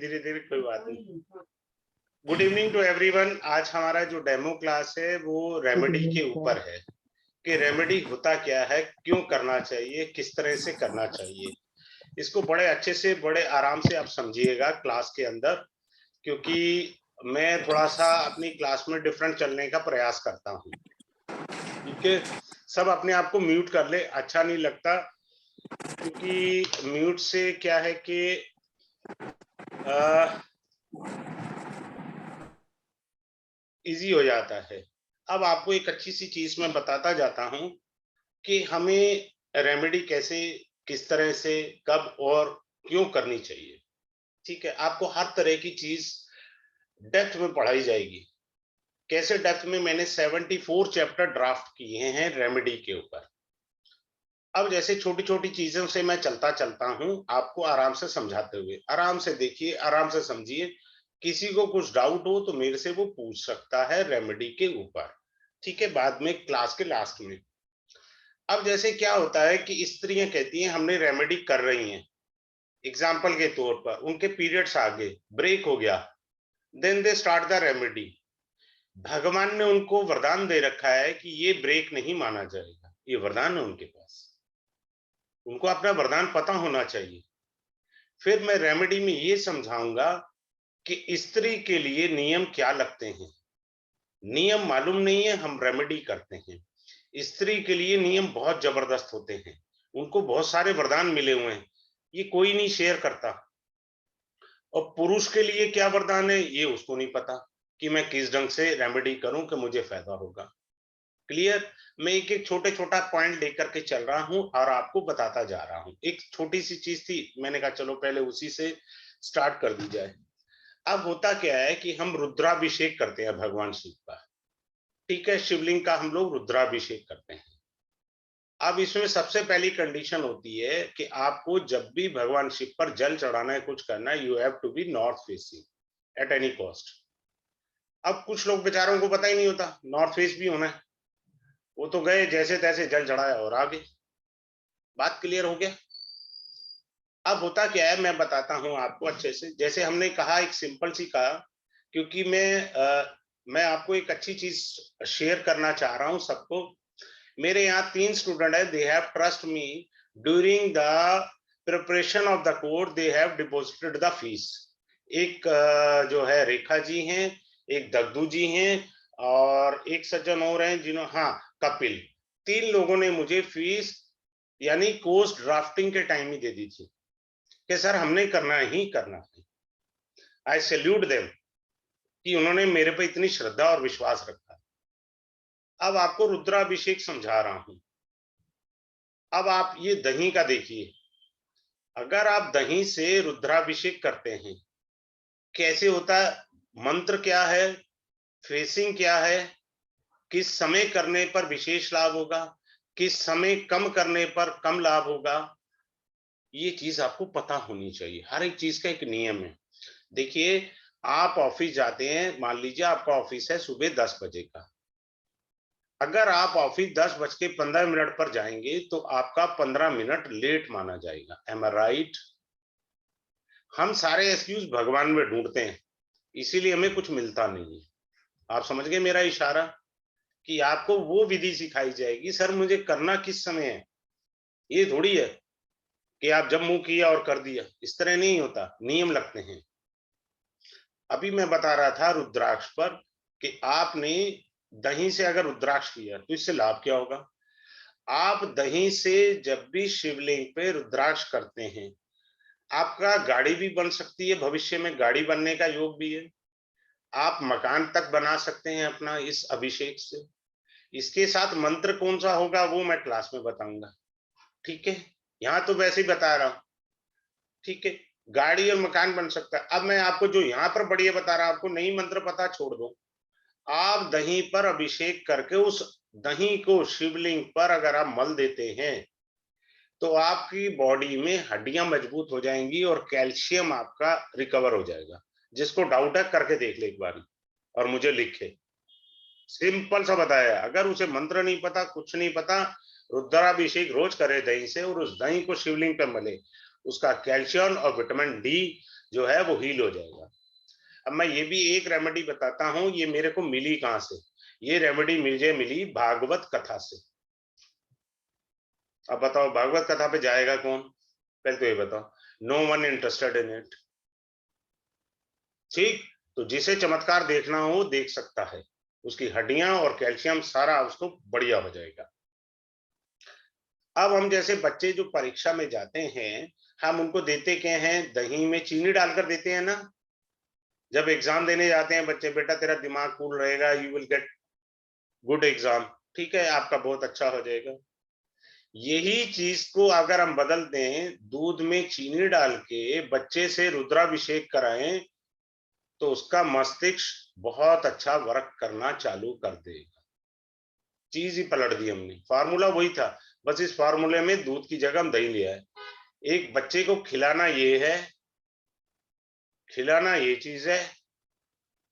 धीरे धीरे, कोई बात नहीं। Good evening to everyone. आज हमारा जो डेमो क्लास है वो रेमेडी के ऊपर है कि रेमेडी होता क्या है, क्यों करना चाहिए, किस तरह से करना चाहिए। इसको बड़े अच्छे से, बड़े आराम से आप समझिएगा क्लास के अंदर, क्योंकि मैं थोड़ा सा अपनी क्लास में डिफरेंट चलने का प्रयास करता हूँ। ठीक है, सब अपने आप को म्यूट कर ले, अच्छा नहीं लगता, क्योंकि म्यूट से क्या है कि इजी हो जाता है। अब आपको एक अच्छी सी चीज मैं बताता जाता हूं कि हमें रेमेडी कैसे, किस तरह से, कब और क्यों करनी चाहिए। ठीक है, आपको हर तरह की चीज डेप्थ में पढ़ाई जाएगी। कैसे डेप्थ में? मैंने 74 चैप्टर ड्राफ्ट किए हैं रेमेडी के ऊपर। अब जैसे छोटी छोटी चीजों से मैं चलता चलता हूं, आपको आराम से समझाते हुए, आराम से देखिए, आराम से समझिए। किसी को कुछ डाउट हो तो मेरे से वो पूछ सकता है रेमेडी के ऊपर। ठीक है, बाद में क्लास के लास्ट में। अब जैसे क्या होता है कि स्त्रियां कहती हैं हमने रेमेडी कर रही हैं, एग्जाम्पल के तौर पर उनके पीरियड्स आ गए, ब्रेक हो गया, then they start the remedy. भगवान ने उनको वरदान दे रखा है कि ये ब्रेक नहीं माना जाएगा, ये वरदान है उनके पास, उनको अपना वरदान पता होना चाहिए। फिर मैं रेमेडी में ये समझाऊंगा कि स्त्री के लिए नियम क्या लगते हैं। नियम मालूम नहीं है, हम रेमेडी करते हैं। स्त्री के लिए नियम बहुत जबरदस्त होते हैं, उनको बहुत सारे वरदान मिले हुए हैं, ये कोई नहीं शेयर करता। और पुरुष के लिए क्या वरदान है ये उसको नहीं पता कि मैं किस ढंग से रेमेडी करूं कि मुझे फायदा होगा। क्लियर? मैं एक एक छोटे छोटा पॉइंट लेकर के चल रहा हूं और आपको बताता जा रहा हूं। एक छोटी सी चीज थी, मैंने कहा चलो पहले उसी से स्टार्ट कर दी जाए। अब होता क्या है कि हम रुद्राभिषेक करते हैं भगवान शिव का। ठीक है, शिवलिंग का हम लोग रुद्राभिषेक करते हैं। अब इसमें सबसे पहली कंडीशन होती है कि आपको जब भी भगवान शिव पर जल चढ़ाना है, कुछ करना है, you have to be north facing at any cost. अब कुछ लोग बेचारों को पता ही नहीं होता नॉर्थ फेस भी होना है, वो तो गए जैसे तैसे जल चढ़ाया और आगे। बात क्लियर हो गया? अब होता क्या है मैं बताता हूं आपको अच्छे से। जैसे हमने कहा, एक सिंपल सी कहा, क्योंकि मैं आपको एक अच्छी चीज शेयर करना चाह रहा हूं सबको। मेरे यहाँ 3 स्टूडेंट है, they have trust me during the preparation of the course, they have deposited the fees. एक जो है रेखा जी हैं, एक दग्धू जी हैं, और एक सज्जन और हैं जिन्होंने, हाँ, कपिल। 3 लोगों ने मुझे फीस यानी कोर्स ड्राफ्टिंग के टाइम ही दे दी थी कि सर हमने करना ही करना है। आई सैल्यूट देम कि उन्होंने मेरे पे इतनी श्रद्धा और विश्वास रखा। अब आपको रुद्राभिषेक समझा रहा हूं। अब आप ये दही का देखिए, अगर आप दही से रुद्राभिषेक करते हैं, कैसे होता है, मंत्र क्या है, फेसिंग क्या है, किस समय करने पर विशेष लाभ होगा, किस समय कम करने पर कम लाभ होगा, ये चीज आपको पता होनी चाहिए। हर एक चीज का एक नियम है। देखिए, आप ऑफिस जाते हैं, मान लीजिए आपका ऑफिस है सुबह 10 बजे का। अगर आप ऑफिस 10:15 पर जाएंगे तो आपका 15 मिनट लेट माना जाएगा। एम आई राइट? हम सारे एक्सक्यूज भगवान में ढूंढते हैं, इसीलिए हमें कुछ मिलता नहीं है। आप समझ गए मेरा इशारा? कि आपको वो विधि सिखाई जाएगी, सर मुझे करना किस समय है। ये थोड़ी है कि आप जब मुंह किया और कर दिया, इस तरह नहीं होता, नियम लगते हैं। अभी मैं बता रहा था रुद्राक्ष पर कि आपने दही से अगर रुद्राक्ष किया तो इससे लाभ क्या होगा। आप दही से जब भी शिवलिंग पे रुद्राक्ष करते हैं, आपका गाड़ी भी बन सकती है, भविष्य में गाड़ी बनने का योग भी है। आप मकान तक बना सकते हैं अपना इस अभिषेक से। इसके साथ मंत्र कौन सा होगा वो मैं क्लास में बताऊंगा। ठीक है, यहाँ तो वैसे ही बता रहा हूँ। ठीक है, गाड़ी और मकान बन सकता है। अब मैं आपको जो यहाँ पर बढ़िया बता रहा हूँ, आपको नहीं मंत्र पता, छोड़ दो। आप दही पर अभिषेक करके उस दही को शिवलिंग पर अगर आप मल देते हैं तो आपकी बॉडी में हड्डियां मजबूत हो जाएंगी और कैल्शियम आपका रिकवर हो जाएगा। जिसको डाउट है करके देख ले एक बार और मुझे लिखे। सिंपल सा बताया। अगर उसे मंत्र नहीं पता, कुछ नहीं पता, रुद्राभिषेक रोज करे दही से और उस दही को शिवलिंग पे मले, उसका कैल्शियम और विटामिन डी जो है वो हील हो जाएगा। अब मैं ये भी एक रेमेडी बताता हूँ, ये मेरे को मिली कहाँ से। ये रेमेडी मुझे मिली भागवत कथा से। अब बताओ भागवत कथा पे जाएगा कौन? पहले तो ये बताओ। No one interested in it. ठीक, तो जिसे चमत्कार देखना हो देख सकता है, उसकी हड्डियां और कैल्शियम सारा उसको बढ़िया हो जाएगा। अब हम जैसे बच्चे जो परीक्षा में जाते हैं, हम उनको देते क्या हैं, दही में चीनी डालकर देते हैं ना। जब एग्जाम देने जाते हैं बच्चे, बेटा तेरा दिमाग कूल रहेगा, you will get good exam, ठीक है, आपका बहुत अच्छा हो जाएगा। यही चीज को अगर हम बदल दें, दूध में चीनी डाल के बच्चे से रुद्राभिषेक कराएं, तो उसका मस्तिष्क बहुत अच्छा वर्क करना चालू कर देगा। चीज ही पलट दी हमने, फार्मूला वही था, बस इस फार्मूले में दूध की जगह हम दही लिया है। एक बच्चे को खिलाना ये है, खिलाना ये चीज है,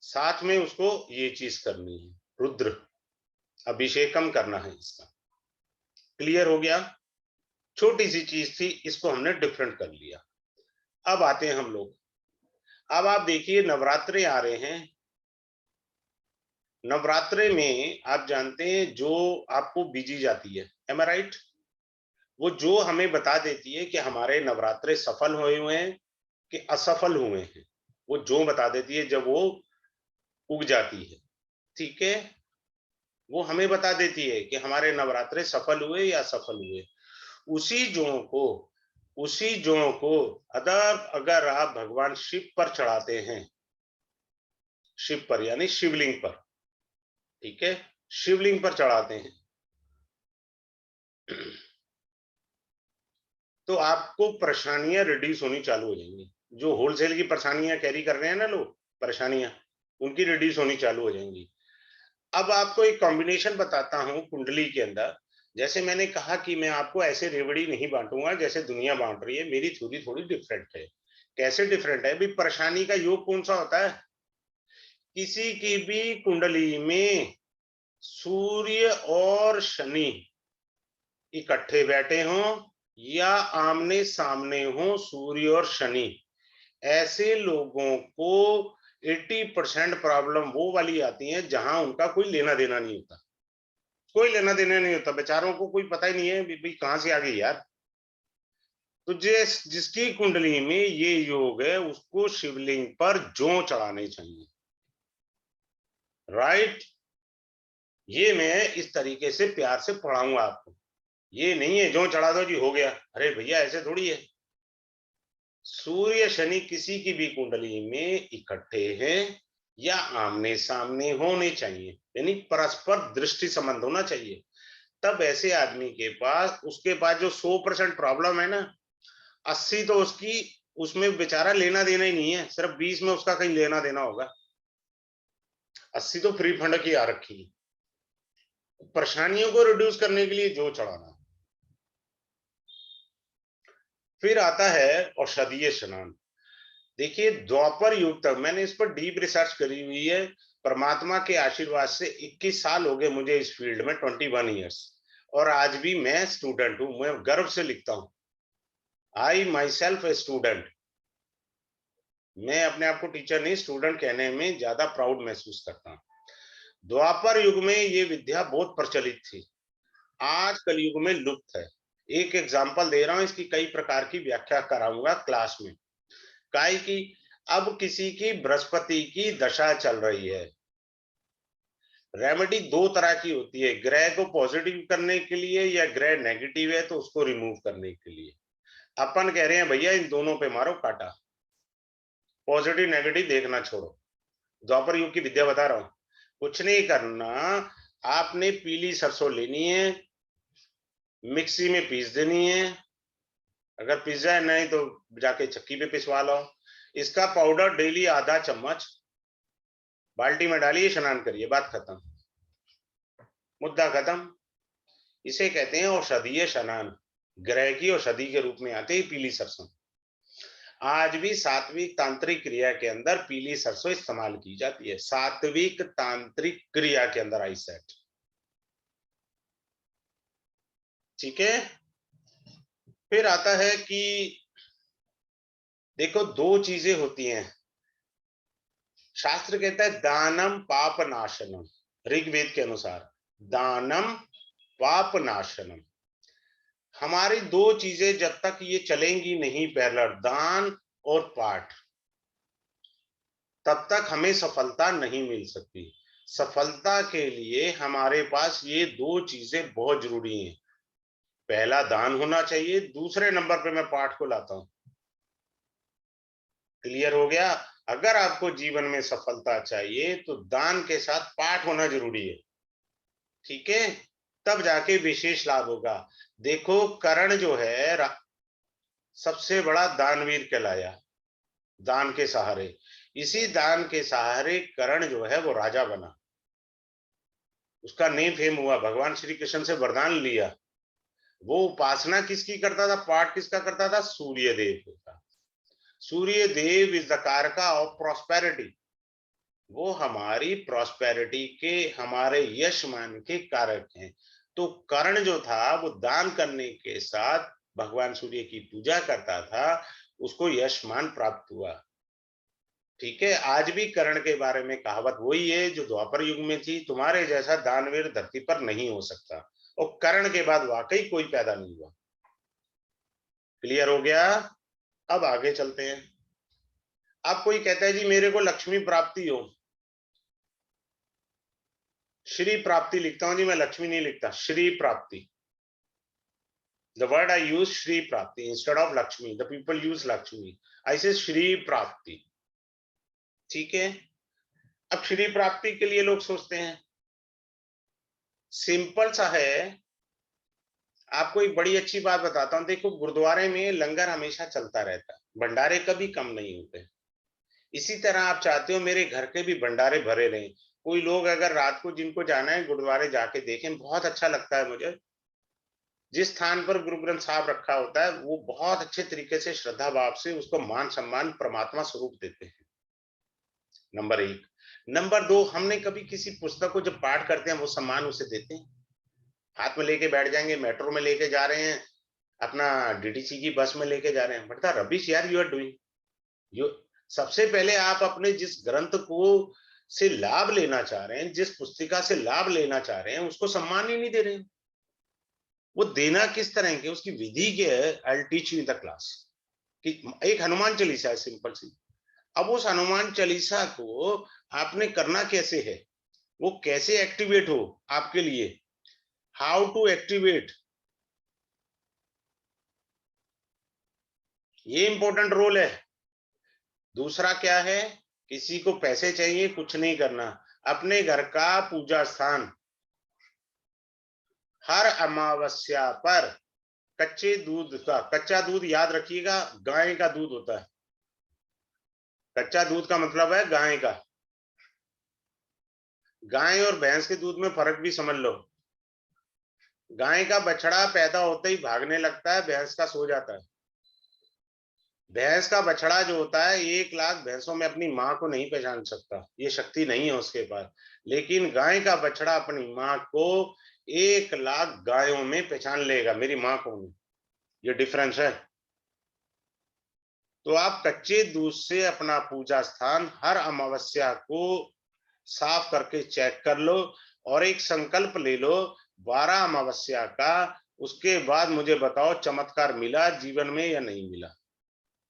साथ में उसको ये चीज करनी है, रुद्र अभिषेकम करना है इसका। क्लियर हो गया? छोटी सी चीज थी, इसको हमने डिफरेंट कर लिया। अब आते हैं हम लोग, अब आप देखिए नवरात्रे आ रहे हैं। नवरात्रे में आप जानते हैं जो आपको बीजी जाती है, एम आई राइट? वो जो हमें बता देती है कि हमारे नवरात्रे सफल हुए हैं कि असफल हुए हैं, वो जो बता देती है जब वो उग जाती है, ठीक है, वो हमें बता देती है कि हमारे नवरात्रे सफल हुए या असफल हुए। उसी जौ को उसी जौ को अगर अगर आप भगवान शिव पर चढ़ाते हैं, शिव पर यानी शिवलिंग पर, ठीक है, शिवलिंग पर चढ़ाते हैं, तो आपको परेशानियां रिड्यूस होनी चालू हो जाएंगी। जो होलसेल की परेशानियां कैरी कर रहे हैं ना लोग, परेशानियां, उनकी रिड्यूस होनी चालू हो जाएंगी। अब आपको एक कॉम्बिनेशन बताता हूं कुंडली के अंदर। जैसे मैंने कहा कि मैं आपको ऐसे रेवड़ी नहीं बांटूंगा जैसे दुनिया बांट रही है, मेरी थ्योरी थोड़ी डिफरेंट है। कैसे डिफरेंट है? भी परेशानी का योग कौन सा होता है? किसी की भी कुंडली में सूर्य और शनि इकट्ठे बैठे हों या आमने सामने हो सूर्य और शनि, ऐसे लोगों को 80% प्रॉब्लम वो वाली आती है जहां उनका कोई लेना देना नहीं होता। कोई लेना देना नहीं होता, बेचारों को कोई पता ही नहीं है भाई कहां से आ गई यार। तो जिसकी कुंडली में ये योग है उसको शिवलिंग पर जौ चढ़ाने चाहिए, राइट? ये मैं इस तरीके से प्यार से पढ़ाऊंगा आपको। ये नहीं है जौ चढ़ा दो जी हो गया, अरे भैया ऐसे थोड़ी है। सूर्य शनि किसी की भी कुंडली में इकट्ठे हैं या आमने सामने होने चाहिए, यानी परस्पर दृष्टि संबंध होना चाहिए। तब ऐसे आदमी के पास, उसके पास जो 100% प्रॉब्लम है ना, 80 तो उसकी, उसमें बेचारा लेना देना ही नहीं है, सिर्फ 20 में उसका कहीं लेना देना होगा, 80 तो फ्री फंड की आ रखी है। परेशानियों को रिड्यूस करने के लिए जो चढ़ाना। फिर आता है औषधीय स्नान। देखिए द्वापर युग तक मैंने इस पर डीप रिसर्च करी हुई है। परमात्मा के आशीर्वाद से 21 साल हो गए मुझे इस फील्ड में, 21 ईयर्स, और आज भी मैं स्टूडेंट हूं। मैं गर्व से लिखता हूं, आई माई सेल्फ ए स्टूडेंट। मैं अपने आप को टीचर नहीं, स्टूडेंट कहने में ज्यादा प्राउड महसूस करता हूं। द्वापर युग में ये विद्या बहुत प्रचलित थी, आज कलयुग में लुप्त है। एक एग्जाम्पल दे रहा हूं, इसकी कई प्रकार की व्याख्या कराऊंगा क्लास में। काहे की अब किसी की बृहस्पति की दशा चल रही है, रेमेडी दो तरह की होती है, ग्रह को पॉजिटिव करने के लिए या ग्रह नेगेटिव है तो उसको रिमूव करने के लिए। अपन कह रहे हैं भैया इन दोनों पे मारो काटा, पॉजिटिव नेगेटिव देखना छोड़ो। द्वापर युग की विद्या बता रहा हूं, कुछ नहीं करना, आपने पीली सरसों लेनी है, मिक्सी में पीस देनी है, अगर पीस जाए नहीं तो जाके चक्की पे पिसवा लो। इसका पाउडर डेली आधा चम्मच बाल्टी में डालिए, स्नान करिए, बात खत्म, मुद्दा खत्म। इसे कहते हैं औषधीय स्नान। ग्रह की औषधि के रूप में आते ही पीली सरसों। आज भी सात्विक तांत्रिक क्रिया के अंदर पीली सरसों इस्तेमाल की जाती है, सात्विक तांत्रिक क्रिया के अंदर, आई सेट, ठीक है। फिर आता है कि देखो, दो चीजें होती हैं। शास्त्र कहता है दानम पाप नाशनम, ऋग्वेद के अनुसार दानम पाप नाशनम। हमारी दो चीजें जब तक ये चलेंगी नहीं पैरेलल, दान और पाठ, तब तक हमें सफलता नहीं मिल सकती। सफलता के लिए हमारे पास ये दो चीजें बहुत जरूरी हैं। पहला दान होना चाहिए, दूसरे नंबर पे मैं पाठ को लाता हूं। क्लियर हो गया? अगर आपको जीवन में सफलता चाहिए तो दान के साथ पाठ होना जरूरी है। ठीक है, तब जाके विशेष लाभ होगा। देखो, कर्ण जो है सबसे बड़ा दानवीर कहलाया, दान के सहारे। इसी दान के सहारे कर्ण जो है वो राजा बना, उसका नेम फेम हुआ, भगवान श्री कृष्ण से वरदान लिया। वो उपासना किसकी करता था, पाठ किसका करता था? सूर्य देव का। सूर्य देव इज द कारका ऑफ प्रॉस्पेरिटी। वो हमारी प्रॉस्पेरिटी के, हमारे यश मान के कारक हैं। तो कर्ण जो था वो दान करने के साथ भगवान सूर्य की पूजा करता था, उसको यश मान प्राप्त हुआ। ठीक है, आज भी कर्ण के बारे में कहावत वही है जो द्वापर युग में थी, तुम्हारे जैसा दानवीर धरती पर नहीं हो सकता। और कर्ण के बाद वाकई कोई पैदा नहीं हुआ। क्लियर हो गया? अब आगे चलते हैं। अब कोई कहता है जी मेरे को लक्ष्मी प्राप्ति हो, श्री प्राप्ति लिखता हूं जी, मैं लक्ष्मी नहीं लिखता, श्री प्राप्ति। The word I use Shri Prapti instead of Lakshmi. The people use Lakshmi. I say Shri Prapti. ठीक है, अब श्री प्राप्ति के लिए लोग सोचते हैं, सिंपल सा है। आपको एक बड़ी अच्छी बात बताता हूं। देखो, गुरुद्वारे में लंगर हमेशा चलता रहता है, भंडारे कभी कम नहीं होते। इसी तरह आप चाहते हो मेरे घर के भी भंडारे भरे रहें। कोई लोग अगर रात को जिनको जाना है गुरुद्वारे जाके देखें, बहुत अच्छा लगता है मुझे। जिस स्थान पर गुरु ग्रंथ साहब रखा होता है वो बहुत अच्छे तरीके से श्रद्धा भाव से उसको मान सम्मान परमात्मा स्वरूप देते हैं। नंबर एक। नंबर दो, हमने कभी किसी पुस्तक को जब पाठ करते हैं वो सम्मान उसे देते हैं? हाथ में लेके बैठ जाएंगे, मेट्रो में लेके जा रहे हैं, अपना डीटीसी की बस में लेके जा रहे हैं, बट रबिश यार, यू आर डूइंग यू। सबसे पहले आप अपने जिस ग्रंथ को से लाभ लेना चाह रहे हैं, जिस पुस्तिका से लाभ लेना चाह रहे हैं, उसको सम्मान ही नहीं दे रहे हैं। वो देना किस तरह के, उसकी विधि क्या है, I teach you in the class. कि एक हनुमान चालीसा है सिंपल सी। अब उस हनुमान चालीसा को आपने करना कैसे है, वो कैसे एक्टिवेट हो आपके लिए, हाउ टू एक्टिवेट, ये इंपॉर्टेंट रोल है। दूसरा क्या है, किसी को पैसे चाहिए, कुछ नहीं करना, अपने घर का पूजा स्थान हर अमावस्या पर कच्चे दूध का, कच्चा दूध याद रखिएगा गाय का दूध होता है। कच्चा दूध का मतलब है गाय का। गाय और भैंस के दूध में फर्क भी समझ लो। गाय का बछड़ा पैदा होते ही भागने लगता है, भैंस का सो जाता है। भैंस का बछड़ा जो होता है 1 लाख भैंसों में अपनी माँ को नहीं पहचान सकता, ये शक्ति नहीं है उसके पास। लेकिन गाय का बछड़ा अपनी माँ को 1 लाख गायों में पहचान लेगा, मेरी माँ कौन है। ये डिफरेंस है। तो आप कच्चे दूध से अपना पूजा स्थान हर अमावस्या को साफ करके चेक कर लो और एक संकल्प ले लो 12 अमावस्या का। उसके बाद मुझे बताओ चमत्कार मिला जीवन में या नहीं मिला।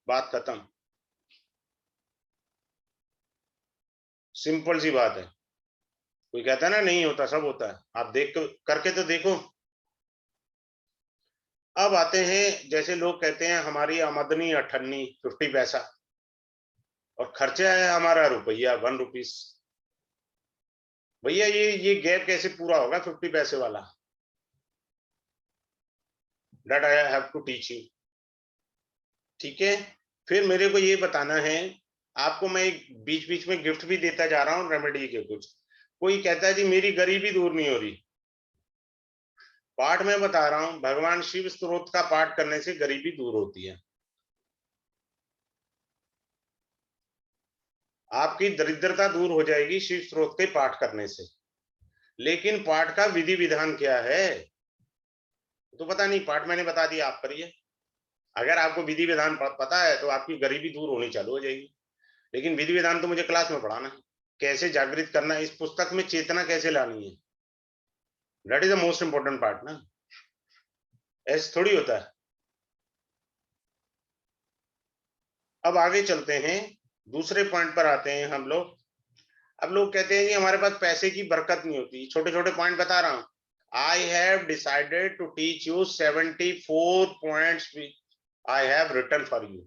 बात खत्म। सिंपल सी बात है। कोई कहता है ना नहीं होता, सब होता है, आप देख करके तो देखो। अब आते हैं, जैसे लोग कहते हैं हमारी आमदनी 50 पैसा और खर्चा है हमारा रुपया 1 रुपीज। भैया ये गैप कैसे पूरा होगा 50 पैसे वाला? That I have to teach you. ठीक है, फिर मेरे को ये बताना है आपको। मैं एक बीच बीच में गिफ्ट भी देता जा रहा हूँ रेमेडी के कुछ। कोई कहता है जी मेरी गरीबी दूर नहीं हो रही। पाठ में बता रहा हूं, भगवान शिव स्तोत्र का पाठ करने से गरीबी दूर होती है। आपकी दरिद्रता दूर हो जाएगी शिव स्तोत्र के पाठ करने से। लेकिन पाठ का विधि विधान क्या है तो पता नहीं, पाठ मैंने बता दिया, आप करिए। अगर आपको विधि विधान पता है तो आपकी गरीबी दूर होनी चालू हो जाएगी। लेकिन विधि विधान तो मुझे क्लास में पढ़ाना है, कैसे जागृत करना है, इस पुस्तक में चेतना कैसे लानी है, that is the most important part ना। ऐसे थोड़ी होता है। अब आगे चलते हैं, दूसरे पॉइंट पर आते हैं हम लोग। अब लोग कहते हैं कि हमारे पास पैसे की बरकत नहीं होती। छोटे छोटे पॉइंट बता रहा हूं। I have decided to teach you 74 points I have written for you.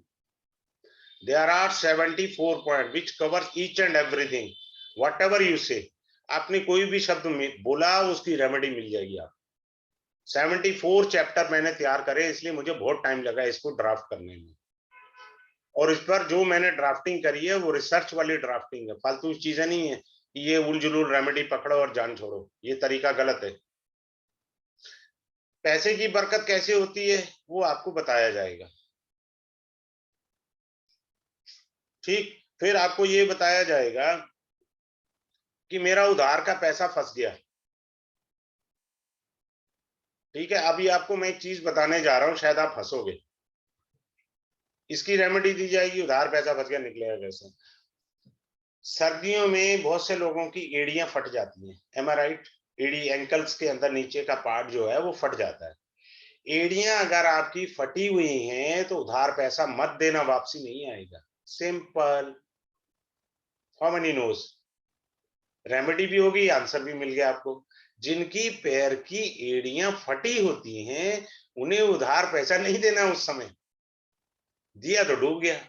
There are 74 point which covers each and everything whatever you say. आपने कोई भी शब्द बोला उसकी रेमेडी मिल जाएगी। आप 74 चैप्टर मैंने तैयार करे, इसलिए मुझे बहुत टाइम लगा इसको ड्राफ्ट करने में। और इस पर जो मैंने ड्राफ्टिंग करी है वो रिसर्च वाली ड्राफ्टिंग है, फालतू चीजें नहीं है कि ये उलझुल रेमेडी पकड़ो और जान छोड़ो, ये तरीका गलत है। पैसे की बरकत कैसे होती है वो आपको बताया जाएगा। ठीक, फिर आपको ये बताया जाएगा कि मेरा उधार का पैसा फंस गया। ठीक है, अभी आपको मैं एक चीज बताने जा रहा हूं, शायद आप फंसोगे। इसकी रेमेडी दी जाएगी, उधार पैसा फंस गया निकलेगा कैसे। सर्दियों में बहुत से लोगों की एड़ियां फट जाती हैं, एम आई राइट। एड़ी, एंकल्स के अंदर नीचे का पार्ट जो है वो फट जाता है। एड़ियां अगर आपकी फटी हुई हैं तो उधार पैसा मत देना, वापसी नहीं आएगा। Simple. How many knows. Remedy भी होगी, आंसर भी मिल गया आपको। जिनकी पैर की एड़ियां फटी होती हैं उन्हें उधार पैसा नहीं देना उस समय, दिया तो डूब गया।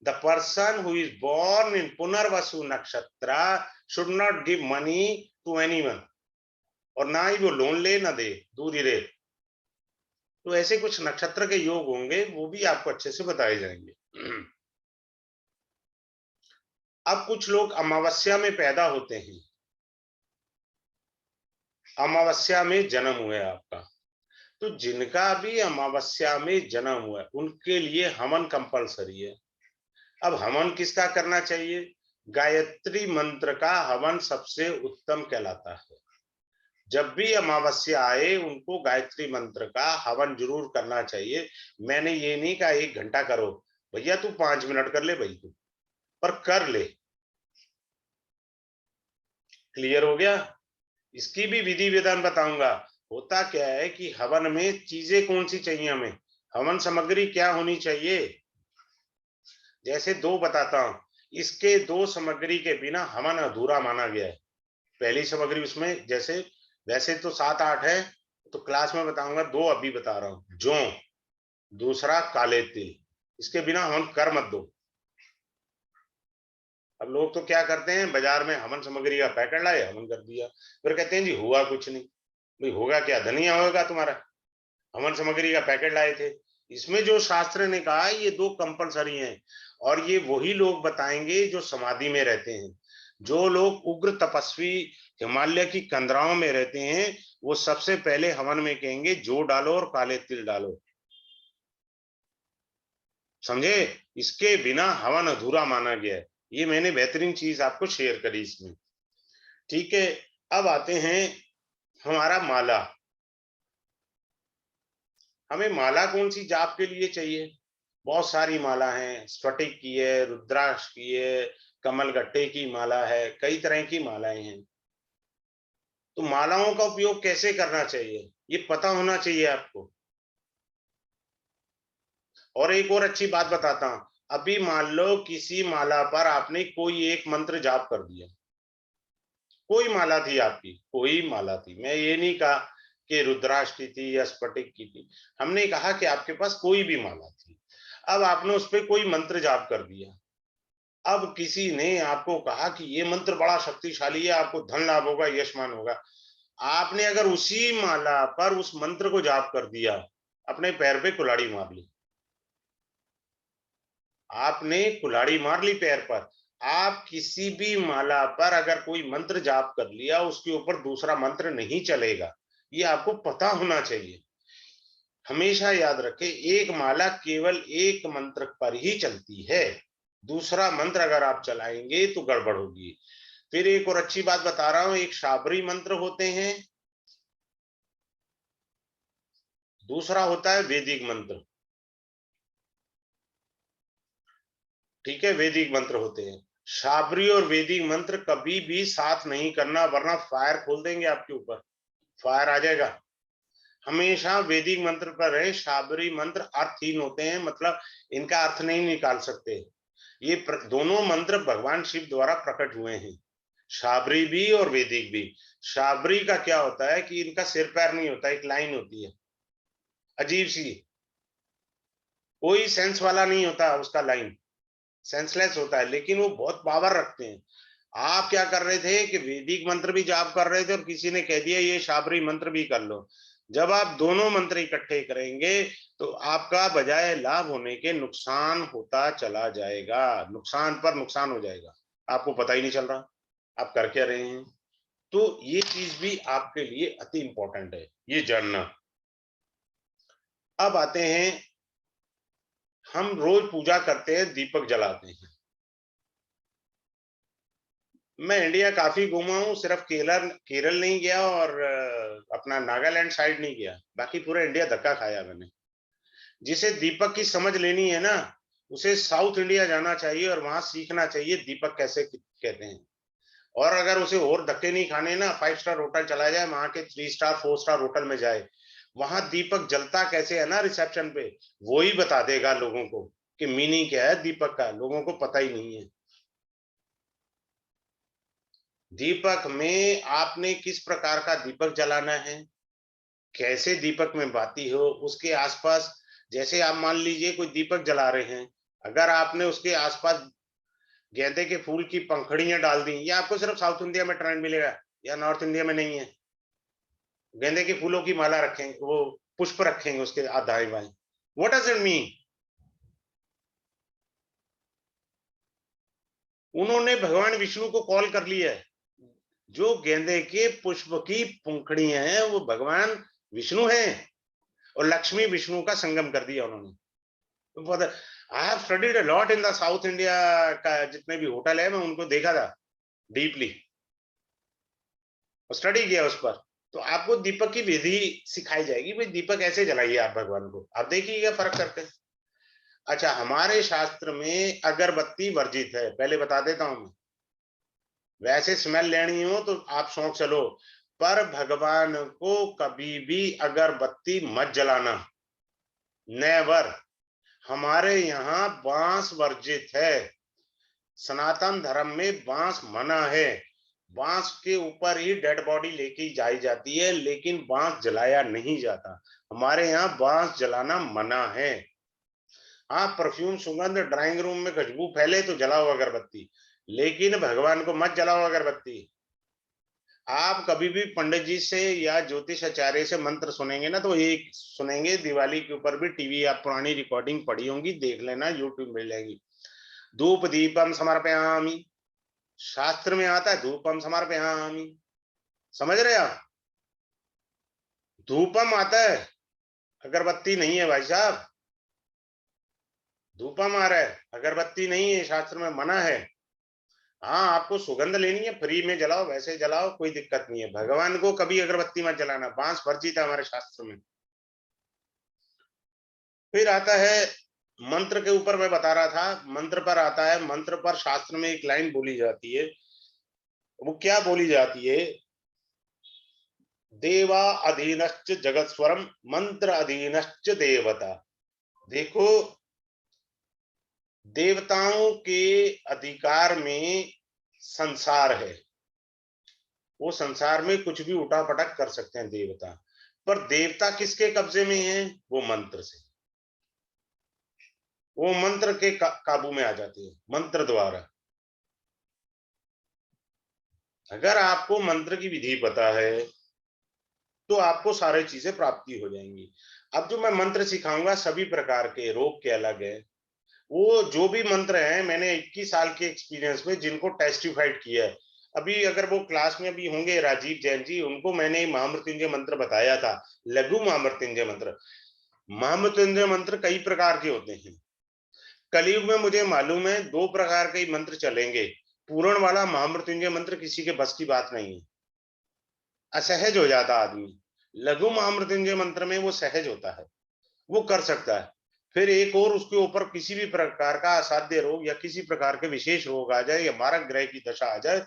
The person who is born in Punarvasu nakshatra should not give money to anyone, और ना ही वो लोन ले ना दे, दूर ही रहे। तो ऐसे कुछ नक्षत्र के योग होंगे, वो भी आपको अच्छे से बताए जाएंगे। अब कुछ लोग अमावस्या में पैदा होते हैं, अमावस्या में जन्म हुआ है आपका, तो जिनका भी अमावस्या में जन्म हुआ है उनके लिए हवन कंपलसरी है। अब हवन किसका करना चाहिए? गायत्री मंत्र का हवन सबसे उत्तम कहलाता है। जब भी अमावस्या आए उनको गायत्री मंत्र का हवन जरूर करना चाहिए। मैंने ये नहीं कहा 1 घंटा करो, भैया तू 5 मिनट कर ले भाई, तू पर कर ले। क्लियर हो गया? इसकी भी विधि विधान बताऊंगा। होता क्या है कि हवन में चीजें कौन सी चाहिए हमें, हवन सामग्री क्या होनी चाहिए, जैसे दो बताता हूं। इसके दो सामग्री के बिना हवन अधूरा माना गया है। पहली सामग्री उसमें, जैसे वैसे तो 7-8 है, तो क्लास में बताऊंगा, दो अभी बता रहा हूं। जौ, दूसरा काले तिल, इसके बिना हवन कर मत दो। अब लोग तो क्या करते हैं, बाजार में हवन सामग्री का पैकेट लाए, हवन कर दिया, फिर कहते हैं जी हुआ कुछ नहीं। भाई होगा क्या, धनिया होगा तुम्हारा, हवन सामग्री का पैकेट लाए थे। इसमें जो शास्त्र ने कहा ये दो कंपलसरी हैं, और ये वही लोग बताएंगे जो समाधि में रहते हैं। जो लोग उग्र तपस्वी हिमालय की कंदराओं में रहते हैं वो सबसे पहले हवन में कहेंगे जौ डालो और काले तिल डालो। समझे? इसके बिना हवन अधूरा माना गया है। ये मैंने बेहतरीन चीज आपको शेयर करी इसमें। ठीक है, अब आते हैं हमारा माला। हमें माला कौन सी जाप के लिए चाहिए? बहुत सारी माला हैं, स्फटिक की है, रुद्राक्ष की है, कमल गट्टे की माला है, कई तरह की मालाएं हैं। तो मालाओं का उपयोग कैसे करना चाहिए ये पता होना चाहिए आपको। और एक और अच्छी बात बताता हूं, अभी मान लो किसी माला पर आपने कोई एक मंत्र जाप कर दिया, कोई माला थी आपकी, कोई माला थी, मैं ये नहीं कहा कि रुद्राक्ष की थी या स्फटिक की थी, हमने कहा कि आपके पास कोई भी माला थी। अब आपने उस पर कोई मंत्र जाप कर दिया। अब किसी ने आपको कहा कि ये मंत्र बड़ा शक्तिशाली है, आपको धन लाभ होगा, यशमान होगा। आपने अगर उसी माला पर उस मंत्र को जाप कर दिया, अपने पैर पे कुल्हाड़ी मार ली। आपने कुल्हाड़ी मार ली पैर पर। आप किसी भी माला पर अगर कोई मंत्र जाप कर लिया, उसके ऊपर दूसरा मंत्र नहीं चलेगा, ये आपको पता होना चाहिए। हमेशा याद रखें, एक माला केवल एक मंत्र पर ही चलती है, दूसरा मंत्र अगर आप चलाएंगे तो गड़बड़ होगी। फिर एक और अच्छी बात बता रहा हूं, एक शाबरी मंत्र होते हैं, दूसरा होता है वैदिक मंत्र। ठीक है, वैदिक मंत्र होते हैं। शाबरी और वैदिक मंत्र कभी भी साथ नहीं करना, वरना फायर खोल देंगे आपके ऊपर, फायर आ जाएगा। हमेशा वैदिक मंत्र पर रहे। शाबरी मंत्र अर्थहीन होते हैं, मतलब इनका अर्थ नहीं निकाल सकते। ये दोनों मंत्र भगवान शिव द्वारा प्रकट हुए हैं, शाबरी भी और वैदिक भी। शाबरी का क्या होता है कि इनका सिर पैर नहीं होता, एक लाइन होती है अजीब सी, कोई सेंस वाला नहीं होता उसका लाइन, सेंसलेस होता है, लेकिन वो बहुत पावर रखते हैं। आप क्या कर रहे थे कि वैदिक मंत्र भी जाप कर रहे थे और किसी ने कह दिया ये शाबरी मंत्र भी कर लो। जब आप दोनों मंत्र इकट्ठे करेंगे तो आपका बजाय लाभ होने के नुकसान होता चला जाएगा, नुकसान पर नुकसान हो जाएगा, आपको पता ही नहीं चल रहा आप कर क्या रहे हैं। तो ये चीज भी आपके लिए अति इंपॉर्टेंट है, ये जानना। अब आते हैं, हम रोज पूजा करते हैं, दीपक जलाते हैं। मैं इंडिया काफी घूमा हूँ, सिर्फ केरल केरल नहीं गया और अपना नागालैंड साइड नहीं गया, बाकी पूरा इंडिया धक्का खाया मैंने। जिसे दीपक की समझ लेनी है ना, उसे साउथ इंडिया जाना चाहिए और वहां सीखना चाहिए दीपक कैसे कहते हैं। और अगर उसे और धक्के नहीं खाने ना, 5 स्टार होटल चला जाए, वहां के 3 स्टार 4 स्टार होटल में जाए, वहां दीपक जलता कैसे है ना रिसेप्शन पे, वो ही बता देगा लोगों को कि मीनिंग क्या है दीपक का, लोगों को पता ही नहीं है। दीपक में आपने किस प्रकार का दीपक जलाना है, कैसे दीपक में बाती हो, उसके आसपास, जैसे आप मान लीजिए कोई दीपक जला रहे हैं, अगर आपने उसके आसपास गेंदे के फूल की पंखुड़ियां डाल दी, ये आपको सिर्फ साउथ इंडिया में ट्रेंड मिलेगा या नॉर्थ इंडिया में नहीं है। गेंदे के फूलों की माला रखेंगे, वो पुष्प रखेंगे उसके दाएं बाएं, व्हाट डज इट मीन? उन्होंने भगवान विष्णु को कॉल कर लिया है। जो गेंदे के पुष्प की पंखुड़ियां हैं वो भगवान विष्णु हैं, और लक्ष्मी विष्णु का संगम कर दिया उन्होंने। I have studied a lot in the south India का, जितने भी होटल है मैं उनको देखा था डीपली, स्टडी किया उस पर। तो आपको दीपक की विधि सिखाई जाएगी, भाई दीपक ऐसे जलाइए आप भगवान को, आप देखिएगा फर्क करते हैं। अच्छा, हमारे शास्त्र में अगरबत्ती वर्जित है, पहले बता देता हूं मैं। वैसे स्मेल लेनी हो तो आप शौक चलो, पर भगवान को कभी भी अगरबत्ती मत जलाना, नेवर। हमारे यहाँ बांस वर्जित है, सनातन धर्म में बांस मना है। बांस के ऊपर ही डेड बॉडी लेके जाई जाती है, लेकिन बांस जलाया नहीं जाता। हमारे यहाँ बांस जलाना मना है। हाँ, परफ्यूम सुगंध ड्राइंग रूम में खुशबू फैले तो जलाओ अगरबत्ती, लेकिन भगवान को मत जलाओ अगरबत्ती। आप कभी भी पंडित जी से या ज्योतिष आचार्य से मंत्र सुनेंगे ना, तो एक सुनेंगे, दिवाली के ऊपर भी टीवी आप पुरानी रिकॉर्डिंग पड़ी होंगी, देख लेना, यूट्यूब मिल जाएगी। धूप दीपम समर्पयामि, शास्त्र में आता है धूपम समर्पयामि, समझ रहे आप? धूपम आता है, अगरबत्ती नहीं है भाई साहब, धूपम आ रहा है, अगरबत्ती नहीं है, शास्त्र में मना है। हाँ, आपको सुगंध लेनी है फ्री में जलाओ, वैसे जलाओ, कोई दिक्कत नहीं है। भगवान को कभी अगरबत्ती मत जलाना, बांस वर्जित है हमारे शास्त्र में। फिर आता है मंत्र के ऊपर, मैं बता रहा था मंत्र पर आता है। मंत्र पर शास्त्र में एक लाइन बोली जाती है, वो क्या बोली जाती है? देवा अधीनश्च जगत मंत्र अधीनश्च देवता। देखो, देवताओं के अधिकार में संसार है, वो संसार में कुछ भी उठापटक कर सकते हैं देवता, पर देवता किसके कब्जे में है? वो मंत्र से, वो मंत्र के काबू में आ जाती है, मंत्र द्वारा। अगर आपको मंत्र की विधि पता है तो आपको सारी चीजें प्राप्ति हो जाएंगी। अब जो मैं मंत्र सिखाऊंगा सभी प्रकार के रोग के अलग है। वो जो भी मंत्र हैं, मैंने 21 साल के एक्सपीरियंस में जिनको टेस्टिफाइड किया है। अभी अगर वो क्लास में भी होंगे राजीव जैन जी, उनको मैंने महामृत्युंजय मंत्र बताया था, लघु महामृत्युंजय मंत्र। महामृत्युंजय मंत्र कई प्रकार के होते हैं। कलयुग में मुझे मालूम है 2 प्रकार के मंत्र चलेंगे। पूर्ण वाला महामृत्युंजय मंत्र किसी के बस की बात नहीं है, असहज हो जाता आदमी। लघु महामृत्युंजय मंत्र में वो सहज होता है, वो कर सकता है। फिर एक और उसके ऊपर किसी भी प्रकार का असाध्य रोग या किसी प्रकार के विशेष रोग आ जाए या मारक ग्रह की दशा आ जाए,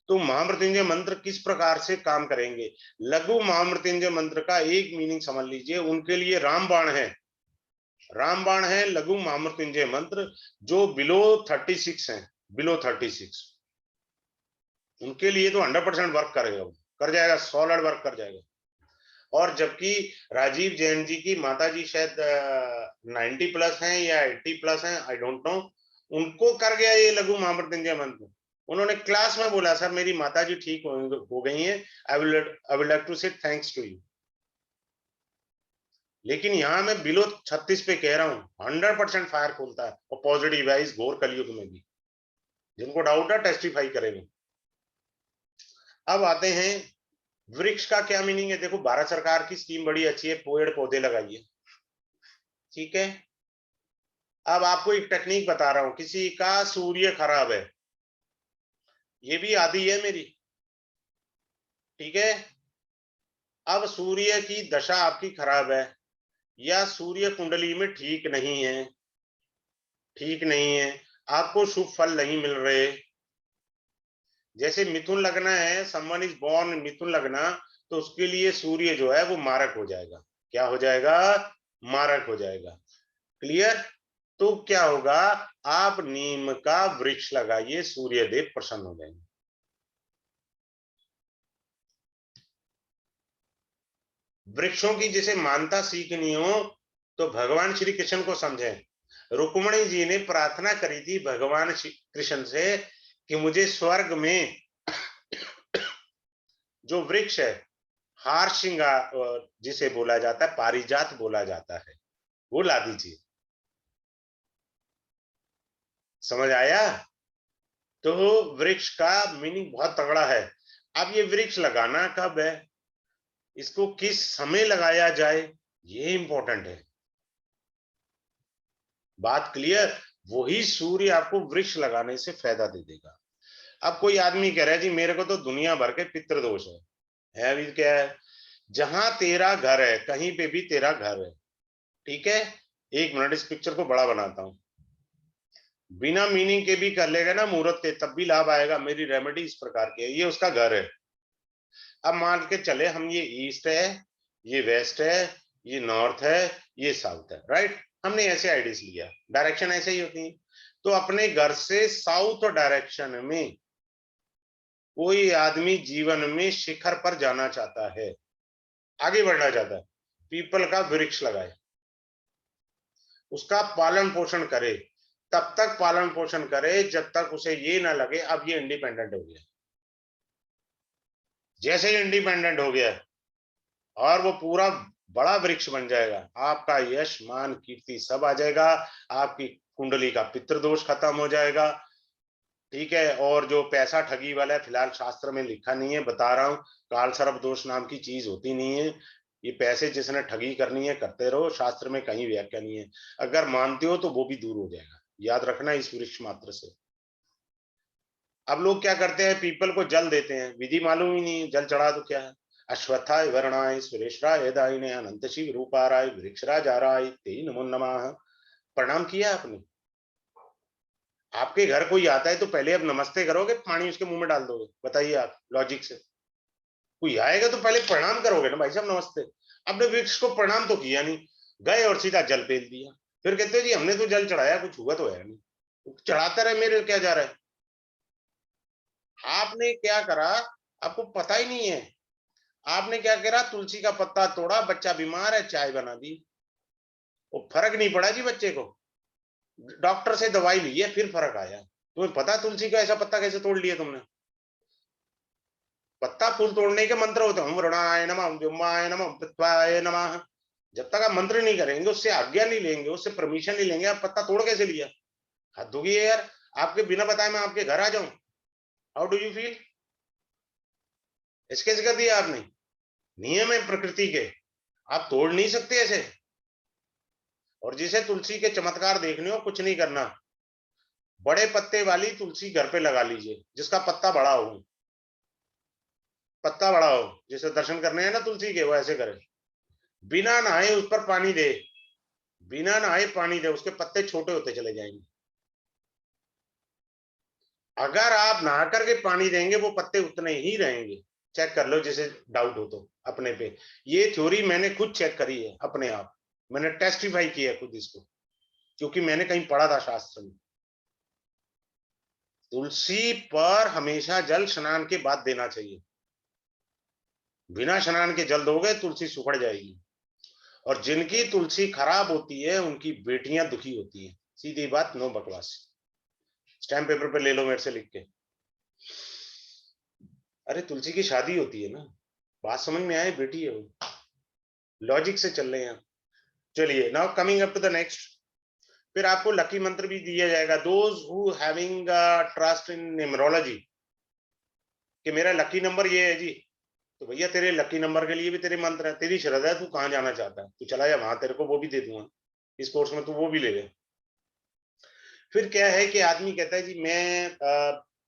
तो महामृत्युंजय मंत्र किस प्रकार से काम करेंगे। लघु महामृत्युंजय मंत्र का एक मीनिंग समझ लीजिए, उनके लिए रामबाण है, रामबाण है लघु महामृत्युंजय मंत्र, जो बिलो 36 है, बिलो 36, उनके लिए तो 100% वर्क करेगा, कर जाएगा, सॉलिड वर्क कर जाएगा। और जबकि राजीव जैन जी की माता जी शायद 90 प्लस हैं या 80 प्लस हैं, आई डोंट नो, उनको कर गया ये लघु महामृत्युंजय मंत्र। उन्होंने क्लास में बोला, सर मेरी माता जी ठीक हो गई हैं, आई विल लाइक टू से थैंक्स टू यू। लेकिन यहां मैं बिलो 36 पे कह रहा हूं 100% फायर खोलता है और पॉजिटिव है इस घोर कलयुग में भी। जिनको डाउट है टेस्टिफाई करेंगे। अब आते हैं वृक्ष का क्या मीनिंग है। देखो भारत सरकार की स्कीम बड़ी अच्छी है, पेड़ पौधे लगाइए, ठीक है। अब आपको एक टेक्निक बता रहा हूं, किसी का सूर्य खराब है, ये भी आदि है मेरी, ठीक है। अब सूर्य की दशा आपकी खराब है या सूर्य कुंडली में ठीक नहीं है, ठीक नहीं है, आपको शुभ फल नहीं मिल रहे। जैसे मिथुन लगना है, समवन इज बॉर्न मिथुन लगना, तो उसके लिए सूर्य जो है वो मारक हो जाएगा। क्या हो जाएगा? मारक हो जाएगा। क्लियर? तो क्या होगा, आप नीम का वृक्ष लगाइए, सूर्य देव प्रसन्न हो जाएंगे। वृक्षों की जिसे मानता सीखनी हो तो भगवान श्री कृष्ण को समझें। रुक्मणी जी ने प्रार्थना करी थी भगवान श्री कृष्ण से कि मुझे स्वर्ग में जो वृक्ष है, हार श्रृंगार जिसे बोला जाता है, पारिजात बोला जाता है, वो ला दीजिए। समझ आया? तो वृक्ष का मीनिंग बहुत तगड़ा है। अब ये वृक्ष लगाना कब है, इसको किस समय लगाया जाए, ये इंपॉर्टेंट है। बात क्लियर? वही सूर्य आपको वृक्ष लगाने से फायदा दे देगा। अब कोई आदमी कह रहा है जी मेरे को तो दुनिया भर के पितृदोष है अभी क्या है, जहां तेरा घर है कहीं पे भी तेरा घर है, ठीक है। एक मिनट इस पिक्चर को बड़ा बनाता हूं, बिना मीनिंग के भी कर लेगा ना मुहूर्त के, तब भी लाभ आएगा। मेरी रेमेडी इस प्रकार की है, ये उसका घर है। अब मान के चले हम, ये ईस्ट है, ये वेस्ट है, ये नॉर्थ है, ये साउथ है, राइट। हमने ऐसे आइडियाज लिया, डायरेक्शन ऐसे ही होती है। तो अपने घर से साउथ डायरेक्शन में कोई आदमी जीवन में शिखर पर जाना चाहता है, आगे बढ़ना चाहता है, पीपल का वृक्ष लगाए, उसका पालन पोषण करे, तब तक पालन पोषण करे जब तक उसे ये ना लगे अब ये इंडिपेंडेंट हो गया। जैसे ही इंडिपेंडेंट हो गया और वो पूरा बड़ा वृक्ष बन जाएगा, आपका यश मान कीर्ति सब आ जाएगा, आपकी कुंडली का पितृदोष खत्म हो जाएगा, ठीक है। और जो पैसा ठगी वाला है, फिलहाल शास्त्र में लिखा नहीं है, बता रहा हूं, काल सर्प दोष नाम की चीज होती नहीं है। ये पैसे जिसने ठगी करनी है करते रहो, शास्त्र में कहीं व्याख्या नहीं है। अगर मानते हो तो वो भी दूर हो जाएगा, याद रखना इस वृक्ष मात्र से। अब लोग क्या करते हैं, पीपल को जल देते हैं, विधि मालूम ही नहीं, जल चढ़ा तो क्या है। अश्वत्थाय वर्णाय सुरेश्वराय दायिने अनंत शिव रूपाराय वृक्षराज आराय ते नमो नमः। प्रणाम किया आपने? आपके घर कोई आता है तो पहले आप नमस्ते करोगे, पानी उसके मुंह में डाल दोगे? बताइए आप लॉजिक से। कोई आएगा तो पहले प्रणाम करोगे ना, भाई साहब नमस्ते। आपने वृक्ष को प्रणाम तो किया नहीं, गए और सीधा जल फेल दिया। फिर कहते हैं जी हमने तो जल चढ़ाया, कुछ हुआ तो है नहीं। चढ़ाता रहे, मेरे क्या जा रहा है। आपने क्या करा, आपको पता ही नहीं है। आपने क्या करा, तुलसी का पत्ता तोड़ा, बच्चा बीमार है, चाय बना दी, वो फर्क नहीं पड़ा जी बच्चे को। डॉक्टर से दवाई ली है, फिर फर्क आया। तुम्हें पता तुलसी का ऐसा पत्ता कैसे तोड़ लिया तुमने? पत्ता फूल तोड़ने के मंत्र होते हैं, वरुणाय नमः, व्योमाय नमः, पृथ्वाय नमः। जब तक आप मंत्र नहीं करेंगे, उससे आज्ञा नहीं लेंगे, उससे परमिशन नहीं लेंगे, आप पत्ता तोड़ कैसे लिया? हद होगी यार। आपके बिना बताए मैं आपके घर आ जाऊं, हाउ डू यू फील? ऐसे कैसे कर दिया आपने? नियम है प्रकृति के, आप तोड़ नहीं सकते ऐसे। और जिसे तुलसी के चमत्कार देखने हो, कुछ नहीं करना, बड़े पत्ते वाली तुलसी घर पे लगा लीजिए, जिसका पत्ता बड़ा हो, पत्ता बड़ा हो। जिसे दर्शन करने हैं ना तुलसी के, वो ऐसे करे, बिना नहाए उस पर पानी दे, बिना नहाए पानी दे, उसके पत्ते छोटे होते चले जाएंगे। अगर आप नहा करके पानी देंगे वो पत्ते उतने ही रहेंगे। चेक कर लो, जैसे डाउट हो तो अपने पे। ये थ्योरी मैंने खुद चेक करी है अपने आप, मैंने टेस्टिफाई किया खुद इसको, क्योंकि मैंने कहीं पढ़ा था शास्त्र में। तुलसी पर हमेशा जल स्नान के बाद देना चाहिए। बिना स्नान के जल दोगे तुलसी सुखड़ जाएगी। और जिनकी तुलसी खराब होती है उनकी बेटियां दुखी होती हैं। सीधी बात, नो बकवास। स्टैम्प पेपर पे ले लो मेरे से लिख के। अरे तुलसी की शादी होती है ना, बात समझ में आए? बेटी है वो, लॉजिक से चल रहे हैं। चलिए, now coming up to the next. फिर आपको लकी मंत्र भी दिया जाएगा। Those who having trust in numerology, कि मेरा लकी नंबर ये है जी, तो भैया तेरे लकी नंबर के लिए भी तेरे मंत्र है। तेरी श्रद्धा है, तू कहाँ जाना चाहता है, तू चला जा वहां, तेरे को वो भी दे दूंगा इस कोर्स में, तू वो भी ले ले। फिर क्या है कि आदमी कहता है जी मैं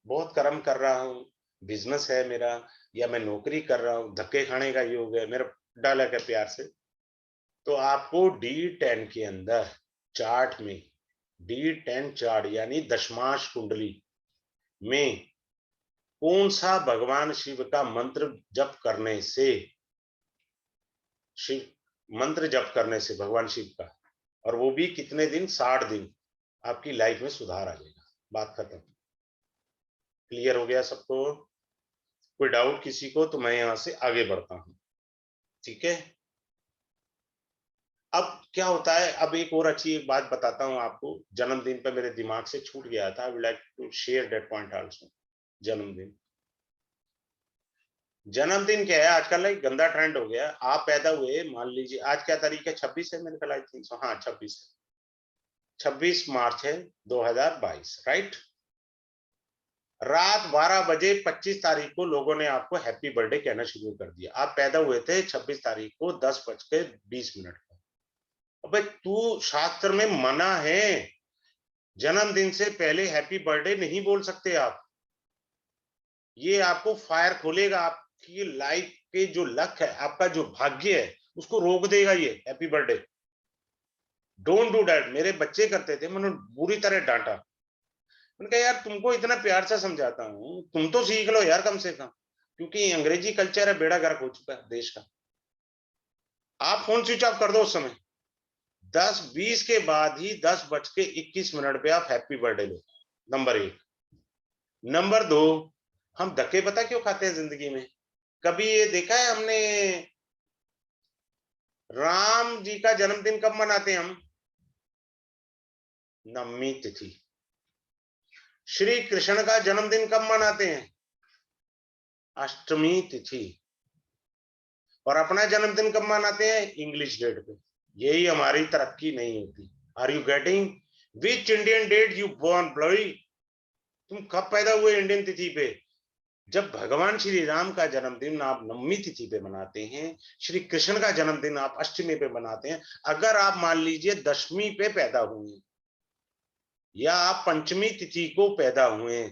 बहुत कर्म कर रहा हूँ, बिजनेस है मेरा, या मैं नौकरी कर रहा हूँ, धक्के खाने का योग है मेरा, डाला है प्यार से। तो आपको D10 के अंदर चार्ट में, D10 चार्ट यानी दशमांश कुंडली में कौन सा भगवान शिव का मंत्र जप करने से, शिव मंत्र जप करने से भगवान शिव का, और वो भी कितने दिन, 60 दिन, आपकी लाइफ में सुधार आ जाएगा। बात खत्म। क्लियर हो गया सबको? कोई डाउट किसी को तो मैं यहां से आगे बढ़ता हूं। ठीक है, अब क्या होता है, अब एक और अच्छी एक बात बताता हूं आपको। जन्मदिन पे मेरे दिमाग से छूट गया था, I would like to share that point also. जन्मदिन, जन्मदिन क्या है, आजकल एक गंदा ट्रेंड हो गया। आप पैदा हुए, मान लीजिए आज क्या तारीख है, 26 है मेरे ख्याल, आई थिंक सो, हाँ 26 है, 26 मार्च है 2022, राइट। रात 12 बजे 25 तारीख को लोगों ने आपको हैप्पी बर्थडे कहना शुरू कर दिया। आप पैदा हुए थे 26 तारीख को 10:20 पर। अबे तू, शास्त्र में मना है, जन्मदिन से पहले हैप्पी बर्थडे नहीं बोल सकते आप। ये आपको फायर खोलेगा, आपकी लाइफ के जो लक है, आपका जो भाग्य है, उसको रोक देगा ये happy birthday. Don't do that. मेरे बच्चे करते थे, मैंने बुरी तरह डांटा। मैंने कहा यार तुमको इतना प्यार से समझाता हूँ, तुम तो सीख लो यार कम से कम, क्योंकि अंग्रेजी कल्चर है, बेड़ा गर्क हो चुका है देश का। आप फोन स्विच ऑफ कर दो उस समय, 10:20 के बाद ही 10:21 पे आप हैप्पी बर्थडे लो। नंबर एक। नंबर दो, हम धक्के पता क्यों खाते हैं जिंदगी में? कभी ये देखा है हमने, राम जी का जन्मदिन कब मनाते हैं हम? नवमी तिथि। श्री कृष्ण का जन्मदिन कब मनाते हैं? अष्टमी तिथि। और अपना जन्मदिन कब मनाते हैं? इंग्लिश डेट पे। यही हमारी तरक्की नहीं होती। Are you getting? Which Indian date you born bloody? तुम कब पैदा हुए इंडियन तिथि पे? जब भगवान श्री राम का जन्मदिन आप नवमी तिथि पे मनाते हैं, श्री कृष्ण का जन्मदिन आप अष्टमी पे मनाते हैं। अगर आप मान लीजिए दशमी पे पैदा हुए या आप पंचमी तिथि को पैदा हुए,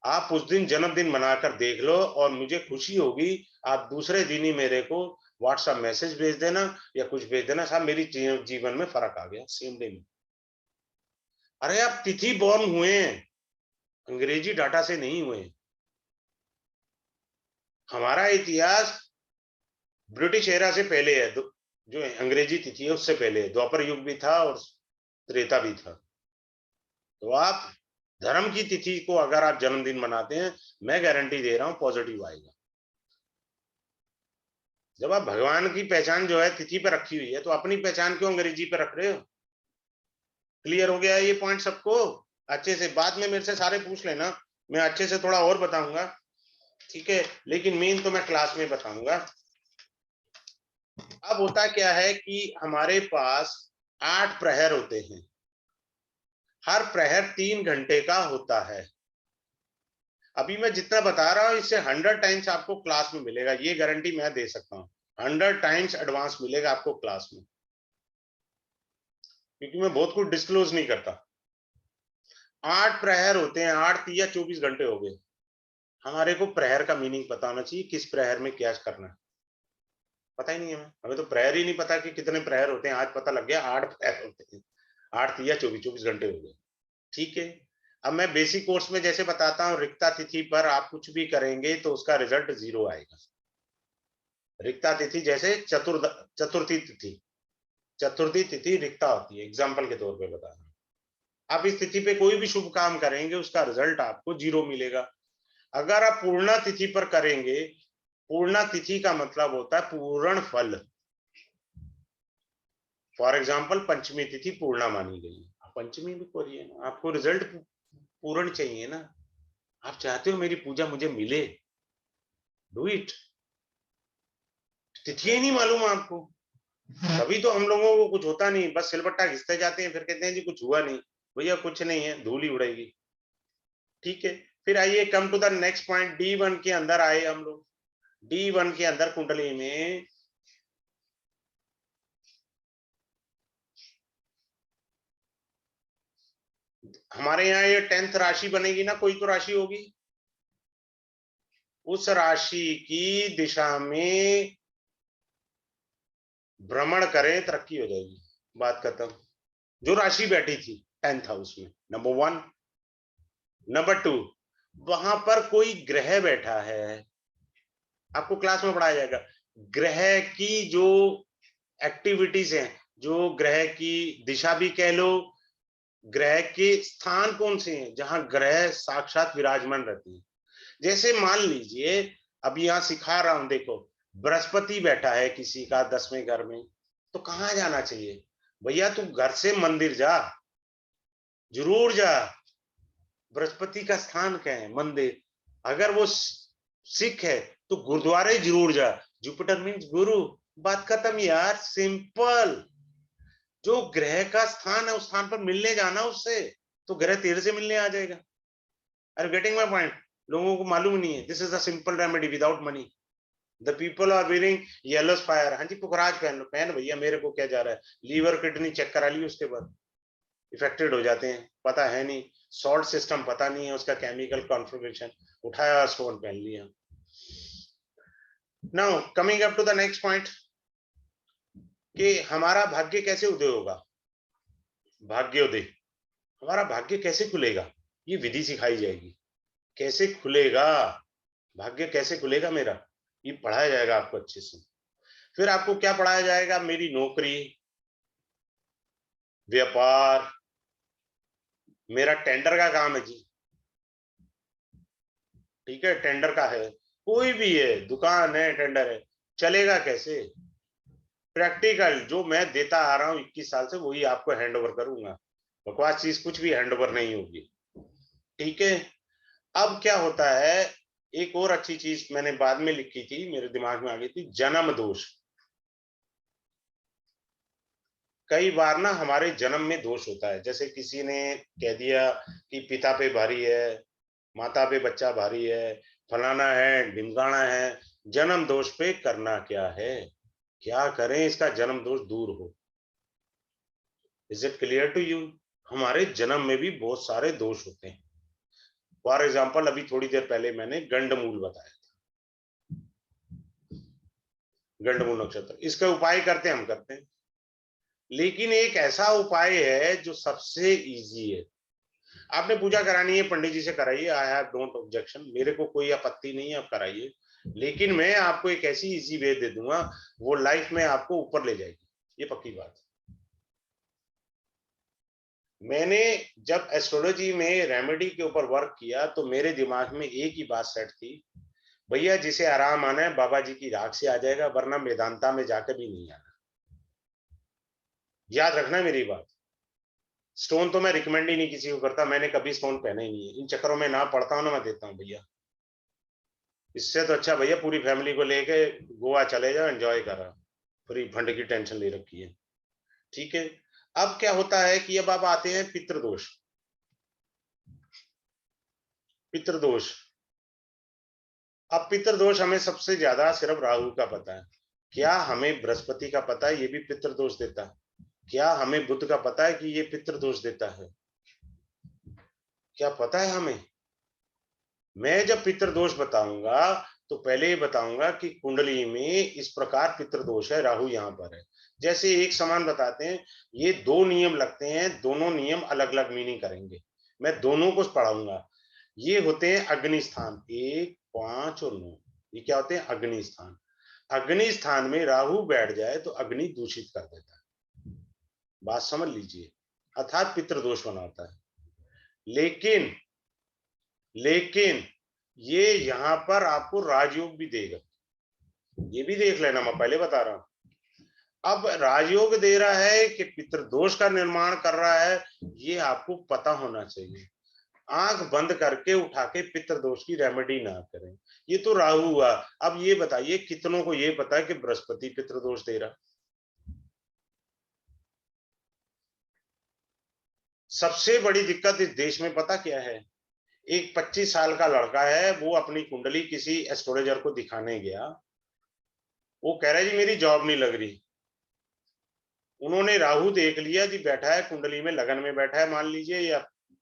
आप उस दिन जन्मदिन मनाकर देख लो, और मुझे खुशी होगी। आप दूसरे दिन ही मेरे को व्हाट्सएप मैसेज भेज देना या कुछ भेज देना, साहब मेरी जीवन में फर्क आ गया सेम डे में। अरे आप तिथि बॉर्न हुए हैं, अंग्रेजी डाटा से नहीं हुए। हमारा इतिहास ब्रिटिश एरा से पहले है, जो अंग्रेजी तिथि है उससे पहले है। द्वापर युग भी था और त्रेता भी था। तो आप धर्म की तिथि को अगर आप जन्मदिन मनाते हैं, मैं गारंटी दे रहा हूं पॉजिटिव आएगा। जब आप भगवान की पहचान जो है तिथि पे रखी हुई है, तो अपनी पहचान क्यों अंग्रेजी पे रख रहे हो? क्लियर हो गया ये पॉइंट सबको? अच्छे से बाद में मेरे से सारे पूछ लेना, मैं अच्छे से थोड़ा और बताऊंगा, ठीक है, लेकिन मेन तो मैं क्लास में बताऊंगा। अब होता क्या है कि हमारे पास 8 प्रहर होते हैं, हर प्रहर 3 घंटे का होता है। अभी मैं जितना बता रहा हूं इससे 100 टाइम्स आपको क्लास में मिलेगा, ये गारंटी मैं दे सकता हूं। 100 टाइम्स एडवांस मिलेगा आपको क्लास में, क्योंकि मैं बहुत कुछ डिस्क्लोज नहीं करता। 8 प्रहर होते हैं, 8 या 24 घंटे हो गए। हमारे को प्रहर का मीनिंग पता होना चाहिए, किस प्रहर में क्या करना है। पता ही नहीं है, हमें तो प्रहर ही नहीं पता कि कितने प्रहर होते हैं। आज पता लग गया 8 प्रहर होते हैं, 8 या 24 घंटे हो गए। ठीक है, अब मैं बेसिक कोर्स में जैसे बताता हूँ, रिक्ता तिथि पर आप कुछ भी करेंगे तो उसका रिजल्ट 0 आएगा। रिक्ता तिथि जैसे चतुर्थी तिथि, चतुर्थी तिथि रिक्ता होती है, एग्जाम्पल के तौर पे बता रहा हूँ। आप इस तिथि पे कोई भी शुभ काम करेंगे उसका रिजल्ट आपको 0 मिलेगा। अगर आप पूर्णा तिथि पर करेंगे, पूर्णा तिथि का मतलब होता है पूर्ण फल। फॉर एग्जाम्पल पंचमी तिथि पूर्णा मानी गई, आप पंचमी भी करिए ना, आपको रिजल्ट पूर्ण चाहिए ना। आप चाहते हो मेरी पूजा मुझे मिले, डू इट। तिथि ही नहीं मालूम आपको, तभी तो हम लोगों को कुछ होता नहीं, बस सिलबट्टा घिसते जाते हैं, फिर कहते हैं जी कुछ हुआ नहीं। भैया कुछ नहीं है, धूल ही उड़ेगी। ठीक है, फिर आइए come to the next point, D1 के अंदर आए हम लोग। D1 के अंदर कुंडली में हमारे यहाँ ये 10th राशि बनेगी ना, कोई तो राशि होगी, उस राशि की दिशा में भ्रमण करें, तरक्की हो जाएगी, बात खत्म। जो राशि बैठी थी 10th हाउस में, नंबर 1। नंबर 2, वहां पर कोई ग्रह बैठा है, आपको क्लास में पढ़ाया जाएगा। ग्रह की जो एक्टिविटीज हैं, जो ग्रह की दिशा भी कह लो, ग्रह के स्थान कौन से हैं जहां ग्रह साक्षात विराजमान रहती है। जैसे मान लीजिए, अब यहां सिखा रहा हूं, देखो बृहस्पति बैठा है किसी का 10वें घर में, तो कहां जाना चाहिए? भैया तू घर से मंदिर जा, जरूर जा। बृहस्पति का स्थान क्या है? मंदिर। अगर वो सिख है तो गुरुद्वारे जरूर जा, जुपिटर मीन्स गुरु, बात खत्म यार, सिंपल। जो ग्रह का स्थान है उस स्थान पर मिलने जाना उससे, तो ग्रह तेरे से मिलने आ जाएगा। Are getting my point? लोगों को मालूम नहीं है, this is a simple remedy without money. The people are wearing yellow fire, हाँ जी पुखराज पहन लो, पहन भैया, मेरे को क्या जा रहा है, लीवर किडनी चेक करा ली, उसके बाद इफेक्टेड हो जाते हैं, पता है नहीं, सॉल्ट सिस्टम पता नहीं है उसका, केमिकल कॉन्फ़िगरेशन, उठाया स्टोन पहन लिया। Now coming up to the next point, कि हमारा भाग्य कैसे उदय होगा। भाग्योदय, हमारा भाग्य कैसे खुलेगा, ये विधि सिखाई जाएगी। कैसे खुलेगा भाग्य, कैसे खुलेगा मेरा, ये पढ़ाया जाएगा आपको अच्छे से। फिर आपको क्या पढ़ाया जाएगा? मेरी नौकरी, व्यापार, मेरा टेंडर का काम है जी, ठीक है, टेंडर का है, कोई भी है, दुकान है, टेंडर है, चलेगा कैसे? प्रैक्टिकल जो मैं देता आ रहा हूँ 21 साल से, वही आपको हैंड ओवर करूंगा। बकवास चीज कुछ भी हैंड ओवर नहीं होगी। ठीक है, अब क्या होता है, एक और अच्छी चीज मैंने बाद में लिखी थी, मेरे दिमाग में आ गई थी, जन्म दोष। कई बार ना हमारे जन्म में दोष होता है, जैसे किसी ने कह दिया कि पिता पे भारी है, माता पे बच्चा भारी है, फलाना है, ढिमकाना है। जन्म दोष पे करना क्या है, क्या करें इसका जन्म दोष दूर हो? Is it clear to you? हमारे जन्म में भी बहुत सारे दोष होते हैं। फॉर एग्जाम्पल, अभी थोड़ी देर पहले मैंने गंडमूल बताया, गंडमूल नक्षत्र, इसका उपाय हम करते हैं, लेकिन एक ऐसा उपाय है जो सबसे इजी है। आपने पूजा करानी है, पंडित जी से कराइए, आई हैव डोंट ऑब्जेक्शन, मेरे को कोई आपत्ति नहीं है, आप कराइए। लेकिन मैं आपको एक ऐसी इजी वे दे दूंगा, वो लाइफ में आपको ऊपर ले जाएगी, ये पक्की बात है। मैंने जब एस्ट्रोलॉजी में रेमेडी के ऊपर वर्क किया तो मेरे दिमाग में एक ही बात सेट थी, भैया जिसे आराम आना है बाबा जी की राख से आ जाएगा, वरना वेदांता में जाकर भी नहीं आना। याद रखना मेरी बात। स्टोन तो मैं रिकमेंड ही नहीं किसी को करता, मैंने कभी स्टोन पहने ही नहीं है, इन चक्करों में ना पढ़ता हूं ना मैं देता हूं भैया। इससे तो अच्छा भैया पूरी फैमिली को लेके गोवा चले जाओ, एंजॉय करा, फ्री फंड की टेंशन ले रखी है। ठीक है, अब क्या होता है कि अब आप आते हैं पितृदोष। पितृदोष, अब पितृदोष हमें सबसे ज्यादा सिर्फ राहु का पता है, क्या हमें बृहस्पति का पता है ये भी पितृदोष देता है? क्या हमें बुध का पता है कि ये पितृदोष देता है? क्या पता है हमें? मैं जब पितृदोष बताऊंगा तो पहले ये बताऊंगा कि कुंडली में इस प्रकार पितृदोष है, राहु यहाँ पर है। जैसे एक समान बताते हैं, ये दो नियम लगते हैं, दोनों नियम अलग अलग मीनिंग करेंगे, मैं दोनों को पढ़ाऊंगा। ये होते हैं अग्नि स्थान 1, 5 और 9, ये क्या होते हैं? अग्नि स्थान। अग्नि स्थान में राहु बैठ जाए तो अग्नि दूषित कर देता है, बात समझ लीजिए, अर्थात पितृदोष बनाता है। लेकिन लेकिन ये यहां पर आपको राजयोग भी देगा, ये भी देख लेना, मैं पहले बता रहा हूं। अब राजयोग दे रहा है कि पितृदोष का निर्माण कर रहा है, ये आपको पता होना चाहिए। आंख बंद करके उठा के पितृदोष की रेमेडी ना करें। ये तो राहु हुआ। अब ये बताइए कितनों को ये पता है कि बृहस्पति पितृदोष दे रहा? सबसे बड़ी दिक्कत इस देश में पता क्या है? एक 25 साल का लड़का है, वो अपनी कुंडली किसी एस्ट्रोलॉजर को दिखाने गया, वो कह रहा है जी मेरी जॉब नहीं लग रही। उन्होंने राहु देख लिया जी, बैठा है कुंडली में, लगन में बैठा है मान लीजिए, या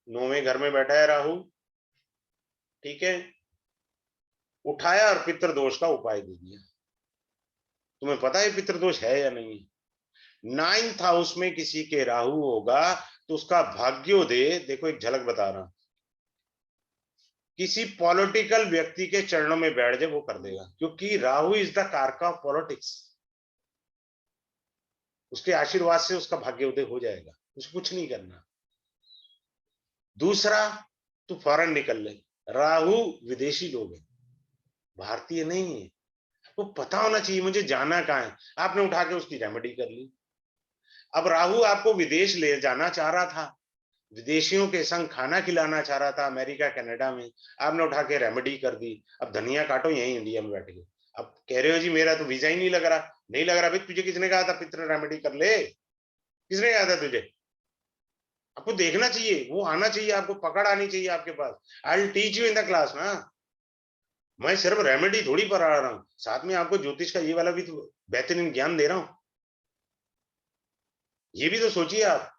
9वें घर में बैठा है राहु, ठीक है, उठाया और पितृदोष का उपाय दे दिया। तुम्हें पता है पितृदोष है या नहीं? 9th हाउस में किसी के राहु होगा तो उसका भाग्योदय, देखो एक झलक बता रहा हूं, किसी पॉलिटिकल व्यक्ति के चरणों में बैठ जाए वो कर देगा, क्योंकि राहु इज द कारक ऑफ पॉलिटिक्स। उसके आशीर्वाद से उसका भाग्योदय हो जाएगा, उसे कुछ नहीं करना। दूसरा, तू फॉरेन निकल ले, राहु विदेशी लोग है, भारतीय नहीं है। वो पता होना चाहिए मुझे जाना कहाँ है, आपने उठा के उसकी रेमेडी कर ली। अब राहु आपको विदेश ले जाना चाह रहा था, विदेशियों के संग खाना खिलाना चाह रहा था अमेरिका कनाडा में, आपने उठा के रेमेडी कर दी। अब धनिया काटो यहीं इंडिया में बैठ के, अब कह रहे हो जी मेरा तो वीजा ही नहीं लग रहा। नहीं लग रहा भाई, तुझे किसने कहा था पितृ रेमेडी कर ले? किसने कहा था तुझे? आपको देखना चाहिए, वो आना चाहिए, आपको पकड़ आनी चाहिए आपके पास। I will teach you in the class ना। मैं सिर्फ रेमेडी थोड़ी पढ़ा रहा हूँ, साथ में आपको ज्योतिष का ये वाला भी तो बेहतरीन ज्ञान दे रहा हूँ, ये भी तो सोचिए आप।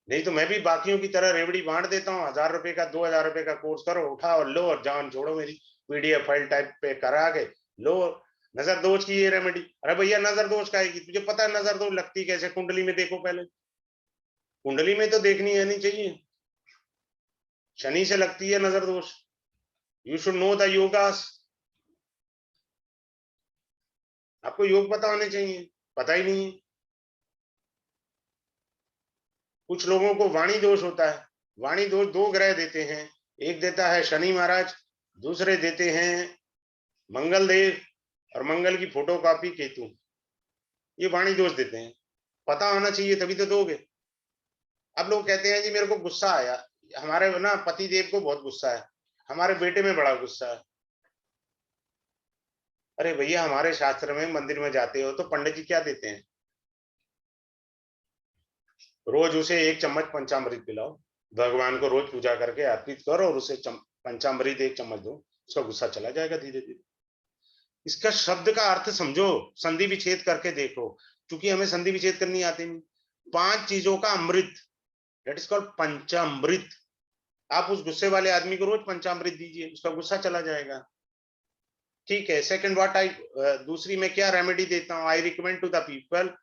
नहीं तो मैं भी बाकियों की तरह रेवड़ी बांट देता हूँ, 1000 रुपए का 2000 रुपए का कोर्स करो, उठाओ लो और जान छोड़ो, मेरी पीडीएफ फाइल टाइप पे करा के लो, नजर दोष की ये रेमेडी। अरे भैया नजर दोष का आएगी, तुझे पता है नजर दोष लगती कैसे? कुंडली में देखो पहले, कुंडली में तो देखनी है नहीं चाहिए, शनि से लगती है नजर दोष। यू शुड नो द योगास, आपको योग पता होने चाहिए, पता ही नहीं है। कुछ लोगों को वाणी दोष होता है, वाणी दोष दो ग्रह देते हैं, एक देता है शनि महाराज, दूसरे देते हैं मंगल देव, और मंगल की फोटो कॉपी केतु, ये वाणी दोष देते हैं। पता होना चाहिए तभी तो दोगे। अब लोग कहते हैं जी मेरे को गुस्सा आया, हमारे ना पति देव को बहुत गुस्सा है, हमारे बेटे में बड़ा गुस्सा है। अरे भैया हमारे शास्त्र में मंदिर में जाते हो तो पंडित जी क्या देते हैं? रोज उसे 1 चम्मच पंचामृत पिलाओ, भगवान को रोज पूजा करके अर्पित करो और उसे पंचामृत 1 चम्मच दो, उसका गुस्सा चला जाएगा धीरे धीरे। इसका शब्द का अर्थ समझो, संधि विच्छेद करके देखो, क्योंकि हमें संधि विच्छेद करनी आती नहीं। 5 चीजों का अमृत, दैट इज कॉल्ड पंचामृत। आप उस गुस्से वाले आदमी को रोज पंचामृत दीजिए, उसका गुस्सा चला जाएगा। ठीक है। सेकंड व्हाट आई, दूसरी मैं क्या रेमेडी देता हूँ, I recommend to the people,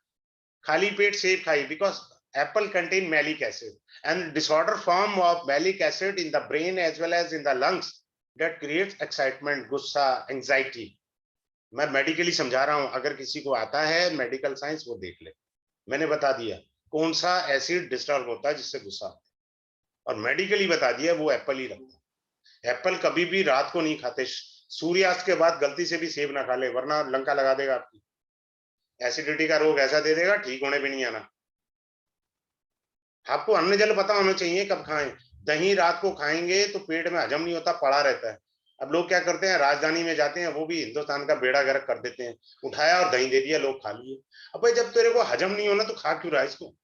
खाली पेट सेब खाइए, because apple contain malic acid and disorder form of malic acid in the brain as well as in the lungs that creates excitement, गुस्सा, anxiety। मैं मेडिकली समझा रहा हूं, अगर किसी को आता है मेडिकल साइंस वो देख ले, मैंने बता दिया कौन सा एसिड डिस्टर्ब होता है जिससे गुस्सा आता है, और मेडिकली बता दिया वो एप्पल ही रखता है। एप्पल कभी भी रात को नहीं खाते, सूर्यास्त के बाद गलती से भी सेब ना खा ले, वरना लंका लगा देगा आपकी, एसिडिटी का रोग ऐसा दे देगा ठीक होने भी नहीं आना। आपको अन्न जल पता होना चाहिए कब खाएं। दही रात को खाएंगे तो पेट में हजम नहीं होता, पड़ा रहता है। अब लोग क्या करते हैं, राजधानी में जाते हैं, वो भी हिंदुस्तान का बेड़ा गर्क कर देते हैं, उठाया और दही दे दिया, लोग खा लिए। अब भाई जब तेरे को हजम नहीं होना तो खा क्यों रहा है इसको?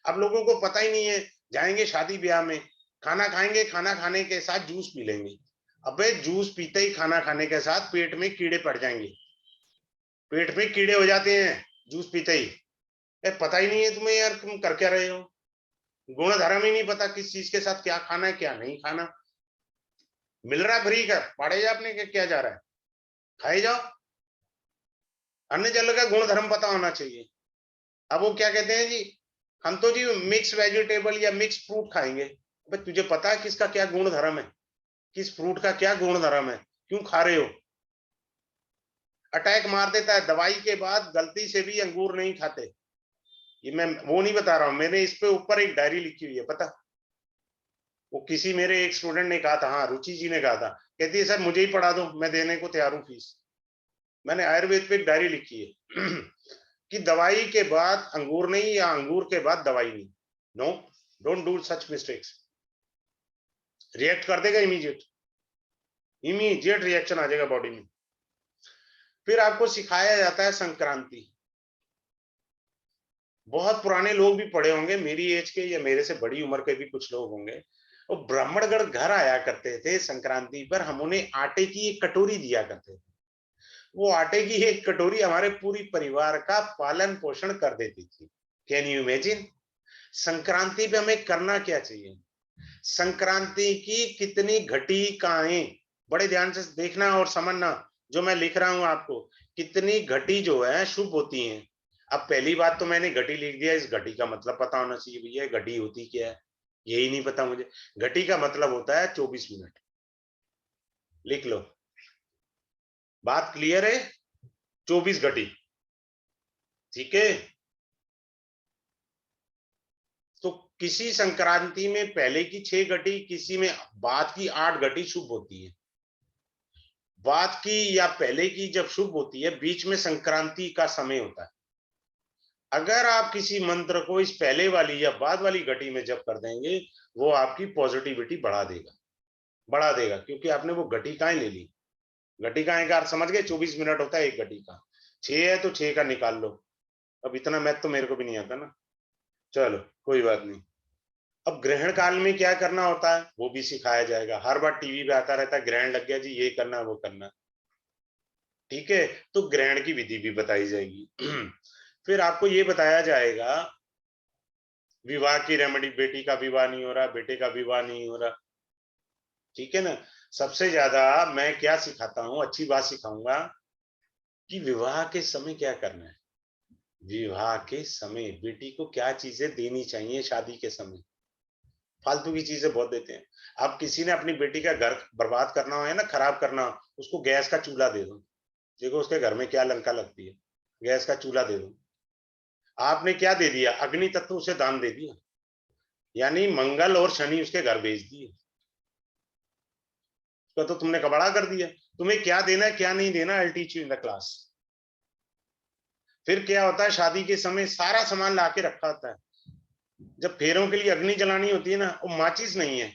अब लोगों को पता ही नहीं है, जाएंगे शादी ब्याह में, खाना खाएंगे, खाना खाने के साथ जूस पी लेंगे। अबे जूस पीते ही खाना खाने के साथ पेट में कीड़े पड़ जाएंगे, पेट में कीड़े हो जाते हैं जूस पीते ही। पता ही नहीं है तुम्हें यार, तुम कर क्या रहे हो? गुण धर्म ही नहीं पता किस चीज के साथ क्या खाना है क्या नहीं खाना। मिल रहा है फ्री का, पढ़े जा अपने, क्या जा रहा है, खाए जाओ। अन्न जल का गुण धर्म पता होना चाहिए। अब वो क्या कहते हैं जी, हम तो जी मिक्स वेजिटेबल या मिक्स फ्रूट खाएंगे। भाई तुझे पता है किसका क्या गुण धर्म है, किस फ्रूट का क्या गुण धर्म है, क्यों खा रहे हो? अटैक मार देता है, दवाई के बाद गलती से भी अंगूर नहीं खाते। ये मैं वो नहीं बता रहा हूं, मैंने इस पे ऊपर एक डायरी लिखी हुई है, पता। वो किसी मेरे एक स्टूडेंट ने कहा था, हाँ रुचि जी ने कहा था, कहती है सर मुझे ही पढ़ा दो, मैं देने को तैयार हूँ फीस। मैंने आयुर्वेद पे एक डायरी लिखी है कि दवाई के बाद अंगूर नहीं, या अंगूर के बाद दवाई नहीं। No, don't do such mistakes. React कर देगा, इमीडिएट इमीडिएट रिएक्शन आ जाएगा बॉडी में। फिर आपको सिखाया जाता है संक्रांति। बहुत पुराने लोग भी पढ़े होंगे, मेरी एज के या मेरे से बड़ी उम्र के भी कुछ लोग होंगे। वो ब्राह्मणगढ़ घर आया करते थे संक्रांति पर, हम उन्हें आटे की एक कटोरी दिया करते थे। वो आटे की एक कटोरी हमारे पूरी परिवार का पालन पोषण कर देती थी। Can you imagine? संक्रांति पे हमें करना क्या चाहिए? संक्रांति की कितनी घटिकाएं, बड़े ध्यान से देखना और समझना जो मैं लिख रहा हूं आपको, कितनी घटी जो है शुभ होती हैं। अब पहली बात तो मैंने घटी लिख दिया, इस घटी का मतलब पता होना चाहिए भैया, घटी होती क्या है, यही नहीं पता मुझे। घटी का मतलब होता है 24 मिनट, लिख लो, बात क्लियर है? 24 घटी, ठीक है। तो किसी संक्रांति में पहले की 6 घटी, किसी में बाद की 8 घटी शुभ होती है। बाद की या पहले की जब शुभ होती है, बीच में संक्रांति का समय होता है। अगर आप किसी मंत्र को इस पहले वाली या बाद वाली घटी में जप कर देंगे, वो आपकी पॉजिटिविटी बढ़ा देगा, क्योंकि आपने वो घटिकाएं ले ली। घटिकाएं का अर्थ समझ गए? 24 मिनट होता है एक घटी का, 6 है तो 6 का निकाल लो। अब इतना मैथ तो मेरे को भी नहीं आता ना, चलो कोई बात नहीं। अब ग्रहण काल में क्या करना होता है वो भी सिखाया जाएगा। हर बार टीवी पे आता रहता है, ग्रहण लग गया जी, ये करना वो करना, ठीक है। तो ग्रहण की विधि भी बताई जाएगी फिर आपको ये बताया जाएगा विवाह की रेमेडी, बेटी का विवाह नहीं हो रहा, बेटे का विवाह नहीं हो रहा, ठीक है ना। सबसे ज्यादा मैं क्या सिखाता हूँ, अच्छी बात सिखाऊंगा कि विवाह के समय क्या करना है। विवाह के समय बेटी को क्या चीजें देनी चाहिए शादी के समय। फालतू की चीजें बहुत देते हैं। अब किसी ने अपनी बेटी का घर बर्बाद करना हो, है ना, खराब करना हो, उसको गैस का चूल्हा दे दो, देखो उसके घर में क्या लंका लगती है। गैस का चूल्हा दे दो। आपने क्या दे दिया? अग्नि तत्व उसे दान दे दिया, यानी मंगल और शनि उसके घर भेज दिए। तो तुमने कबाड़ा कर दिया। तुम्हें क्या देना है क्या नहीं देना, I teach you in the class. फिर क्या होता है, शादी के समय सारा सामान ला के रखा होता है। जब फेरों के लिए अग्नि जलानी होती है ना, वो माचिस नहीं है,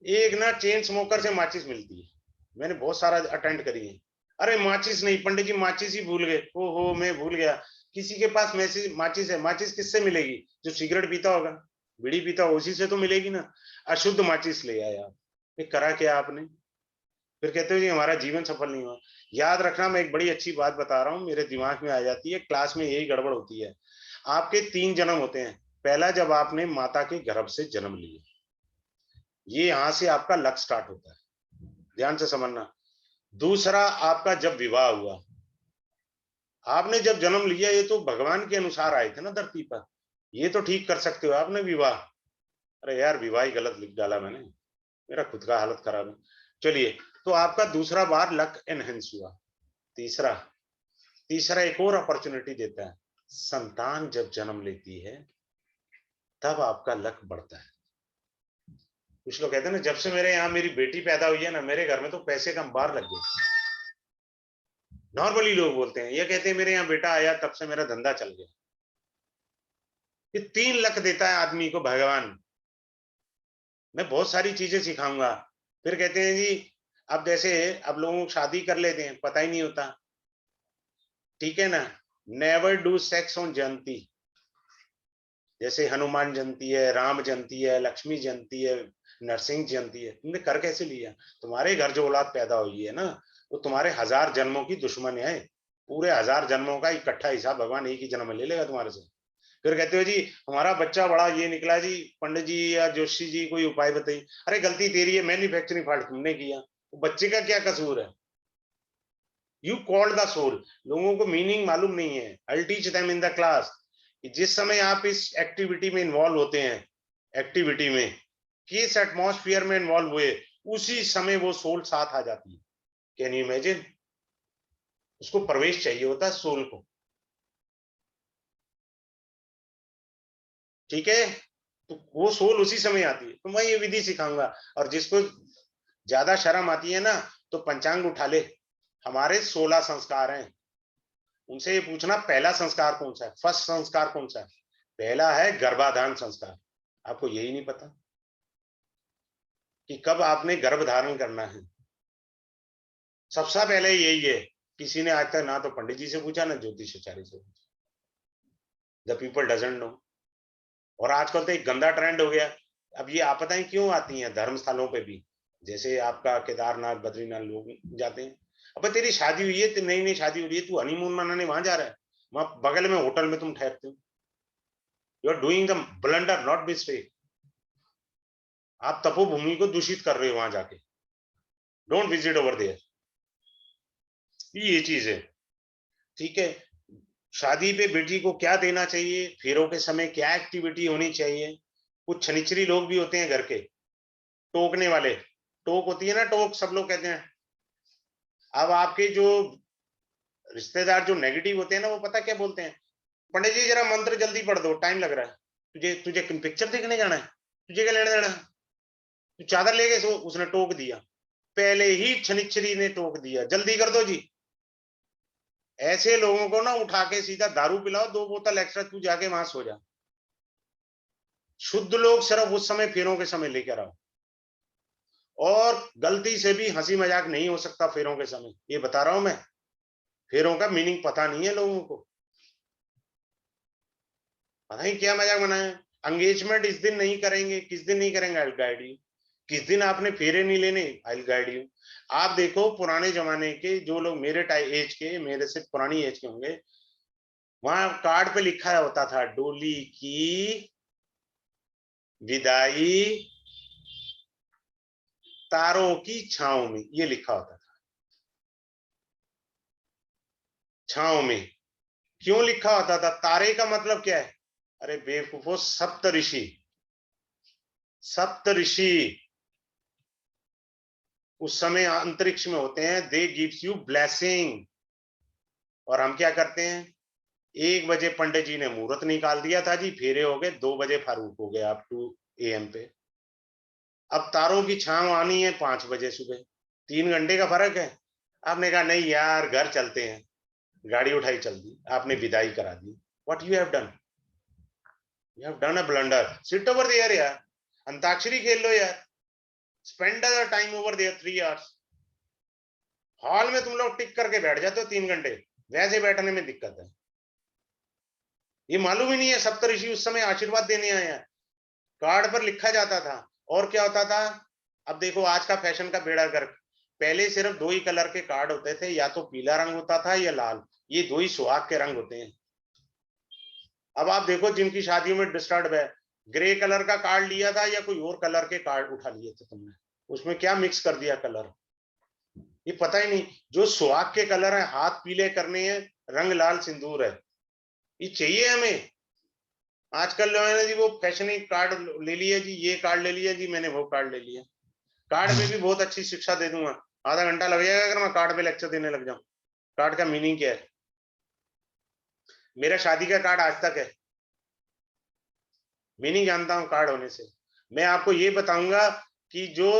एक ना चेन स्मोकर से माचिस मिलती है। मैंने बहुत सारा अटेंड करी है। अरे माचिस नहीं पंडित जी, माचिस ही भूल गए। ओहो मैं भूल गया। किसी के पास मैसेज माचिस है, माचिस किससे मिलेगी? जो सिगरेट पीता होगा, बीड़ी पीता होगा, उसी से तो मिलेगी ना। अशुद्ध माचिस ले आया आप, ये करा क्या आपने? फिर कहते हो जी हमारा जीवन सफल नहीं हुआ। याद रखना, मैं एक बड़ी अच्छी बात बता रहा हूँ, मेरे दिमाग में आ जाती है, क्लास में यही गड़बड़ होती है। आपके 3 जन्म होते हैं। पहला, जब आपने माता के गर्भ से जन्म लिया, ये यहां से आपका लक स्टार्ट होता है, ध्यान से समझना। दूसरा, आपका जब विवाह हुआ, आपने जब जन्म लिया, ये तो भगवान के अनुसार आए थे ना धरती पर, ये तो ठीक कर सकते हो आपने विवाह। अरे यार विवाह ही गलत लिख डाला मैंने, मेरा खुद का हालत खराब है। चलिए, तो आपका दूसरा बार लक एनहेंस हुआ। तीसरा, तीसरा एक और अपॉर्चुनिटी देता है, संतान जब जन्म लेती है तब आपका लक बढ़ता है। कुछ लोग कहते हैं ना, जब से मेरे यहाँ मेरी बेटी पैदा हुई है ना, मेरे घर में तो पैसे का अंबार लग गया। नॉर्मली लोग बोलते हैं, ये कहते हैं मेरे यहाँ बेटा आया तब से मेरा धंधा चल गया। ये 3 लक देता है आदमी को भगवान। मैं बहुत सारी चीजें सिखाऊंगा। फिर कहते हैं जी, अब जैसे अब लोग शादी कर लेते हैं, पता ही नहीं होता, ठीक है ना। नेवर डू सेक्स ऑन जयंती। जैसे हनुमान जयंती है, राम जयंती है, लक्ष्मी जयंती है, नरसिंह जयंती है, तुमने कर कैसे लिया? तुम्हारे घर जो औलाद पैदा हुई है ना, वो तुम्हारे 1000 जन्मों की दुश्मन है। पूरे 1000 जन्मों का इकट्ठा हिसाब भगवान एक ही जन्म में ले लेगा तुम्हारे से। फिर कहते हो जी हमारा बच्चा बड़ा ये निकला जी, पंडित जी या जोशी जी कोई उपाय बताइए। अरे गलती तेरी है, मैन्युफैक्चरिंग फॉल्ट तुमने किया, बच्चे का क्या कसूर है? You called the soul. लोगों को मीनिंग मालूम नहीं है। I teach them in the class कि जिस समय आप इस एक्टिविटी में इन्वॉल्व होते हैं, एक्टिविटी में किस एटमॉस्फेयर में इन्वॉल्व हुए, उसी समय वो सोल साथ आ जाती है। Can you imagine? उसको प्रवेश चाहिए होता है सोल को। ठीक है, तो वो सोल उसी समय आती है। तो मैं ये विधि सिखाऊंगा, और जिसको ज्यादा शर्म आती है ना, तो पंचांग उठा ले। हमारे 16 संस्कार हैं, उनसे ये पूछना पहला संस्कार कौन सा है, फर्स्ट संस्कार कौन सा है। पहला है गर्भाधान संस्कार। आपको यही नहीं पता कि कब आपने गर्भ धारण करना है। सबसे पहले यही है। किसी ने आज तक ना तो पंडित जी से पूछा, ना ज्योतिषाचार्य से पूछा। The people doesn't know. और आजकल तो एक गंदा ट्रेंड हो गया। अब ये आपदाएं क्यों आती हैं धर्म स्थलों पे भी, जैसे आपका केदारनाथ बद्रीनाथ लोग जाते हैं। अब तेरी शादी हुई है, नई नई शादी हो रही है, तू हनीमून मनाने वहां जा रहा है, वहां बगल में होटल में तुम ठहरते हो। You are doing the blunder, not mistake. आप तपोभूमि को दूषित कर रहे हो वहां जाके। Don't visit over there. ये चीज है। ठीक है, शादी पे बेटी को क्या देना चाहिए, फेरों के समय क्या एक्टिविटी होनी चाहिए। कुछ छनिचरी लोग भी होते हैं घर के, टोकने वाले। टोक होती है ना, टोक सब लोग कहते हैं। अब आपके जो रिश्तेदार जो नेगेटिव होते हैं ना, वो पता क्या बोलते हैं, पंडित जी जरा मंत्र जल्दी पढ़ दो, टाइम लग रहा है। तुझे तुझे पिक्चर देखने जाना है, तुझे क्या लेना देना, तू चादर ले गए। सो उसने टोक दिया, पहले ही छनिचरी ने टोक दिया, जल्दी कर दो जी। ऐसे लोगों को ना उठा के सीधा दारू पिलाओ, 2 बोतल एक्स्ट्रा, तू जाके वहां सो जा। शुद्ध लोग सिर्फ उस समय फेरों के समय लेकर आओ। और गलती से भी हंसी मजाक नहीं हो सकता फेरों के समय, ये बता रहा हूं मैं। फेरों का मीनिंग पता नहीं है लोगों को, पता ही क्या मजाक बनाया। एंगेजमेंट इस दिन नहीं करेंगे, किस दिन नहीं करेंगे, आई गाइड यू। किस दिन आपने फेरे नहीं लेने, आई गाइड यू। आप देखो पुराने जमाने के जो लोग मेरे एज के, मेरे से पुरानी एज के होंगे, वहां कार्ड पे लिखा होता था डोली की विदाई तारों की छांव में, ये लिखा होता था। छांव में क्यों लिखा होता था? तारे का मतलब क्या है? अरे बेवकूफो, सप्त ऋषि, सप्त ऋषि उस समय अंतरिक्ष में होते हैं, दे गिव्स यू ब्लेसिंग। और हम क्या करते हैं, 1 बजे पंडित जी ने मुहूर्त निकाल दिया था जी, फेरे हो गए, 2 बजे फारूक हो गया, अप टू AM पे। अब तारों की छांव आनी है 5 बजे सुबह, 3 घंटे का फर्क है। आपने कहा नहीं यार घर चलते हैं, गाड़ी उठाई चल दी, आपने विदाई करा दी। What you have done? You have done a blunder. Sit over there यार, अंताक्षरी खेल लो यार, spend the time over there 3 hours. Hall में तुम लोग टिक करके बैठ जाते हो 3 घंटे, वैसे बैठने में दिक्कत है। ये मालूम ही नहीं है सप्तऋषि उस समय आशीर्वाद देने आए हैं। कार्ड पर लिखा जाता था। और क्या होता था, अब देखो आज का फैशन का बेड़ा गर्क। पहले सिर्फ 2 ही कलर के कार्ड होते थे, या तो पीला रंग होता था या लाल, ये 2 ही सुहाग के रंग होते हैं। अब आप देखो जिनकी शादियों में डिस्टर्ब है, ग्रे कलर का कार्ड लिया था या कोई और कलर के कार्ड उठा लिए थे तुमने, उसमें क्या मिक्स कर दिया कलर, ये पता ही नहीं। जो सुहाग के कलर है, हाथ पीले करने हैं, रंग लाल सिंदूर है, ये चाहिए हमें। आजकल जो है ना जी, वो फैशन कार्ड ले लिया जी, ये कार्ड ले लिया जी, मैंने वो कार्ड ले लिया। कार्ड में भी बहुत अच्छी शिक्षा दे दूंगा, आधा घंटा लग जाएगा अगर मैं कार्ड पे लेक्चर देने लग जाऊं। कार्ड का मीनिंग क्या है? मेरा शादी का कार्ड आज तक है, मीनिंग जानता हूं कार्ड होने से। मैं आपको ये बताऊंगा कि जो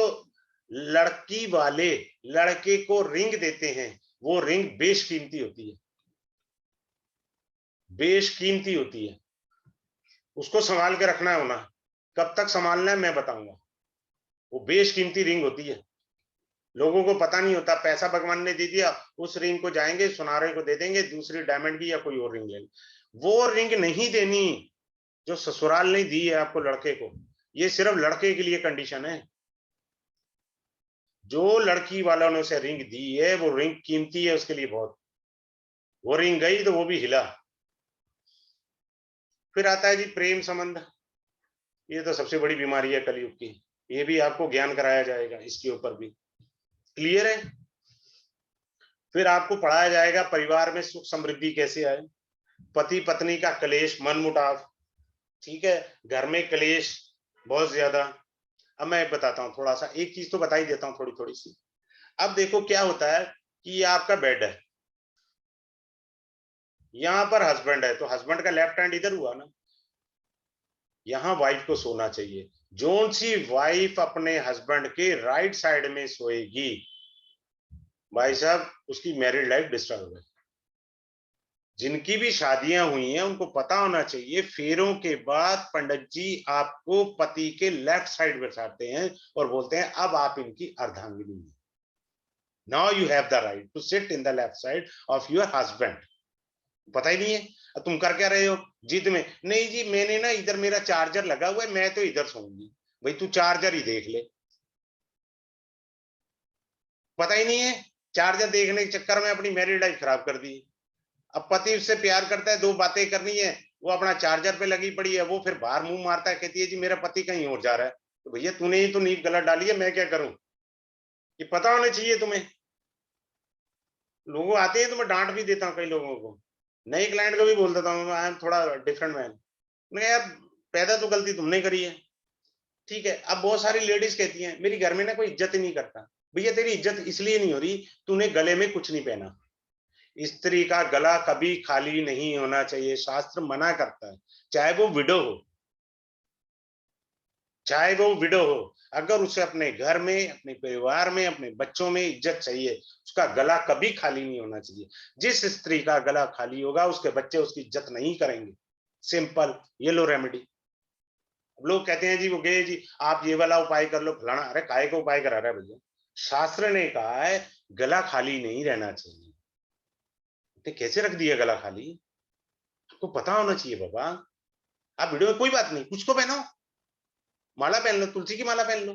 लड़की वाले लड़के को रिंग देते हैं, वो रिंग बेशकीमती होती है, बेशकीमती होती है। उसको संभाल के रखना है होना। कब तक संभालना है मैं बताऊंगा। वो बेशकीमती रिंग होती है, लोगों को पता नहीं होता। पैसा भगवान ने दे दिया, उस रिंग को जाएंगे सुनारे को दे देंगे, दूसरी डायमंड की या कोई और रिंग लेंगे। वो रिंग नहीं देनी जो ससुराल ने दी है आपको लड़के को। ये सिर्फ लड़के के लिए कंडीशन है। जो लड़की वालों ने उसे रिंग दी है, वो रिंग कीमती है उसके लिए बहुत। वो रिंग गई तो वो भी हिला। फिर आता है जी प्रेम संबंध। ये तो सबसे बड़ी बीमारी है कलयुग की। ये भी आपको ज्ञान कराया जाएगा इसके ऊपर भी। क्लियर है? फिर आपको पढ़ाया जाएगा परिवार में सुख समृद्धि कैसे आए, पति पत्नी का कलेश मनमुटाव, ठीक है, घर में कलेश बहुत ज्यादा। अब मैं बताता हूँ थोड़ा सा, एक चीज तो बता ही देता हूँ थोड़ी थोड़ी सी। अब देखो क्या होता है कि ये आपका बेड है, यहाँ पर हस्बैंड है, तो हस्बैंड का लेफ्ट हैंड इधर हुआ ना, यहाँ वाइफ को सोना चाहिए। जोन सी वाइफ अपने हस्बैंड के राइट साइड में सोएगी, भाई साहब उसकी मैरिड लाइफ डिस्टर्ब है। जिनकी भी शादियां हुई हैं उनको पता होना चाहिए, फेरों के बाद पंडित जी आपको पति के लेफ्ट साइड बैठाते हैं और बोलते हैं अब आप इनकी अर्धांगिनी हैं, now you have the right to sit in the left side of your husband. पता ही नहीं है, तुम कर क्या रहे हो जिद में, नहीं जी मैंने ना इधर मेरा चार्जर लगा हुआ है, मैं तो इधर सोऊंगी। भाई तू चार्जर ही देख ले, पता ही नहीं है, चार्जर देखने के चक्कर में अपनी मैरिड लाइफ खराब कर दी। अब पति उससे प्यार करता है, दो बातें करनी है, वो अपना चार्जर पे लगी पड़ी है, वो फिर बाहर मुंह मारता है, कहती है जी मेरा पति कहीं और जा रहा है। तो भैया तूने ही तो नींव गलत डाली है, मैं क्या करूं, ये पता होना चाहिए तुम्हें। लोग आते हैं तो मैं डांट भी देता हूँ कई लोगों को, नए क्लाइंट को भी बोल देता हूँ आई एम थोड़ा डिफरेंट मैन। मैं यार पैदा तो गलती तुमने करी है, ठीक है। अब बहुत सारी लेडीज कहती हैं मेरी घर में ना कोई इज्जत ही नहीं करता। भैया तेरी इज्जत इसलिए नहीं हो रही तूने गले में कुछ नहीं पहना। स्त्री का गला कभी खाली नहीं होना चाहिए, शास्त्र मना करता है, चाहे वो विडो हो, चाहे वो विडो हो। अगर उसे अपने घर में, अपने परिवार में, अपने बच्चों में इज्जत चाहिए, उसका गला कभी खाली नहीं होना चाहिए। जिस स्त्री का गला खाली होगा उसके बच्चे उसकी इज्जत नहीं करेंगे। सिंपल, ये लो रेमेडी। लोग कहते हैं जी वो गए जी आप ये वाला उपाय कर लो फलाना, अरे काय का उपाय करा रहा है भैया, शास्त्र ने कहा है गला खाली नहीं रहना चाहिए। तो कैसे रख दिया गला खाली, आपको पता होना चाहिए बाबा। आप वीडियो में कोई बात नहीं, कुछ तो पहनो, माला पहन लो, तुलसी की माला पहन लो।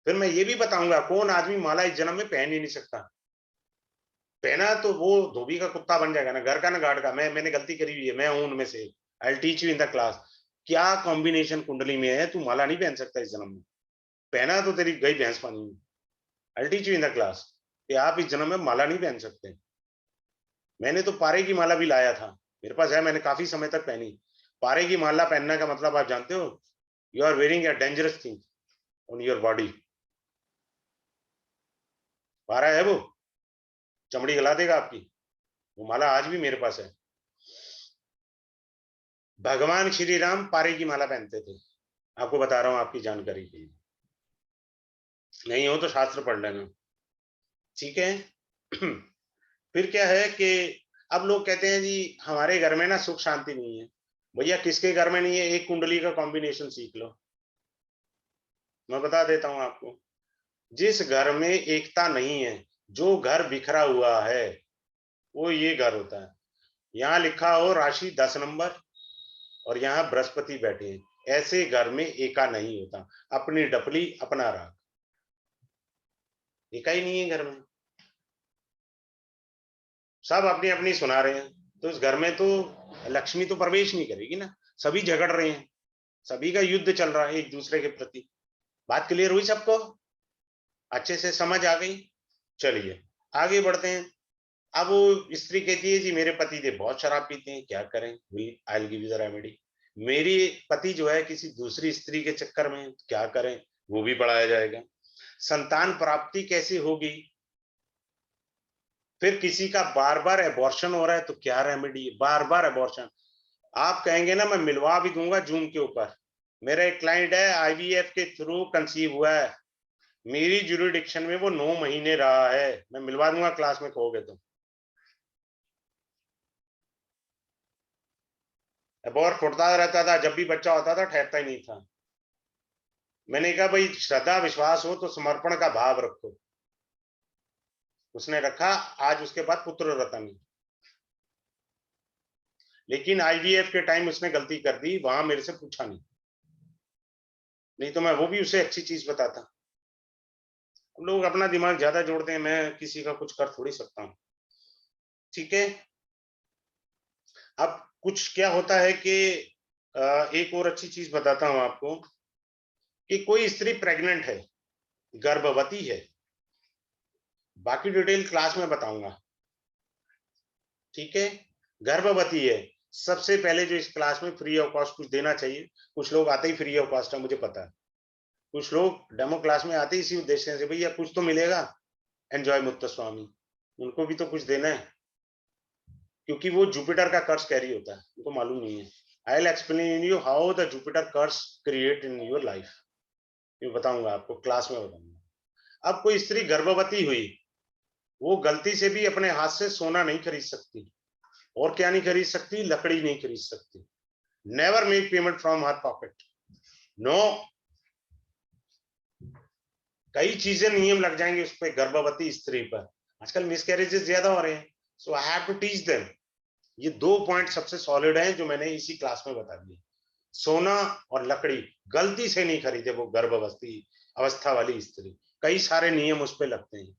फिर मैं ये भी बताऊंगा कौन आदमी माला इस जन्म में पहन ही नहीं सकता, पहना तो वो धोबी का कुत्ता बन जाएगा, ना घर का ना घाट का। मैंने गलती करी हुई है, मैं हूं उनमें से, आई will teach you in the class. क्या कॉम्बिनेशन कुंडली में है, तू माला नहीं पहन सकता इस जन्म में, पहना तो तेरी गई भैंस पानी में। आई will teach you in the class कि आप इस जन्म में माला नहीं पहन सकते। मैंने तो पारे की माला भी लाया था, मेरे पास है, मैंने काफी समय तक पहनी। पारे की माला पहनने का मतलब आप जानते हो, you are wearing a dangerous thing on your body. पारा है वो, चमड़ी गला देगा आपकी। वो माला आज भी मेरे पास है। भगवान श्री राम पारे की माला पहनते थे, आपको बता रहा हूं आपकी जानकारी के लिए, नहीं हो तो शास्त्र पढ़ लेना, ठीक है। फिर क्या है कि अब लोग कहते हैं जी हमारे घर में ना सुख शांति नहीं है। भैया किसके घर में नहीं है, एक कुंडली का कॉम्बिनेशन सीख लो, मैं बता देता हूं आपको। जिस घर में एकता नहीं है, जो घर बिखरा हुआ है, वो ये घर होता है। यहाँ लिखा हो राशि 10 नंबर और यहाँ बृहस्पति बैठे हैं, ऐसे घर में एका नहीं होता। अपनी डपली अपना राग, एका ही नहीं है घर में, सब अपनी अपनी सुना रहे हैं, तो इस घर में तो लक्ष्मी तो प्रवेश नहीं करेगी ना। सभी झगड़ रहे हैं, सभी का युद्ध चल रहा है एक दूसरे के प्रति। बात क्लियर हुई सबको, अच्छे से समझ आ गई? चलिए आगे बढ़ते हैं। अब वो स्त्री कहती है जी मेरे पति देव बहुत शराब पीते हैं, क्या करें, I will give you the remedy. मेरी पति जो है किसी दूसरी स्त्री के चक्कर में, क्या करें, वो भी पढ़ाया जाएगा। संतान प्राप्ति कैसे होगी, फिर किसी का बार बार एबॉर्शन हो रहा है तो क्या रेमेडी, बार बार एबॉर्शन। आप कहेंगे ना मैं मिलवा भी दूंगा जूम के ऊपर, मेरा एक क्लाइंट है आईवीएफ के थ्रू कंसीव हुआ है, मेरी ज्यूरिडिक्शन में वो 9 महीने रहा है, मैं मिलवा दूंगा क्लास में कहोगे तो। एबॉर्ट फुटता रहता था, जब भी बच्चा होता था ठहरता ही नहीं था। मैंने कहा भाई श्रद्धा विश्वास हो तो समर्पण का भाव रखो, उसने रखा, आज उसके बाद पुत्र रतन। लेकिन आईवीएफ के टाइम उसने गलती कर दी, वहां मेरे से पूछा नहीं, नहीं तो मैं वो भी उसे अच्छी चीज बताता। लोग अपना दिमाग ज्यादा जोड़ते हैं, मैं किसी का कुछ कर थोड़ी सकता हूँ, ठीक है। अब कुछ क्या होता है कि एक और अच्छी चीज बताता हूं आपको कि कोई स्त्री प्रेग्नेंट है, गर्भवती है, बाकी डिटेल क्लास में बताऊंगा, ठीक है। गर्भवती है, सबसे पहले जो इस क्लास में फ्री ऑफ कॉस्ट कुछ देना चाहिए। कुछ लोग आते ही फ्री ऑफ कॉस्ट है, मुझे पता है। कुछ लोग डेमो क्लास में आते ही इसी उद्देश्य से, भैया कुछ तो मिलेगा, एंजॉय मुत्तस्वामी, उनको भी तो कुछ देना है, क्योंकि वो जुपिटर का कर्स कैरी होता है, उनको मालूम नहीं है। I will explain you how the Jupiter curse create in your life, ये बताऊंगा आपको, क्लास में बताऊंगा। अब कोई स्त्री गर्भवती हुई, वो गलती से भी अपने हाथ से सोना नहीं खरीद सकती, और क्या नहीं खरीद सकती, लकड़ी नहीं खरीद सकती। Never make payment from her pocket, no. कई चीजें नियम लग जाएंगे उस पर, गर्भवती स्त्री पर। आजकल मिसकैरेजेस ज्यादा हो रहे हैं, so I have to teach them. ये 2 पॉइंट सबसे सॉलिड हैं जो मैंने इसी क्लास में बता दिए। सोना और लकड़ी गलती से नहीं खरीदे वो गर्भवती अवस्था वाली स्त्री, कई सारे नियम उस पर लगते हैं।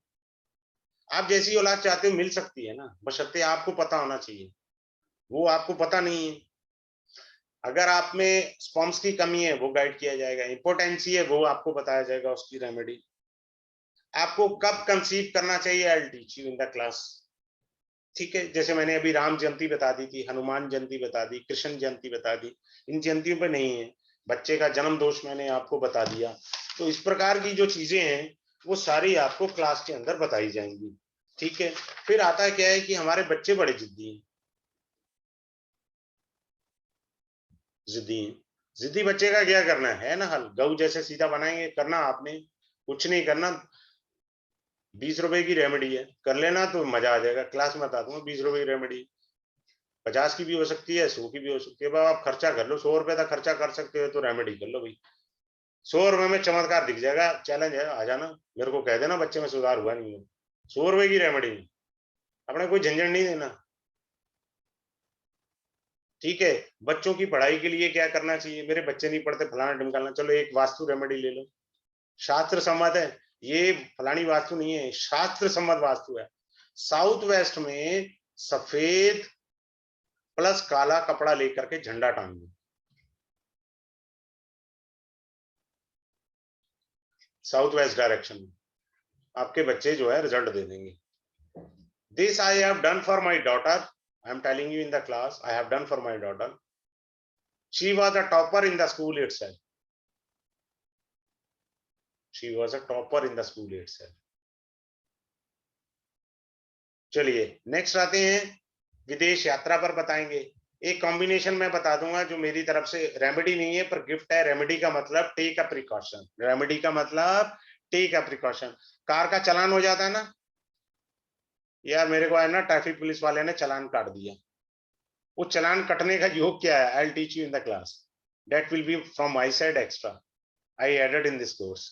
आप जैसी औलाद चाहते हो मिल सकती है ना, बशर्ते आपको पता होना चाहिए, वो आपको पता नहीं है। अगर आप में स्पर्म्स की कमी है, वो गाइड किया जाएगा। इंपोर्टेंसी है, वो आपको बताया जाएगा उसकी रेमेडी। आपको कब कंसीव करना चाहिए, आई will teach you in the class, ठीक है। जैसे मैंने अभी राम जयंती बता दी थी, हनुमान जयंती बता दी, कृष्ण जयंती बता दी, इन जयंतियों पे नहीं है। बच्चे का जन्म दोष मैंने आपको बता दिया। तो इस प्रकार की जो चीजें हैं वो सारी आपको क्लास के अंदर बताई जाएंगी, ठीक है। फिर आता है क्या है कि हमारे बच्चे बड़े जिद्दी हैं, जिद्दी हैं। जिद्दी बच्चे का क्या करना है ना, हल गऊ जैसे सीधा बनाएंगे, करना आपने कुछ नहीं करना। 20 रुपए की रेमेडी है, कर लेना तो मजा आ जाएगा। क्लास में बता दूंगा 20 रुपए की रेमेडी, 50 की भी हो सकती है, 100 की भी हो सकती है। भाई आप खर्चा कर लो, 100 रुपए तक खर्चा कर सकते हो तो रेमेडी कर लो भाई। 100 रुपए में चमत्कार दिख जाएगा, चैलेंज है, आ जाना, मेरे को कह देना बच्चे में सुधार हुआ नहीं है। 100 रुपए की रेमेडी में अपने कोई झंझट नहीं देना, ठीक है। बच्चों की पढ़ाई के लिए क्या करना चाहिए, मेरे बच्चे नहीं पढ़ते, फलाना ढिमकाना, चलो एक वास्तु रेमेडी ले लो, शास्त्र सम्मत है। ये फलानी वास्तु नहीं है, शास्त्र सम्मत वास्तु है। साउथ वेस्ट में सफेद प्लस काला कपड़ा लेकर के झंडा टांग दो, साउथ वेस्ट डायरेक्शन में, आपके बच्चे जो है रिजल्ट दे देंगे। This I have done for my daughter, I am telling you in the class, I have done for my daughter. She was a topper in the school itself, she was a topper in the school itself। चलिए next आते हैं, विदेश यात्रा पर बताएंगे। एक combination में बता दूंगा जो मेरी तरफ से, रेमेडी नहीं है पर गिफ्ट है। रेमेडी का मतलब टेक अ प्रिकॉशन, रेमेडी का मतलब टेक अ प्रिकॉशन। कार का चालान हो जाता है ना, यार मेरे को है ना ट्रैफिक पुलिस वाले ने चालान काट दिया, वो चालान कटने का योग क्या है, I will teach you in the class, that will be from my side extra, I added in this course.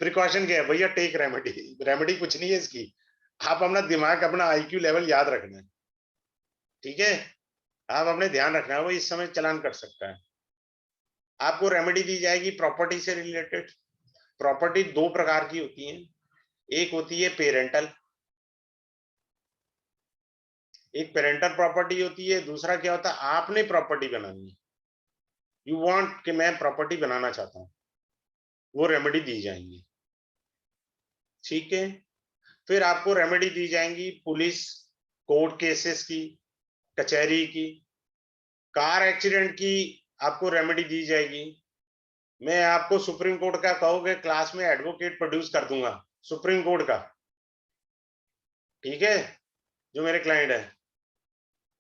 Precaution क्या है भैया, टेक रेमेडी। रेमेडी कुछ नहीं है इसकी, आप अपना दिमाग, अपना आईक्यू लेवल याद रखना है, ठीक है। आप अपने ध्यान रखना है, वो इस समय चालान कट सकता है। आपको रेमेडी दी जाएगी प्रॉपर्टी से रिलेटेड। प्रॉपर्टी 2 प्रकार की होती है, एक होती है पेरेंटल, एक पेरेंटल प्रॉपर्टी होती है, दूसरा क्या होता है, आपने प्रॉपर्टी बनानी है, यू वांट कि मैं प्रॉपर्टी बनाना चाहता हूं, वो रेमेडी दी जाएंगी, ठीक है। फिर आपको रेमेडी दी जाएंगी पुलिस कोर्ट केसेस की, कचहरी की, कार एक्सीडेंट की आपको रेमेडी दी जाएगी। मैं आपको सुप्रीम कोर्ट का कहोगे क्लास में, एडवोकेट प्रोड्यूस कर दूंगा सुप्रीम कोर्ट का, ठीक है। जो मेरे क्लाइंट है,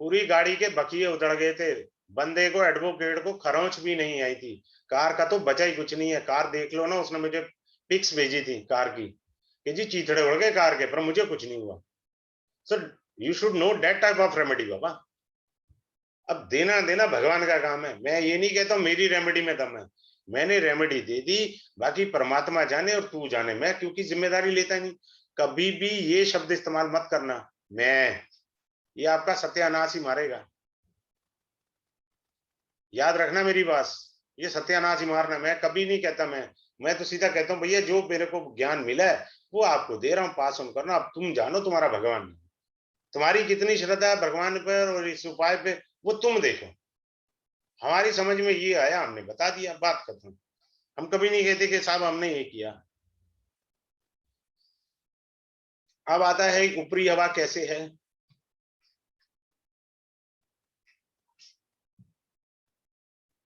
पूरी गाड़ी के बकिए उधड़ गए थे, बंदे को, एडवोकेट को खरोंच भी नहीं आई थी, कार का तो बचा ही कुछ नहीं है। कार देख लो ना, उसने मुझे पिक्स भेजी थी कार की कि जी चीथड़े उड़ गए कार के, पर मुझे कुछ नहीं हुआ। So you should know that type of remedy बाबा। अब देना देना भगवान का काम है, मैं ये नहीं कहता मेरी रेमेडी में दम है, मैंने रेमेडी दे दी, बाकी परमात्मा जाने और तू जाने, मैं क्योंकि जिम्मेदारी लेता नहीं। कभी भी ये शब्द इस्तेमाल मत करना, मैं, ये आपका सत्यानाश ही मारेगा, याद रखना मेरी बात, ये सत्यानाश ही मारना। मैं कभी नहीं कहता, मैं तो सीधा कहता हूँ भैया जो मेरे को ज्ञान मिला है वो आपको दे रहा हूँ, पास ऑन करना, अब तुम जानो, तुम्हारा भगवान, तुम्हारी कितनी श्रद्धा है भगवान पर और इस उपाय पे, वो तुम देखो। हमारी समझ में ये आया, हमने बता दिया, बात खत्म। हम कभी नहीं कहते कि साहब हमने ये किया। अब आता है ऊपरी हवा कैसे है।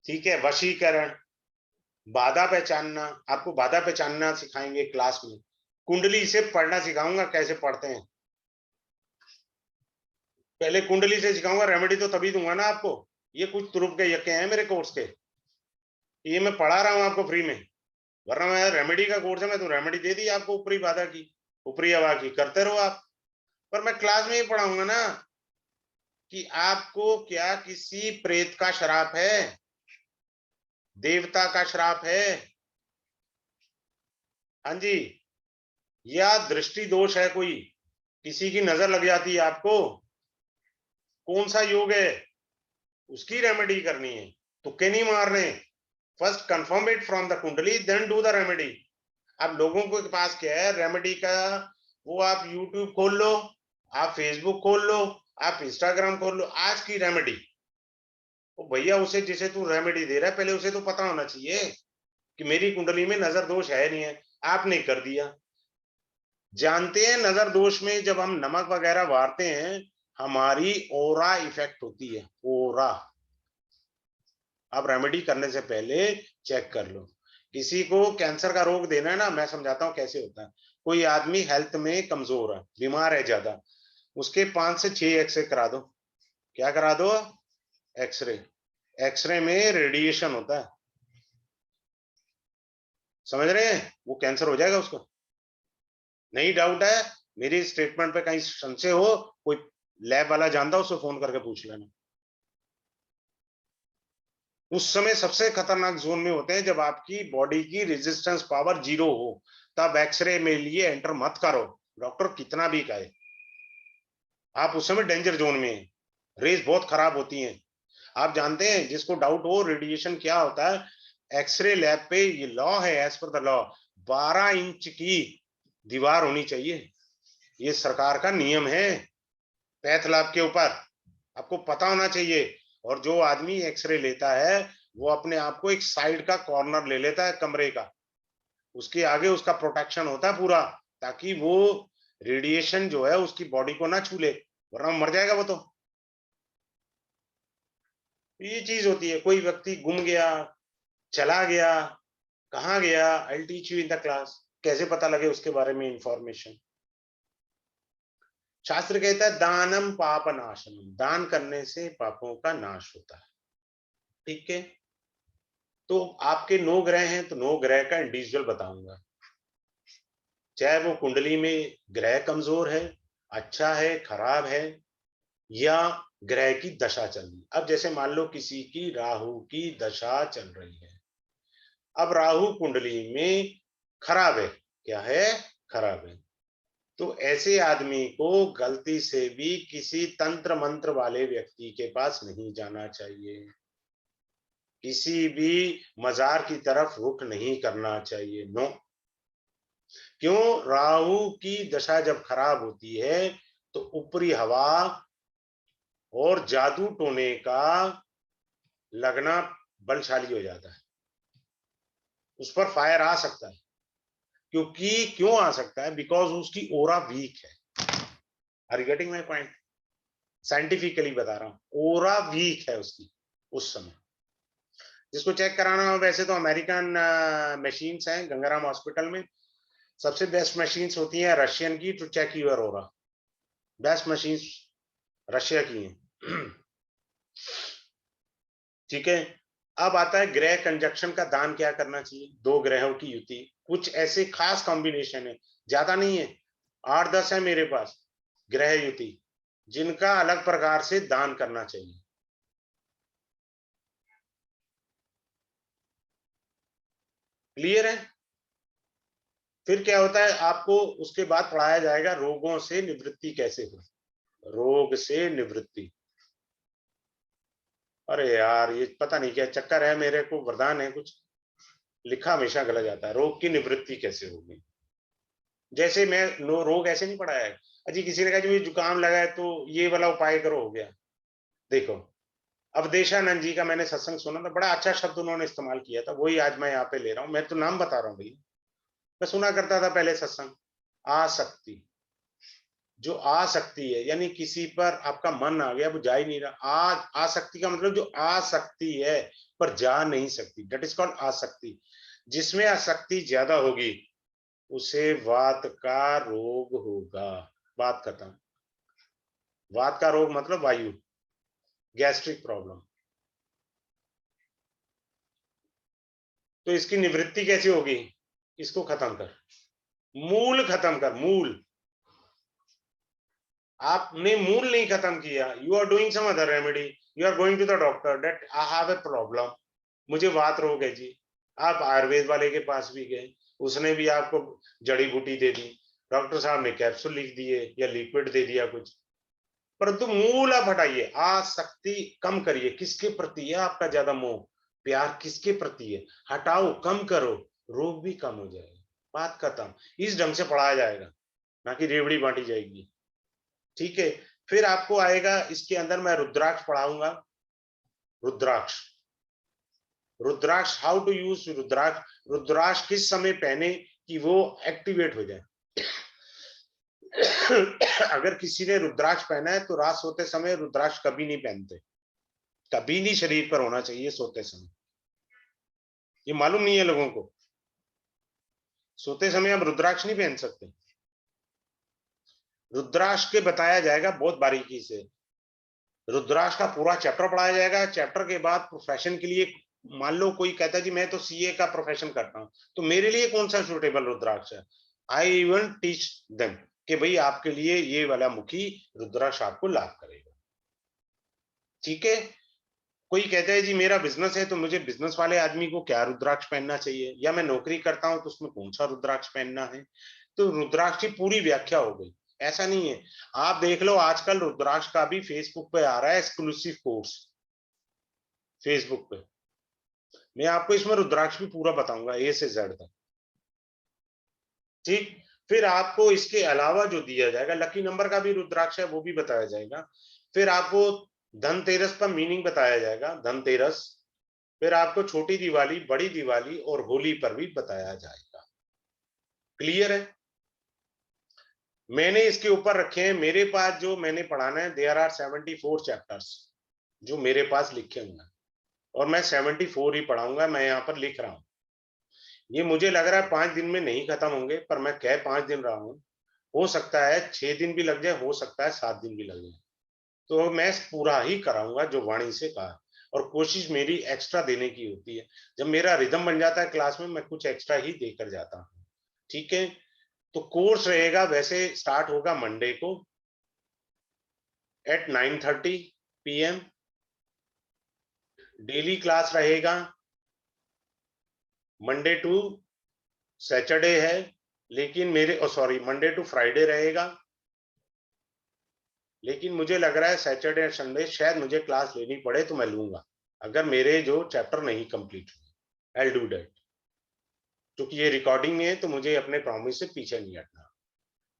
ठीक है, वशीकरण, बाधा पहचानना, आपको बाधा पहचानना सिखाएंगे क्लास में। कुंडली से पढ़ना सिखाऊंगा, कैसे पढ़ते हैं। पहले कुंडली से सिखाऊंगा, रेमेडी तो तभी दूंगा ना आपको। ये कुछ तुरुप के यक्के हैं मेरे कोर्स के, ये मैं पढ़ा रहा हूँ आपको फ्री में। वरना मैं रेमेडी का कोर्स है, मैं तो रेमेडी दे दी आपको ऊपरी बाधा की, ऊपरी हवा की, करते रहो आप। पर मैं क्लास में ही पढ़ाऊंगा ना कि आपको क्या किसी प्रेत का श्राप है, देवता का श्राप है, हाँ जी, या दृष्टि दोष है, कोई किसी की नजर लग जाती है आपको, कौन सा योग है, उसकी रेमेडी करनी है। तुक्के नहीं मारने, first confirm it from the कुंडली, देन डू द रेमेडी। अब लोगों के पास क्या है रेमेडी का, वो आप यूट्यूब खोल लो, आप फेसबुक खोल लो, आप इंस्टाग्राम खोल लो, आज की रेमेडी। तो भैया उसे जिसे तू रेमेडी दे रहा है, पहले उसे तो पता होना चाहिए कि मेरी कुंडली में नजर दोष है नहीं है। आपने कर दिया। जानते हैं नजर दोष में जब हम नमक वगैरह वारते हैं, हमारी ओरा इफेक्ट होती है, ओरा। आप रेमेडी करने से पहले चेक कर लो। किसी को कैंसर का रोग देना है ना, मैं समझाता हूँ कैसे होता है। कोई आदमी हेल्थ में कमजोर है, बीमार है ज्यादा, उसके 5 से 6 एक्सरे करा दो। क्या करा दो? एक्सरे। एक्सरे में रेडिएशन होता है, समझ रहे हैं? वो कैंसर हो जाएगा उसको। नहीं डाउट है, मेरी स्टेटमेंट पे कहीं संशय हो, कोई लैब वाला जानता, उसको फोन करके पूछ लेना। उस समय सबसे खतरनाक जोन में होते हैं जब आपकी बॉडी की रेजिस्टेंस पावर 0 हो, तब एक्सरे में लिए एंटर मत करो, डॉक्टर कितना भी कहे। आप उस समय डेंजर जोन में हैं, रेज बहुत खराब होती हैं। आप जानते हैं, जिसको डाउट हो रेडिएशन क्या होता है, एक्सरे लैब पे ये लॉ है, as per the law 12 inch की दीवार होनी चाहिए। ये सरकार का नियम है पैथ लैब के ऊपर, आपको पता होना चाहिए। और जो आदमी एक्सरे लेता है, वो अपने आप को एक साइड का कॉर्नर ले लेता है कमरे का, उसके आगे उसका प्रोटेक्शन होता है पूरा, ताकि वो रेडिएशन जो है उसकी बॉडी को ना छू ले, वरना मर जाएगा वो तो। ये चीज होती है। कोई व्यक्ति गुम गया, चला गया, कहाँ गया, I teach you in the class, कैसे पता लगे उसके बारे में इंफॉर्मेशन। शास्त्र कहता है दानम पाप नाशनम, दान करने से पापों का नाश होता है। ठीक है, तो आपके 9 ग्रह हैं, तो 9 ग्रह का इंडिविजुअल बताऊंगा, चाहे वो कुंडली में ग्रह कमजोर है, अच्छा है, खराब है, या ग्रह की दशा चल रही। अब जैसे मान लो किसी की राहु की दशा चल रही है, अब राहु कुंडली में खराब है, क्या है, खराब है, तो ऐसे आदमी को गलती से भी किसी तंत्र मंत्र वाले व्यक्ति के पास नहीं जाना चाहिए, किसी भी मजार की तरफ रुख नहीं करना चाहिए, नो। क्यों? राहु की दशा जब खराब होती है, तो ऊपरी हवा और जादू टोने का लगना बलशाली हो जाता है, उस पर फायर आ सकता है। क्योंकि क्यों आ सकता है? बिकॉज उसकी ओरा वीक है। Are you getting my point? Scientifically बता रहा हूं, ओरा वीक है उसकी उस समय। जिसको चेक कराना हो, वैसे तो अमेरिकन मशीन्स हैं गंगाराम हॉस्पिटल में, सबसे बेस्ट मशीन्स होती हैं रशियन की, to check your aura. Best machines Russia की हैं। ठीक है, अब आता है ग्रह कंजक्शन का दान क्या करना चाहिए। 2 ग्रहों की युति, कुछ ऐसे खास कॉम्बिनेशन है, ज्यादा नहीं है, 8-10 है मेरे पास ग्रह युति, जिनका अलग प्रकार से दान करना चाहिए। क्लियर है? फिर क्या होता है, आपको उसके बाद पढ़ाया जाएगा रोगों से निवृत्ति कैसे हो, रोग से निवृत्ति। अरे यार, ये पता नहीं क्या चक्कर है, मेरे को वरदान है कुछ, लिखा हमेशा गलत जाता है। रोग की निवृत्ति कैसे होगी, जैसे मैं नो रोग ऐसे नहीं पढ़ाया है। अजी किसी ने कहा जो ये जुकाम लगा है तो ये वाला उपाय करो, हो गया। देखो, अवधेशानंद जी का मैंने सत्संग सुना था, बड़ा अच्छा शब्द उन्होंने इस्तेमाल किया था, वही आज मैं यहाँ पे ले रहा हूँ। मैं तो नाम बता रहा हूँ भैया, मैं सुना करता था पहले सत्संग। आसक्ति, जो आसक्ति है यानी किसी पर आपका मन आ गया, वो जा ही नहीं रहा। आसक्ति का मतलब जो आसक्ति है पर जा नहीं सकती, दैट इज कॉल्ड आसक्ति। जिसमें आसक्ति ज्यादा होगी उसे वात का रोग होगा। बात खत्म। वात का रोग मतलब वायु, गैस्ट्रिक प्रॉब्लम। तो इसकी निवृत्ति कैसे होगी? इसको खत्म कर, मूल खत्म कर, मूल। आपने मूल नहीं खत्म किया, you are doing some other remedy, you are going to the doctor that I have a problem, मुझे वात रोग है जी। आप आयुर्वेद वाले के पास भी गए, उसने भी आपको जड़ी बूटी दे दी, डॉक्टर साहब ने कैप्सूल लिख दिए या लिक्विड दे दिया कुछ, परंतु मूल आप हटाइए, आसक्ति कम करिए। किसके प्रति है आपका ज्यादा मोह, प्यार किसके प्रति है, हटाओ, कम करो, रोग भी कम हो जाएगा। बात खत्म। इस ढंग से पढ़ाया जाएगा, ना कि रेवड़ी बांटी जाएगी। ठीक है। फिर आपको आएगा इसके अंदर, मैं रुद्राक्ष पढ़ाऊंगा। रुद्राक्ष, रुद्राक्ष हाउ टू यूज रुद्राक्ष। रुद्राक्ष किस समय पहने कि वो एक्टिवेट हो जाए। अगर किसी ने रुद्राक्ष पहना है तो रात सोते समय रुद्राक्ष कभी नहीं पहनते, कभी नहीं शरीर पर होना चाहिए सोते समय। ये मालूम नहीं है लोगों को, सोते समय आप रुद्राक्ष नहीं पहन सकते। रुद्राक्ष के बताया जाएगा बहुत बारीकी से, रुद्राक्ष का पूरा चैप्टर पढ़ाया जाएगा। चैप्टर के बाद प्रोफेशन के लिए, मान लो कोई कहता है जी मैं तो सीए का प्रोफेशन करता हूं, तो मेरे लिए कौन सा सुटेबल रुद्राक्ष है, आई इवन टीच देम कि भाई आपके लिए ये वाला मुखी रुद्राक्ष आपको लाभ करेगा। ठीक है। कोई कहता है जी मेरा बिजनेस है तो मुझे बिजनेस वाले आदमी को क्या रुद्राक्ष पहनना चाहिए, या मैं नौकरी करता हूं तो उसमें कौन सा रुद्राक्ष पहनना है। तो रुद्राक्ष की पूरी व्याख्या हो गई। ऐसा नहीं है, आप देख लो आजकल रुद्राक्ष का भी फेसबुक पे आ रहा है एक्सक्लूसिव कोर्स, फेसबुक पे। मैं आपको इसमें रुद्राक्ष भी पूरा बताऊंगा ए से जेड तक। ठीक। फिर आपको इसके अलावा जो दिया जाएगा, लकी नंबर का भी रुद्राक्ष है वो भी बताया जाएगा। फिर आपको धनतेरस का मीनिंग बताया जाएगा, धनतेरस। फिर आपको छोटी दिवाली, बड़ी दिवाली और होली पर भी बताया जाएगा। क्लियर है। मैंने इसके ऊपर रखे हैं, मेरे पास जो मैंने पढ़ाना है, देयर आर 74 चैप्टर्स जो मेरे पास लिखे हुए हैं, और मैं 74 ही पढ़ाऊंगा। मैं यहाँ पर लिख रहा हूँ, ये मुझे लग रहा है 5 दिन में नहीं खत्म होंगे, पर मैं कह 5 दिन रहा हूँ, हो सकता है 6 दिन भी लग जाए, हो सकता है 7 दिन भी लग जाए। तो मैं पूरा ही कराऊंगा जो वाणी से कहा, और कोशिश मेरी एक्स्ट्रा देने की होती है। जब मेरा रिदम बन जाता है क्लास में, मैं कुछ एक्स्ट्रा ही देकर जाता हूँ। ठीक है। तो कोर्स रहेगा, वैसे स्टार्ट होगा मंडे को एट 9:30 PM। डेली क्लास रहेगा, मंडे टू सैटरडे है, लेकिन मेरे सॉरी मंडे टू फ्राइडे रहेगा, लेकिन मुझे लग रहा है सैटरडे और संडे शायद मुझे क्लास लेनी पड़े तो मैं लूंगा, अगर मेरे जो चैप्टर नहीं कंप्लीट हुए। आई डू दैट, क्योंकि ये रिकॉर्डिंग में है तो मुझे अपने प्रॉमिस से पीछे नहीं हटना।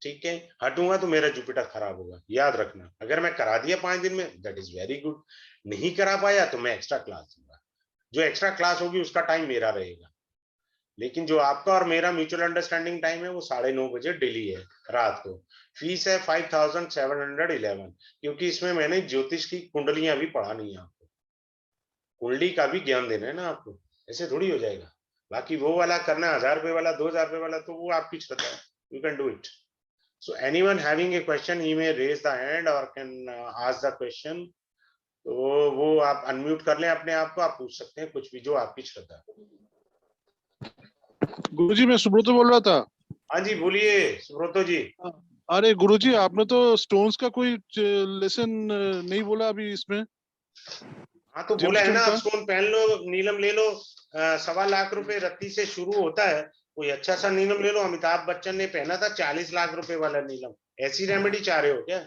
ठीक है। हटूंगा तो मेरा जुपिटर खराब होगा, याद रखना। अगर मैं करा दिया 5 दिन में, दैट इज वेरी गुड। नहीं करा पाया तो मैं एक्स्ट्रा क्लास दूंगा, जो एक्स्ट्रा क्लास होगी उसका टाइम मेरा रहेगा। लेकिन जो आपका और मेरा म्यूचुअल अंडरस्टैंडिंग टाइम है वो 9:30 बजे डेली है, रात को। फीस है 5711, क्योंकि इसमें मैंने ज्योतिष की कुंडलियां भी पढ़ानी है आपको, कुंडली का भी ज्ञान देना है ना आपको, ऐसे थोड़ी हो जाएगा। बाकी वो वाला करना 1000 रुपए वाला, 2000 रुपए वाला, तो वो आपकी श्रद्धा है, you can do it. So anyone having a question, he may raise the hand or can ask the question. तो वो आप अनम्यूट कर लें अपने आप को, आप पूछ सकते हैं कुछ भी जो आपकी श्रद्धा है। गुरुजी मैं सुब्रतो बोल रहा था। हाँ जी बोलिए सुब्रतो जी। अरे गुरुजी आपने तो स्टोन्स का कोई लेसन नहीं बोला अभी इसमें। हाँ तो बोला है ना, आप स्टोन पहन लो, नीलम ले लो, 1.25 लाख रुपए रत्ती से शुरू होता है। कोई अच्छा सा नीलम ले लो, अमिताभ बच्चन ने पहना था 40 लाख रुपए वाला नीलम। ऐसी रेमेडी चाह रहे हो क्या?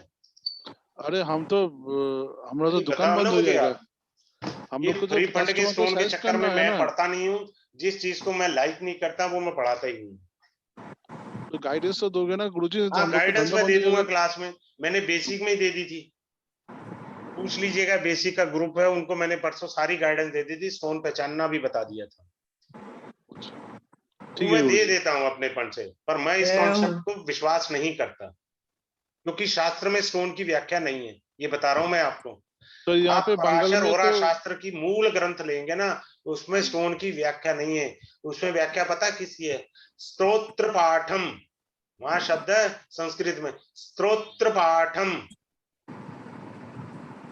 अरे हम तो हमारा तो दुकान बंद हो जाएगा। हम लोग को तो फ्री फंड के स्टोन के चक्कर में मैं पढ़ता नहीं हूँ, जिस चीज को मैं लाइक नहीं करता वो मैं पढ़ाता ही नहीं। तो गाइडेंस तो दोगे ना गुरुजी? हाँ गाइडेंस मैं दे दूंगा क्लास में, मैंने बेसिक में ही दे दी थी। पूछ लीजिएगा, बेसिक का ग्रुप है, उनको मैंने परसों सारी गाइडेंस दे दी थी, स्टोन पहचानना भी बता दिया था। ठीक है मैं दे गुरुजी। देता हूँ अपनेपन से, पर मैं इस कॉन्सेप्ट को विश्वास नहीं करता, क्योंकि शास्त्र में स्टोन की व्याख्या नहीं है, ये बता रहा हूं मैं आपको। तो यहाँ आप पे बंगाल पराशर में होरा तो शास्त्र की मूल ग्रंथ लेंगे ना, उसमें स्टोन की व्याख्या नहीं है। उसमें व्याख्या पता किसकी है? स्तोत्र पाठम, वहां शब्द है संस्कृत में स्तोत्र पाठम,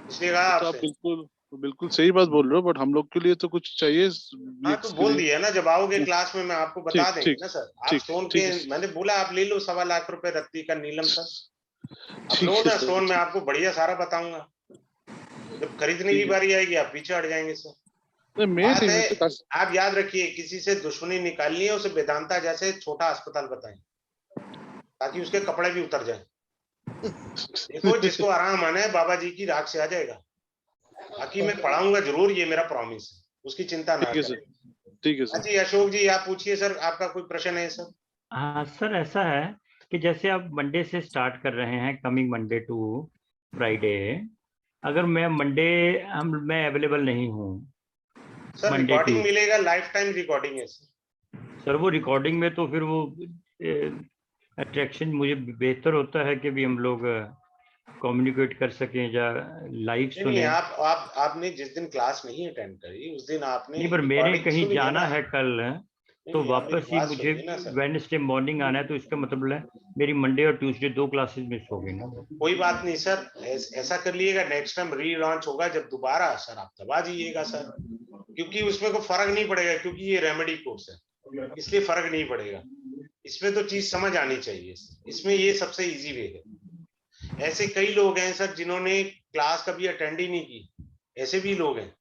इसलिए कहा तो आप आपसे। बिल्कुल बिल्कुल सही बात बोल रहे हो, बट हम लोग के लिए तो कुछ चाहिए हाँ तो वीक्स के बोल लिए। दिया ना, जब आओगे क्लास में मैं आपको बता ठीक देंगे ठीक ना सर। आप ठीक स्टोन ठीक के, है मैंने बोला आप ले लो 1.25 लाख रुपए रत्ती का नीलम सर, आप ठीक लो है ना सर। स्टोन, मैं ठीक आपको बढ़िया सारा बताऊंगा। जब खरीदने की ठीक है। बारी आएगी आप पीछे हट जाएंगे सर। नहीं मैं बात नहीं, है, मैं तो आप याद रखिए, किसी से दुश्मनी निकालनी है, उसे वेदांता जैसे छोटा अस्पताल बताएं, ताकि उसके कपड़े भी उतर जाएं। देखो जिसको आराम आना है बाबा जी की राख से आ जाएगा, बाकी मैं पढ़ाऊंगा जरूर, ये मेरा प्रॉमिस है, उसकी चिंता ना ठीक है करें। सर। ठीक है हाँ सर। जी अशोक जी, आप पूछिए सर, आपका कोई प्रश्न है सर? हाँ सर, ऐसा है कि जैसे आप मंडे से स्टार्ट कर रहे हैं, कमिंग मंडे टू फ्राइडे, अगर मैं अवेलेबल नहीं हूँ सर मंडे रिकॉर्डिंग टू, मिलेगा, लाइफ टाइम रिकॉर्डिंग है सर वो रिकॉर्डिंग में तो फिर वो अट्रैक्शन मुझे बेहतर होता है कि भी हम लोग कम्युनिकेट कर सकें या लाइव नहीं नहीं, सुने। आपने जिस दिन क्लास नहीं अटेंड करी उस दिन आपने नहीं, पर मैंने रिकॉर्डिंग कहीं सुनी है जाना ना। है कल, नहीं तो नहीं, आप मेरी वापस ही बात मुझे सुनिए ना सर। वेडनेसडे मॉर्निंग आना है, तो इसका मतलब है मेरी मंडे और ट्यूसडे 2 क्लासेस मिस हो गई ना। कोई बात नहीं सर, ऐसा कर लीजिएगा, नेक्स्ट टाइम री लॉन्च होगा जब दोबारा सर, आप दबा दीजिएगा सर, क्योंकि उसमें कोई फर्क नहीं पड़ेगा, क्योंकि ये रेमेडी कोर्स है, इसलिए फर्क नहीं पड़ेगा। इसमें तो चीज समझ आनी चाहिए, इसमें ये सबसे इजी वे है। ऐसे कई लोग हैं सर जिन्होंने क्लास कभी अटेंड ही नहीं की, ऐसे भी लोग हैं,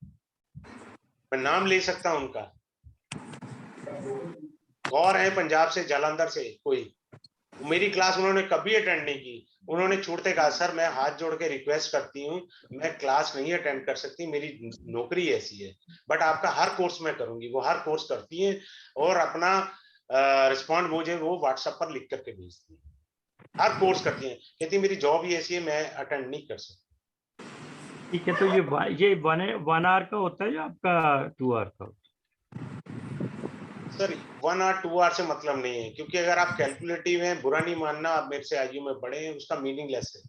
मैं नाम ले सकता हूं उनका। गौर है पंजाब से, जालंधर से कोई, मेरी क्लास उन्होंने कभी अटेंड नहीं की, उन्होंने छूटते कहा सर मैं हाथ जोड़ के रिक्वेस्ट करती हूँ, मैं क्लास नहीं अटेंड कर सकती, मेरी नौकरी ऐसी है, बट आपका हर कोर्स मैं करूंगी। वो हर कोर्स करती है और अपना रिस्पॉन्ड मुझे वो व्हाट्सएप पर लिख करके भेजती है, हर कोर्स करती है, कहती मेरी जॉब ही ऐसी है, मैं अटेंड नहीं कर सकती। ठीक है, तो ये 1 आवर का होता है या आपका 2 आवर का होता सर 1 आवर 2 आवर से मतलब नहीं है, क्योंकि अगर आप कैलकुलेटिव हैं, बुरा नहीं मानना, आप मेरे से आयु में बड़े हैं, उसका मीनिंगलेस है।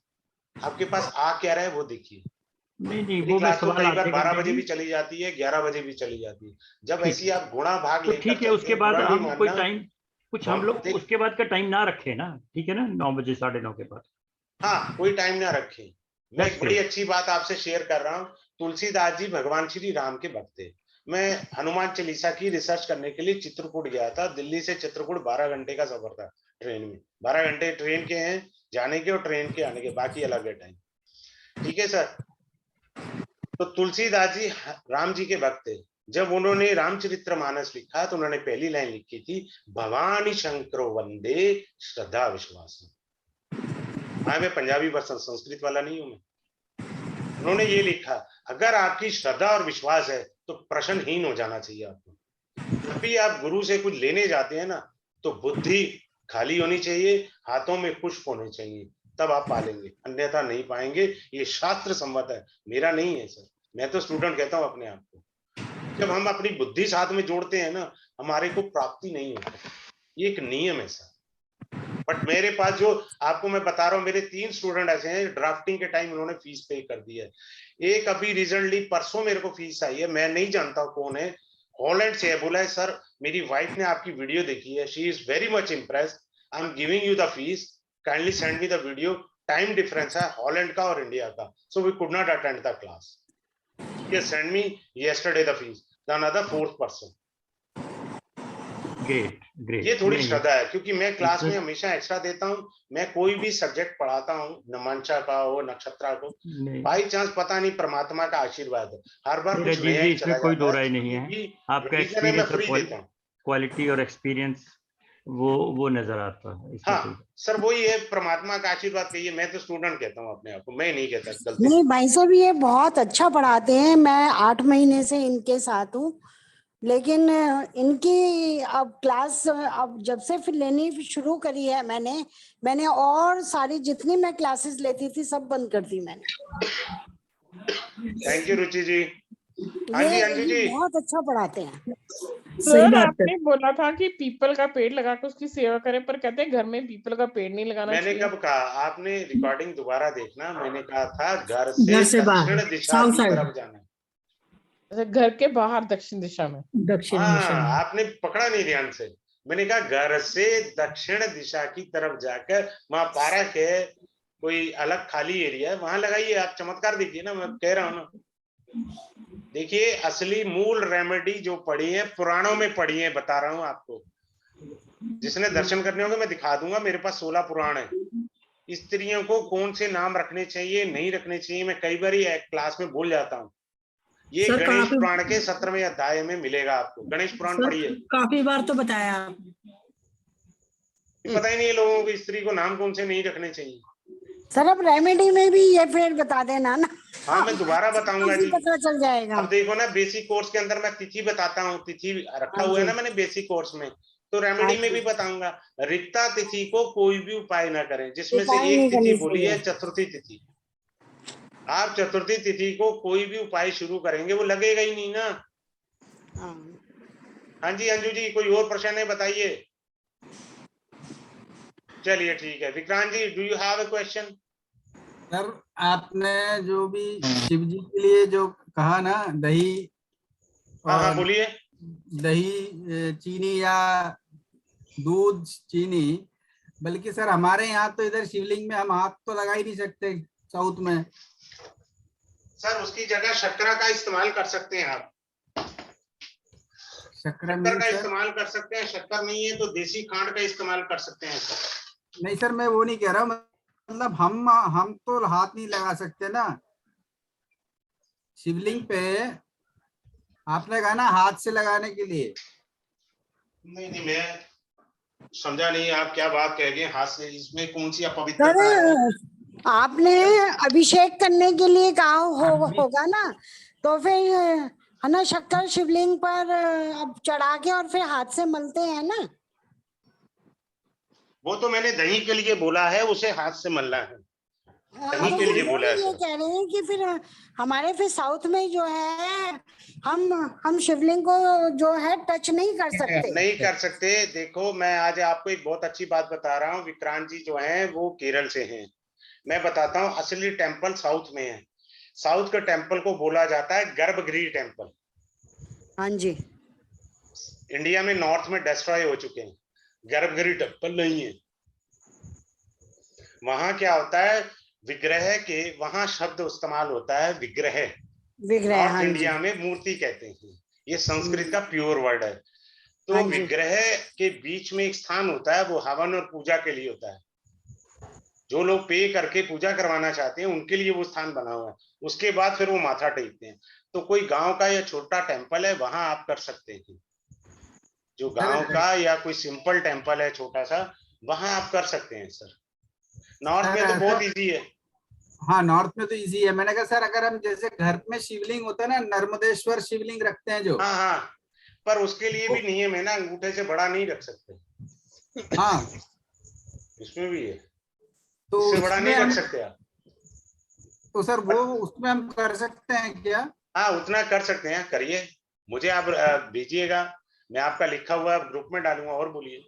आपके पास आ क्या रहा है वो देखिए। है? नहीं नहीं, मेरी वो मैं क्लास तो सवाल कई बार आधे 12 घंटे बजे की। भी चली जाती है, 11 बजे भी चली जाती है। जब ठीक ऐसी है, आप गुणा भाग तो लेकर ठीक है, चलते उसके हैं, बाद बुरा नहीं हम कोई मानना। टाइम, कुछ हम लोग देख, उसके बाद का टाइम ना रखें ना, ठीक है ना, 9 बजे 9:30 के बाद। हाँ कोई टाइम ना रखें। मैं एक दैट्स बड़ी ग्रेट। अच्छी बात आपसे शेयर कर रहा हूँ। तुलसीदास जी भगवान श्री राम के भक्त थे। मैं हनुमान चालीसा की रिसर्च करने के लिए चित्रकूट गया था। दिल्ली से चित्रकूट 12 घंटे का सफर था ट्रेन में। 12 घंटे ट्रेन के हैं जाने के और ट्रेन के आने के, बाकी अलग है टाइम। ठीक है सर। तो तुलसीदास जी राम जी के भक्त थे। जब उन्होंने रामचरितमानस लिखा तो उन्होंने पहली लाइन लिखी थी, भवानी शंकरो वंदे श्रद्धा विश्वास। मैं पंजाबी वर्सन संस्कृत वाला नहीं हूं मैं। उन्होंने ये लिखा, अगर आपकी श्रद्धा और विश्वास है तो प्रश्नहीन हो जाना चाहिए आपको। जब भी आप गुरु से कुछ लेने जाते हैं ना, तो बुद्धि खाली होनी चाहिए, हाथों में पुष्प होने चाहिए, तब आप पालेंगे, अन्यथा नहीं पाएंगे। ये शास्त्र सम्मत है, मेरा नहीं है सर। मैं तो स्टूडेंट कहता हूं अपने आप को। जब हम अपनी बुद्धि साथ में जोड़ते हैं ना, हमारे को प्राप्ति नहीं होती। ये एक नियम है सर। बट मेरे पास जो आपको मैं बता रहा हूँ, मेरे 3 स्टूडेंट ऐसे हैं, ड्राफ्टिंग के टाइम उन्होंने फीस पे कर दी है। एक अभी रिसेंटली परसों मेरे को फीस आई है, मैं नहीं जानता कौन है, हॉलैंड से है। बोला है सर मेरी वाइफ ने आपकी वीडियो देखी है, she is very much impressed, I am giving you the fees, kindly send me the video. Time difference है हॉलैंड का और इंडिया का, so we could not attend the class. He has sent me yesterday the fees, the another 4th person. Great great. ये थोड़ी नहीं श्रद्धा है, क्योंकि मैं क्लास में नहीं हमेशा एक्स्ट्रा देता हूँ। मैं कोई भी सब्जेक्ट पढ़ाता हूँ, नमांचा का हो, नक्षत्रा को, नहीं, बाई चांस पता नहीं, परमात्मा का आशीर्वाद है, हर बार कुछ राजीव नया जी, ही इसमें चला कोई दो जाता है। राय नहीं जितनी है। भी आपका रिवीजन है मैं एक्सपीरियंस और फ्री देता हूँ। क्वालिटी और एक्सपीरियंस वो नजर आता है इसमें कोई। हाँ सर, वही है, परमात्मा का आशीर्वाद कहिए, मैं तो स्टूडेंट कहता हूँ अपने आप को, मैं नहीं कहता गलती नहीं से। भाई साहब, ये बहुत अच्छा पढ़ाते हैं। मैं 8 महीने से इनके साथ हूँ, लेकिन इनकी अब क्लास अब जब से फिर लेनी शुरू करी है मैंने और सारी जितनी मैं क्लासेस लेती थी सब बंद कर दी मैंने। थैंक यू रुचि जी। हाँ जी अंजू जी। ये बहुत अच्छा पढ़ाते हैं। सर आपने बोला था कि पीपल का पेड़ लगा कर उसकी सेवा करें, पर कहते हैं घर में पीपल का पेड़ नहीं लगाना मैंने चाहिए। कब कहा? आपने रिकॉर्डिंग दोबारा देखना। मैंने कहा था घर से दक्षिण दिशा की तरफ जाना। अच्छा, घर के बाहर दक्षिण दिशा में। हाँ, आपने पकड़ा नहीं ध्यान से। मैंने कहा घर से दक्षिण दिशा की तरफ जाकर वहां पार्क है, कोई अलग खाली एरिया है, वहां लगाइए। आप चमत्कार देखिए ना, मैं कह रहा हूँ ना। देखिए असली मूल रेमेडी जो पढ़ी है पुराणों में पढ़ी है, बता रहा हूँ आपको। जिसने दर्शन करने होंगे मैं दिखा दूंगा, मेरे पास 16 पुराण है। स्त्रियों को कौन से नाम रखने चाहिए, नहीं रखने चाहिए, मैं कई बार क्लास में बोल जाता हूँ। ये गणेश पुराण के 17वें अध्याय में मिलेगा आपको। गणेश पुराण पढ़िए। काफी बार तो बताया आप। पता ही नहीं है लोगों को स्त्री को नाम कौन से नहीं रखने चाहिए। सर अब रेमेडी में भी ये फिर बता देना ना। हाँ मैं दोबारा बताऊंगा जी। पता चल जाएगा। अब देखो ना, बेसिक कोर्स के अंदर मैं तिथि बताता हूँ, तिथि रखा हुआ है ना मैंने बेसिक कोर्स में, तो रेमेडी में भी बताऊंगा। रिक्ता तिथि को कोई भी उपाय ना करें, जिसमें से एक तिथि बोली है चतुर्थी तिथि। आप चतुर्थी तिथि को कोई भी उपाय शुरू करेंगे वो लगेगा ही नहीं ना। हाँ जी अंजू जी, कोई और प्रश्न है बताइए। चलिए ठीक है। Vikrant ji, do you have a question? Sir आपने जो भी शिव जी के लिए जो कहा ना, दही हाँ बोलिए। दही चीनी या दूध चीनी, बल्कि सर हमारे यहाँ तो इधर शिवलिंग में हम हाथ तो लगा ही नहीं सकते, साउथ में। सर उसकी जगह शक्कर का इस्तेमाल कर सकते हैं आप। शक्कर का इस्तेमाल कर सकते हैं। शक्कर नहीं है तो देसी खांड का इस्तेमाल कर सकते हैं सर। नहीं सर मैं वो नहीं कह रहा, मतलब हम तो हाथ नहीं लगा सकते ना शिवलिंग पे। आपने कहा ना हाथ से लगाने के लिए। नहीं मैं समझा नहीं आप क्या बात कह गए हाथ से। इसमें कौन सी अपवित्रता है? आपने अभिषेक करने के लिए कहा होगा ना, तो फिर है ना शक्कर शिवलिंग पर अब चढ़ा के और फिर हाथ से मलते हैं ना। वो तो मैंने दही के लिए बोला है, उसे हाथ से मलना है। दही तो के लिए बोला है ये सर। कह रहे हैं कि फिर हमारे फिर साउथ में जो है हम शिवलिंग को जो है टच नहीं कर सकते। नहीं कर सकते। देखो मैं आज आपको एक बहुत अच्छी बात बता रहा हूँ। विक्रांत जी जो हैं वो केरल से हैं। मैं बताता हूँ असली टेम्पल साउथ में है। साउथ के टेम्पल को बोला जाता है गर्भगृह टेम्पल। हाँ जी। इंडिया में नॉर्थ में डिस्ट्रॉय हो चुके हैं, गर्भगृह टेम्पल नहीं है। वहां क्या होता है, विग्रह के वहां शब्द इस्तेमाल होता है विग्रह। नॉर्थ हाँ इंडिया में मूर्ति कहते हैं, ये संस्कृत का प्योर वर्ड है। तो विग्रह के बीच में एक स्थान होता है, वो हवन और पूजा के लिए होता है। जो लोग पे करके पूजा करवाना चाहते हैं उनके लिए वो स्थान बना हुआ है। उसके बाद फिर वो माथा टेकते हैं। तो कोई गांव का या छोटा टेम्पल है वहां आप कर सकते हैं। जो गांव का या कोई सिंपल टेम्पल है छोटा सा, वहां आप कर सकते हैं सर। नॉर्थ में तो बहुत इजी है। हाँ नॉर्थ में तो इजी है। मैंने कहा सर अगर हम जैसे घर में शिवलिंग होता है ना, नर्मदेश्वर शिवलिंग रखते हैं जो। हाँ पर उसके लिए भी नियम है ना, अंगूठे से बड़ा नहीं रख सकते। हाँ इसमें भी है, तो इससे बड़ा नहीं रख सकते आप। तो सर वो उसमें हम कर सकते हैं क्या? हाँ उतना कर सकते हैं, करिए। मुझे आप भेजिएगा, मैं आपका लिखा हुआ ग्रुप में डालूंगा। और बोलिए,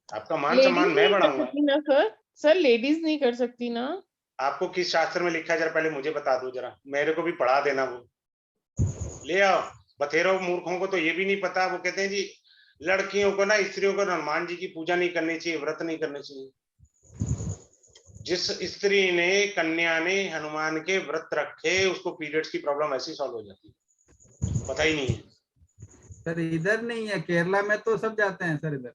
आपका मान सम्मान मैं बढ़ाऊंगा। सर लेडीज नहीं कर सकती ना? आपको किस शास्त्र में लिखा है जरा पहले मुझे बता दो, जरा मेरे को भी पढ़ा देना। वो ले आओ। बथेरों मूर्खों को तो ये भी नहीं पता। वो कहते हैं जी लड़कियों को ना, स्त्रियों को हनुमान जी की पूजा नहीं करनी चाहिए, व्रत नहीं करने चाहिए। जिस स्त्री ने, कन्या ने हनुमान के व्रत रखे उसको पीरियड्स की प्रॉब्लम ऐसी सॉल्व हो जाती है। पता ही नहीं है सर। इधर नहीं है, केरला में तो सब जाते हैं सर। इधर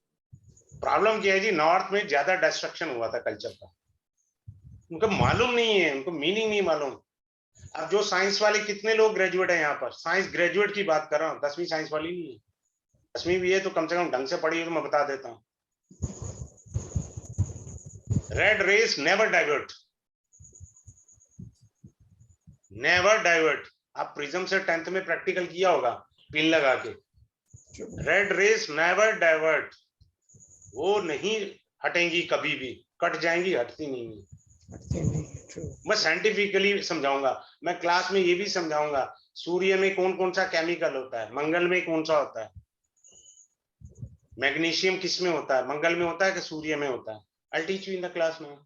प्रॉब्लम क्या है जी, नॉर्थ में ज्यादा डिस्ट्रक्शन हुआ था कल्चर का। उनको मालूम नहीं है, उनको मीनिंग नहीं मालूम। अब जो साइंस वाले कितने लोग ग्रेजुएट है यहाँ पर, साइंस ग्रेजुएट की बात कर रहा हूँ, 10वीं साइंस वाली नहीं है। 10वीं भी है तो कम से कम ढंग से पढ़ी तो मैं बता देता हूँ। Red rays never divert, never divert. आप प्रिज्म से 10th में प्रैक्टिकल किया होगा पिन लगा के। रेड रेस नेवर डाइवर्ट, वो नहीं हटेंगी कभी भी, कट जाएंगी, हटती नहीं है। मैं साइंटिफिकली समझाऊंगा, मैं क्लास में ये भी समझाऊंगा सूर्य में कौन कौन सा केमिकल होता है, मंगल में कौन सा होता है, मैग्नीशियम किस में होता है, मंगल में होता है कि सूर्य में होता है। I teach you in the class में।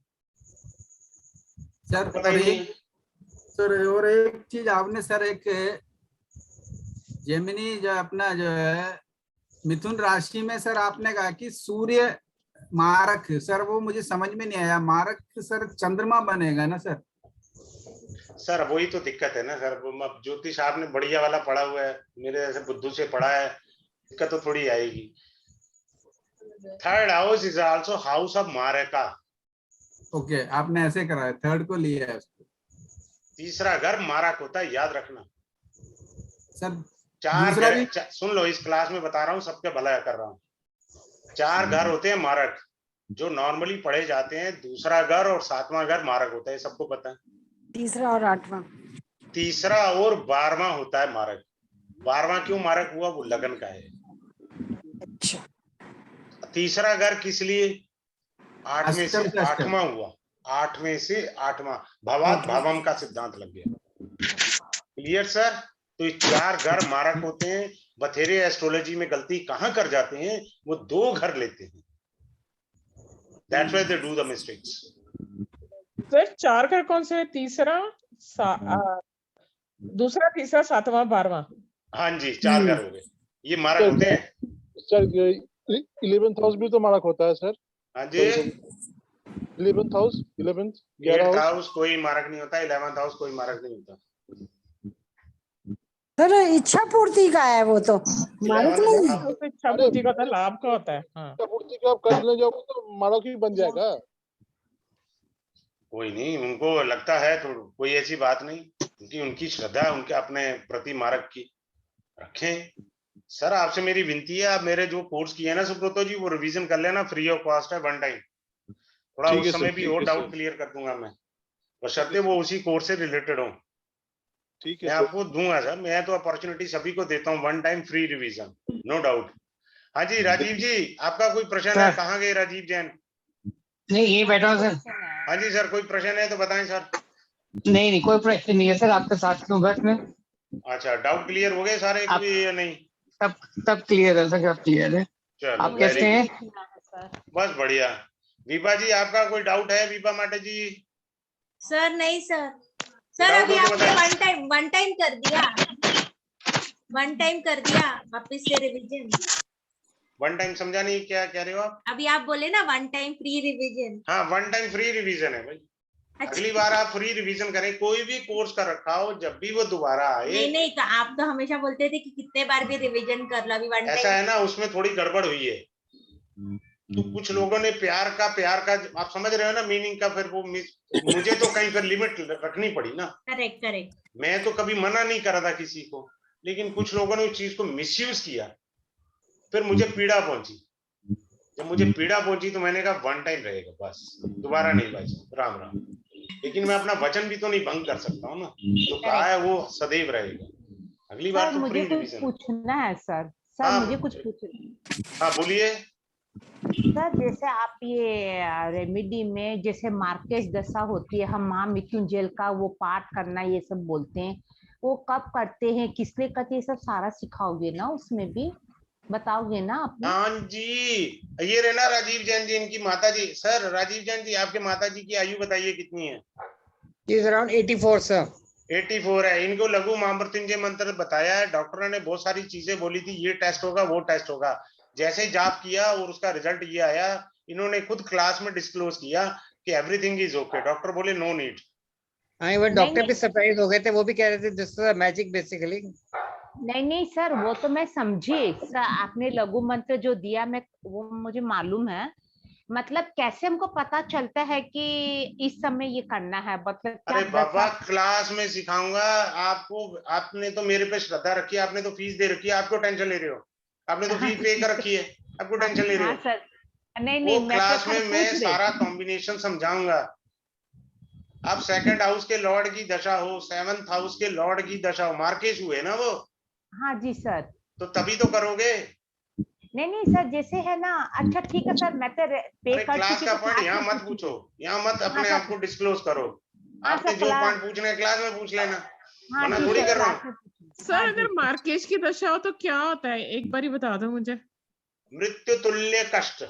सर पता ही नहीं। सर और एक चीज आपने सर एक जेमिनी जो अपना जो है मिथुन राशि में सर आपने कहा कि सूर्य मारक, सर वो मुझे समझ में नहीं आया। मारक सर चंद्रमा बनेगा ना सर? सर वही तो दिक्कत है ना सर, ज्योतिष आपने बढ़िया वाला पढ़ा हुआ है, मेरे जैसे बुद्धू से पढ़ा है, दिक्कत तो थोड़ी आएगी। Third house is also house of मारका। ओके, आपने ऐसे करा है, थर्ड को लिया है उसको। तीसरा घर मारक होता है, याद रखना सर चार दूसरा घर भी सुन लो, इस क्लास में बता रहा हूँ, सबके भला कर रहा हूँ। 4 घर होते हैं मारक जो नॉर्मली पढ़े जाते हैं, दूसरा घर और 7वां घर मारक होता है, सबको पता है। तीसरा और 8वां। तीसरा और 12वां होता है मारक। 12वां क्यों मारक हुआ, वो लगन का है। अच्छा, तीसरा घर किस लिए, 8 में से अष्टम से अष्टम। 8वां हुआ, 8 में से 8वां भवात भावम का सिद्धांत लग गया। Clear sir? तो ये 4 घर मारक होते हैं। बथेरे एस्ट्रोलॉजी में गलती कहां कर जाते हैं, वो 2 घर लेते हैं, that's why they do the mistakes. Sir 4 घर कौन से है? तीसरा, दूसरा, तीसरा, 7वां, 12वां। हाँ जी, 4 घर हो गए, ये मारक होते हैं। सर 11th हाउस भी तो मारक होता है सर। हाँ जी, 11th house, 11th 8th house कोई मारक नहीं होता, 11th हाउस कोई मारक नहीं होता। सर इच्छा पूर्ति का है वो तो, मारक नहीं है। तो इच्छा पूर्ति का होता है, लाभ का होता है। हाँ, पूर्ति का आप कर ले जाओगे तो मारक ही बन जाएगा। कोई नहीं, उनको लगता है तो कोई ऐसी बात नहीं, क्योंकि उनकी श्रद्धा है उनके अपने प्रति मारक की, रखें। सर आपसे मेरी विनती है, आप मेरे जो कोर्स किए हैं ना सुब्रतो जी, वो रिवीजन कर लेना, फ्री ऑफ कॉस्ट है, 1 टाइम। थोड़ा ठीक है उस समय सर, भी ठीक और है डाउट सर। क्लियर कर दूंगा मैं, बशर्ते वो उसी कोर्स से रिलेटेड हो। ठीक मैं है सर। आपको दूंगा सर, मैं तो अपॉर्चुनिटी सभी को देता हूँ, 1 time free revision, no doubt. हाँ जी राजीव जी, आपका कोई प्रश्न है? कहाँ गए राजीव जैन? नहीं, ये बैठा हूँ सर। हाँ जी सर, कोई प्रश्न है तो बताएं सर। नहीं, कोई प्रश्न नहीं है सर, आपके साथ क्यों बस में। अच्छा, डाउट क्लियर हो गए सारे आप- या नहीं? सब क्लियर है सर, सब क्लियर है। चलो आप कैसे हैं? बस बढ़िया। विभा जी, आपका कोई डाउट है? विभा माटे जी। सर नहीं सर, सर डाउट अभी हो तो आपने बताएं। वन टाइम कर दिया, 1 टाइम कर दिया वापिस से रिवीजन। 1 टाइम समझा नहीं, क्या कह रहे हो आप? अभी आप बोले ना 1 टाइम फ्री रिवीजन। हाँ, 1 टाइम फ्री रिवीजन है भाई। अगली बार आप फ्री रिवीजन करें, कोई भी कोर्स का रखा हो, जब भी वो दोबारा आए। नहीं, आप तो हमेशा बोलते थे कि कितने बार भी रिवीजन कर लो, अभी 1 टाइम। ऐसा है ना, उसमें थोड़ी गड़बड़ हुई है, तो कुछ लोगों ने प्यार का आप समझ रहे हो ना मीनिंग का, फिर वो मुझे तो कहीं फिर लिमिट रखनी पड़ी ना। करेक्ट। मैं तो कभी मना नहीं कर रहा था किसी को, लेकिन कुछ लोगों ने उस चीज को मिसयूज किया, फिर मुझे पीड़ा पहुंची। जब मुझे पीड़ा पहुंची तो मैंने कहा 1 टाइम रहेगा बस, दोबारा नहीं भाई, राम राम। लेकिन मैं अपना वचन भी तो नहीं भंग कर सकता हूँ ना, जो कहा है वो सदैव रहेगा। अगली बार तो फ्री रिवीजन। पूछना है सर। हाँ, मुझे कुछ पूछना। हाँ बोलिए। सर जैसे आप ये रेमेडी में जैसे मार्केश दशा होती है, हम महामृत्युंजय का वो पाठ करना ये सब बोलते हैं, वो कब करते हैं, किस लिए करते हैं, ये सब सारा सिखाओगे ना, उसमें भी बताओगे ना आप? हाँ जी, ये रहे ना राजीव जैन जी, इनकी माता जी। सर राजीव जैन जी, आपके माता जी की आयु बताइए कितनी है? Around 84 sir. 84 है। इनको लघु महामृत्युंजय मंत्र बताया है, डॉक्टरों ने बहुत सारी चीजें बोली थी, ये टेस्ट होगा वो टेस्ट होगा, जैसे ही जाप किया और उसका रिजल्ट ये आया, इन्होंने खुद क्लास में डिस्क्लोज किया कि एवरीथिंग इज ओके। डॉक्टर बोले नो नीड। हाँ, वो डॉक्टर भी सरप्राइज हो गए थे, वो भी कह रहे थे दिस इज मैजिक बेसिकली। नहीं सर, वो तो मैं समझी सर, आपने लघु मंत्र जो दिया मैं वो मुझे मालूम है, मतलब कैसे हमको पता चलता है कि इस समय ये करना है, मतलब अरे बाबा, क्लास में सिखाऊंगा आपको। आपने तो मेरे पे श्रद्धा रखी है, आपने तो फीस दे रखी है, आपको टेंशन ले रहे हो? आपने तो फीस पे कर रखी है, आपको टेंशन ले रहे हो? सर नहीं वो क्लास में मैं सारा कॉम्बिनेशन समझाऊंगा। अब 2nd हाउस के लॉर्ड की दशा हो, 7th हाउस के लॉर्ड की दशा हो, मार्केश हुए ना वो। हाँ जी सर। तो तभी तो करोगे। नहीं नहीं सर, जैसे है ना, अच्छा ठीक है सर, मैं तो पे अरे कर क्लास चुकी का तो पॉइंट क्लास यहाँ में मत पूछो, यहाँ मत अपने सर। आप को डिस्क्लोज करो। हाँ आपने सर, जो क्लास, पॉइंट पूछने हैं क्लास में पूछ लेना, हाँ मना ठीक थोड़ी है, कर रहा क्लास हूँ। में पूछिए। सर हाँ अगर ठीक है। मार्केश की दशा हो तो क्या होता है, एक बार ही बता दो मुझे। मृत्यु तुल्य कष्ट,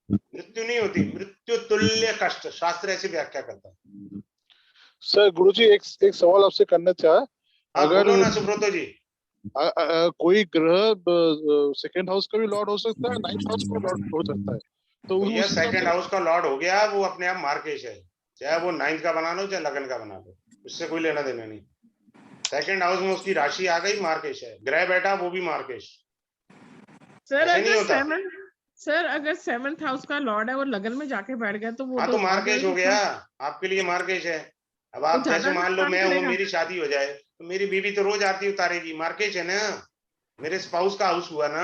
मृत्यु नहीं होती, मृत्यु तुल्य कष्ट, शास्त्र ऐसी व्याख्या करता है। सर गुरुजी एक सवाल आपसे करना चाहा, हाँ अगर बोलो ना सुब्रतो जी। कोई ग्रह सेकंड हाउस का भी लॉर्ड हो सकता है, नाइन्थ हाउस का लॉर्ड हो सकता है, तो भैया उस हिसाब सेकंड से हाउस का लॉर्ड हो गया, वो अपने आप मार्केश है, चाहे वो 9th का बना लो चाहे लगन का बना लो, उससे कोई लेना देना नहीं। सेकंड हाउस में उसकी राशि आ गई, मार्केश है, ग्रह बैठा वो भी मार्केश। सर ऐसे नहीं अगर होता। 7th हाउस का लॉर्ड है वो लगन में जाके बैठ गया तो वो हाँ तो और मार्केश ज्यादा हो गया, नुकसान- आपके लिए मार्केश है। अब वो आप ज्यादा जैसे मान लो नुकसान मैं हूँ, करेगा। मेरी शादी हो जाए तो मेरी बीवी तो रोज आरती उतारेगी, मार्केश है ना, मेरे स्पाउस का हाउस हुआ ना,